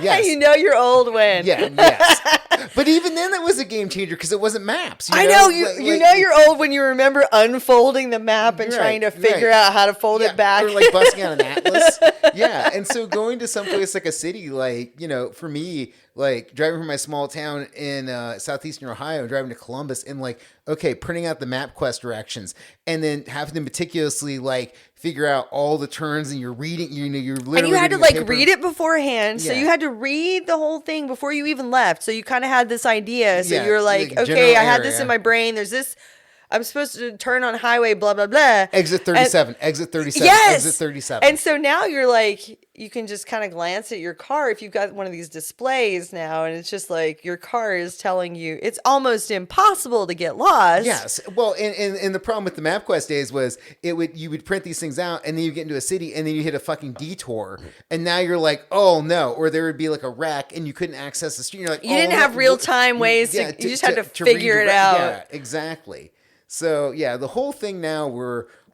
Yes. You're old when. Yeah, yes. But even then, that was a game changer because it wasn't maps. I know you're old when you remember unfolding the map and Right, trying to figure right. out how to fold it back. Or like busting out an atlas. Yeah. And so going to someplace like a city, like, for me, like driving from my small town in southeastern Ohio and driving to Columbus and like, okay, printing out the MapQuest directions and then having to meticulously like figure out all the turns and you're reading, you're literally And you had to reading the like paper. read it beforehand. So Yeah. you had to read the whole thing before you even left. So you kind of had this idea. So Yeah, you were like, like okay, general I had this area. in my brain. There's this. I'm supposed to turn on highway, blah, blah, blah. Exit 37, exit 37, Yes. exit 37. And so now you're like, you can just kind of glance at your car if you've got one of these displays now, and it's just like your car is telling you it's almost impossible to get lost. Yes. Well, and the problem with the MapQuest days was you would print these things out and then you get into a city and then you hit a fucking detour and now you're like, oh no, or there would be like a wreck and you couldn't access the street. You're like, You didn't have real time ways to, you just had to figure it out. Yeah, exactly. So yeah, the whole thing now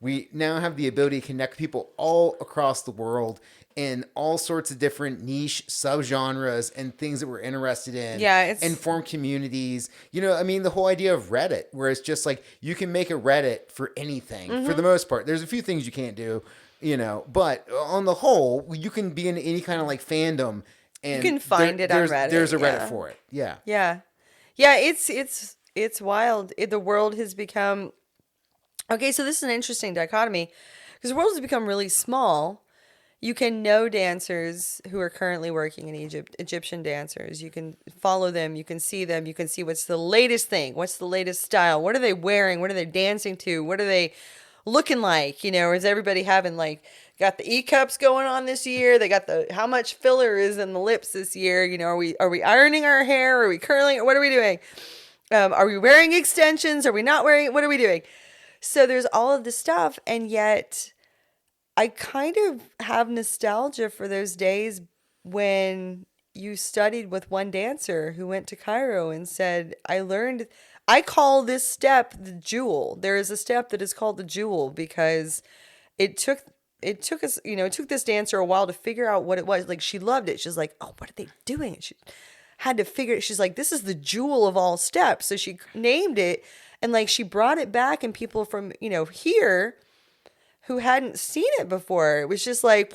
we now have the ability to connect people all across the world in all sorts of different niche subgenres and things that we're interested in. Yeah, and form communities. The whole idea of Reddit, where it's just like you can make a Reddit for anything for the most part. There's a few things you can't do, but on the whole, you can be in any kind of like fandom. And You can find it on Reddit, There's a Reddit yeah. for it. Yeah. Yeah. It's wild. The world has become, okay, so this is an interesting dichotomy because the world has become really small. You can know dancers who are currently working in Egypt, Egyptian dancers. You can follow them. You can see them. You can see what's the latest thing. What's the latest style? What are they wearing? What are they dancing to? What are they looking like? Or is everybody having like, got the E-cups going on this year? They got how much filler is in the lips this year? Are we ironing our hair? Are we curling it? What are we doing? Are we wearing extensions? Are we not wearing? What are we doing? So there's all of this stuff. And yet I kind of have nostalgia for those days when you studied with one dancer who went to Cairo and said, I call this step the jewel. There is a step that is called the jewel because it took us, it took this dancer a while to figure out what it was. Like, she loved it. She's like, oh, what are they doing? She had to figure it. She's like, this is the jewel of all steps. So she named it, and like she brought it back, and people from, here who hadn't seen it before, it was just like,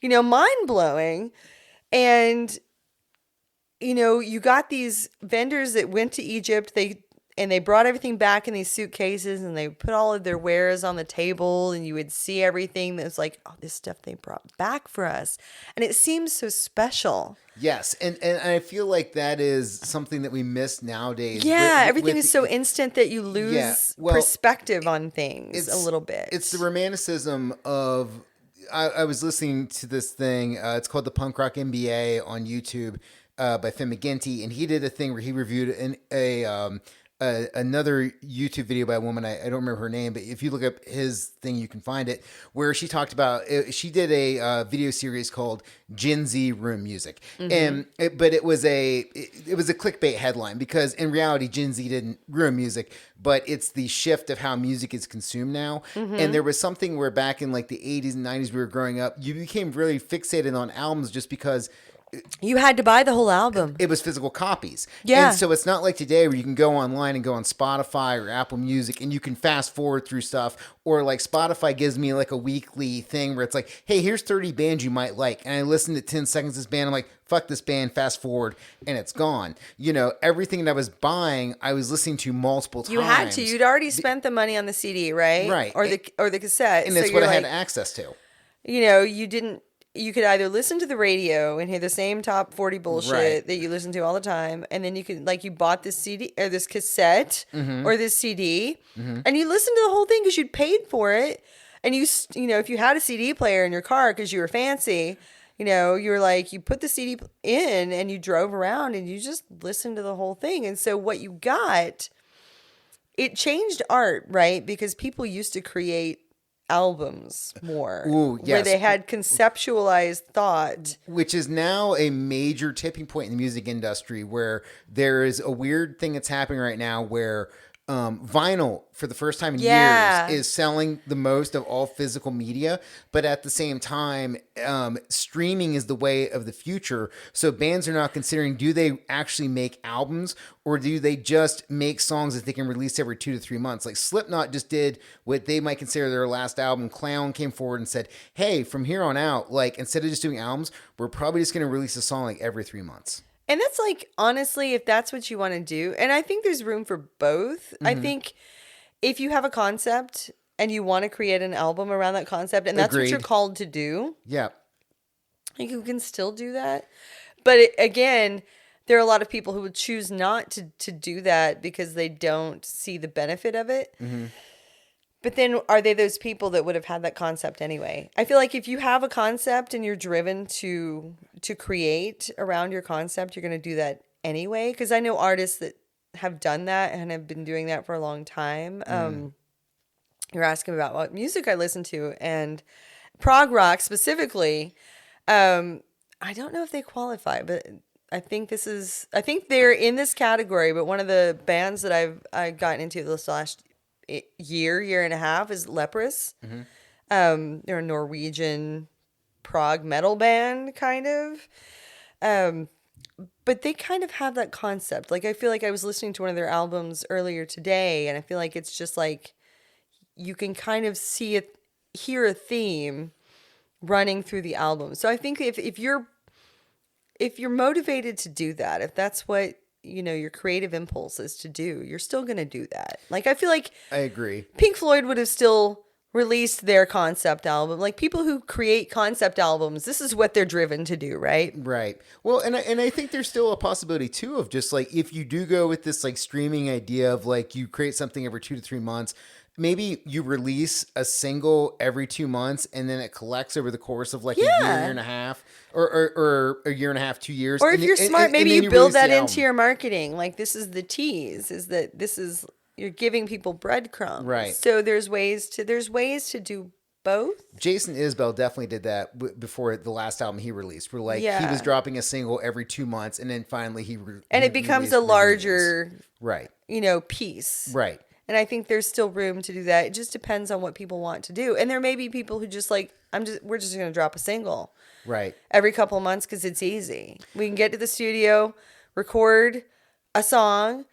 mind blowing. And, you got these vendors that went to Egypt, they brought everything back in these suitcases, and they put all of their wares on the table, and you would see everything that was like, oh, this stuff they brought back for us. And it seems so special. Yes, and I feel like that is something that we miss nowadays. Yeah, everything is so instant that you lose perspective on things a little bit. It's the romanticism of... I was listening to this thing. It's called the Punk Rock MBA on YouTube by Finn McGinty, and he did a thing where he reviewed another YouTube video by a woman. I don't remember her name, but if you look up his thing, you can find it, where she talked about, she did a video series called Gen Z Room Music. But it was a clickbait headline, because in reality, Gen Z didn't ruin music, but it's the shift of how music is consumed now. And there was something where back in like the 80s and 90s, we were growing up, you became really fixated on albums just because you had to buy the whole album. It was physical copies. Yeah. And so it's not like today where you can go online and go on Spotify or Apple Music and you can fast forward through stuff. Or like Spotify gives me like a weekly thing where it's like, hey, here's 30 bands you might like. And I listen to 10 seconds of this band. I'm like, fuck this band, fast forward, and it's gone. Everything that I was buying, I was listening to multiple times. You had to. You'd already spent the money on the CD, right? Right. Or the cassette. And that's what I had access to. You could either listen to the radio and hear the same top 40 bullshit that you listen to all the time, and then you could, like, you bought this CD or this cassette or this CD, and you listened to the whole thing because you'd paid for it. And if you had a CD player in your car because you were fancy, you were like, you put the CD in and you drove around and you just listened to the whole thing. And so what you got, it changed art, right? Because people used to create albums more. Ooh, yes. Where they had conceptualized thought, which is now a major tipping point in the music industry, where there is a weird thing that's happening right now where vinyl for the first time in years is selling the most of all physical media, but at the same time streaming is the way of the future. So bands are not considering, do they actually make albums, or do they just make songs that they can release every 2 to 3 months? Like Slipknot just did what they might consider their last album. Clown came forward and said, hey, from here on out, like, instead of just doing albums, we're probably just going to release a song like every 3 months. And that's like, honestly, if that's what you want to do, and I think there's room for both. I think if you have a concept and you want to create an album around that concept, and that's what you're called to do, you can still do that. But again, there are a lot of people who would choose not to do that because they don't see the benefit of it. But then are they those people that would have had that concept anyway? I feel like if you have a concept and you're driven to create around your concept, you're going to do that anyway. Because I know artists that have done that and have been doing that for a long time. You're asking about what music I listen to, and prog rock specifically. I don't know if they qualify, but I think they're in this category. But one of the bands that I've gotten into this last year and a half is Leprous. They're a Norwegian prog metal band, kind of. But they kind of have that concept. Like, I feel like I was listening to one of their albums earlier today, and I feel like it's just like you can kind of hear a theme running through the album. So I think if you're motivated to do that, if that's what your creative impulse is to do, you're still going to do that. Like, I feel like I agree. Pink Floyd would have still released their concept album. Like, people who create concept albums, this is what they're driven to do, right? Right. Well, and I think there's still a possibility too of just like, if you do go with this like streaming idea of like you create something every 2 to 3 months, maybe you release a single every 2 months and then it collects over the course of like a year and a half, or a year and a half, 2 years. Or if you're smart, maybe you build that into your marketing. Like, this is the tease, is that you're giving people breadcrumbs. Right. So there's ways to do both. Jason Isbell definitely did that before the last album he released. Where like he Yeah. was dropping a single every 2 months, and then finally And it becomes a larger, right, piece. right. And I think there's still room to do that. It just depends on what people want to do. And there may be people who just like, we're just going to drop a single Right. every couple of months because it's easy. We can get to the studio, record a song,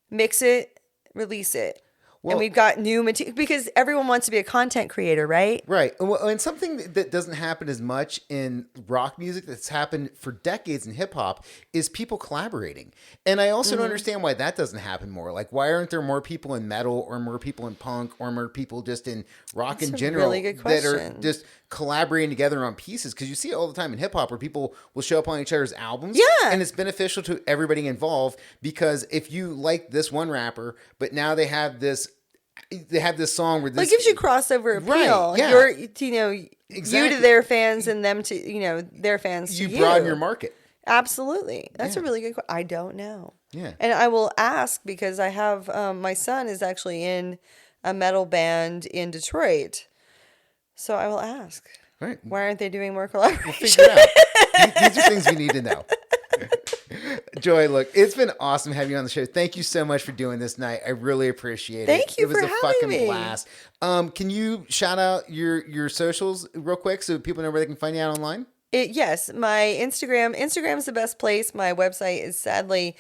mix it, release it. Well, and we've got new material because everyone wants to be a content creator, right? Right. And something that doesn't happen as much in rock music that's happened for decades in hip hop is people collaborating. And I also don't understand why that doesn't happen more. Like, why aren't there more people in metal or more people in punk or more people just in rock That's in a general really good that are question. just collaborating together on pieces? Because you see it all the time in hip hop where people will show up on each other's albums. Yeah. And it's beneficial to everybody involved because if you like this one rapper, but now they have this song where this Well, it gives you crossover appeal. Right, yeah. You're, you to Exactly. their fans and them to, their fans to you. you broaden your market. Absolutely. That's a Yeah. really good question. I don't know. Yeah. And I will ask because I have, my son is actually in a metal band in Detroit. So I will ask. Right. Why aren't they doing more collaboration? Figure it out. These are things we need to know. Joy, look, it's been awesome having you on the show. Thank you so much for doing this night. I really appreciate it. Thank you It was for a having fucking me. blast. Can you shout out your socials real quick so people know where they can find you out online? Yes, my Instagram's the best place. My website is sadly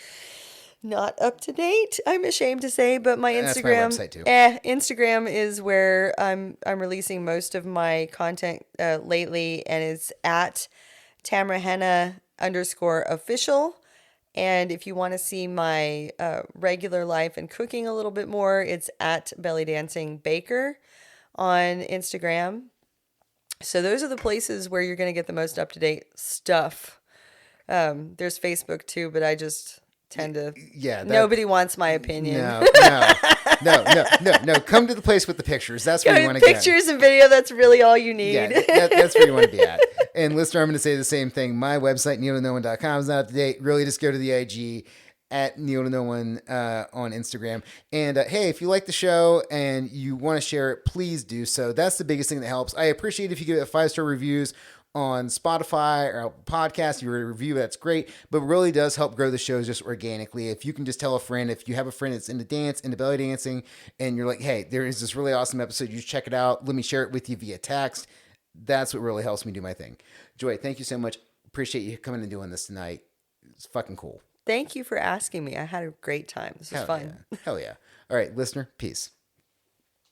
not up to date. I'm ashamed to say, but my That's my Instagram, website too. Instagram is where I'm releasing most of my content lately, and it's at Tamra Henna _official. And if you want to see my regular life and cooking a little bit more, it's at Belly Dancing Baker on Instagram. So those are the places where you're going to get the most up-to-date stuff. There's Facebook too, but I just tend to. Yeah. Nobody wants my opinion. No. Come to the place with the pictures. That's where you want to go. Pictures and video. That's really all you need. Yeah, that's where you want to be at. And listener, I'm going to say the same thing. My website, neiltoknoone.com, is not up to date. Really, just go to the IG at neiltoknoone on Instagram. And hey, if you like the show and you want to share it, please do so. That's the biggest thing that helps. I appreciate if you give it 5-star reviews on Spotify or Apple Podcasts. You review, that's great. But it really does help grow the shows just organically. If you can just tell a friend, if you have a friend that's into dance, into belly dancing, and you're like, hey, there is this really awesome episode, you should check it out. Let me share it with you via text. That's what really helps me do my thing. Joy, thank you so much. Appreciate you coming and doing this tonight. It's fucking cool. Thank you for asking me. I had a great time. This was fun. Yeah. Hell yeah. All right, listener, peace.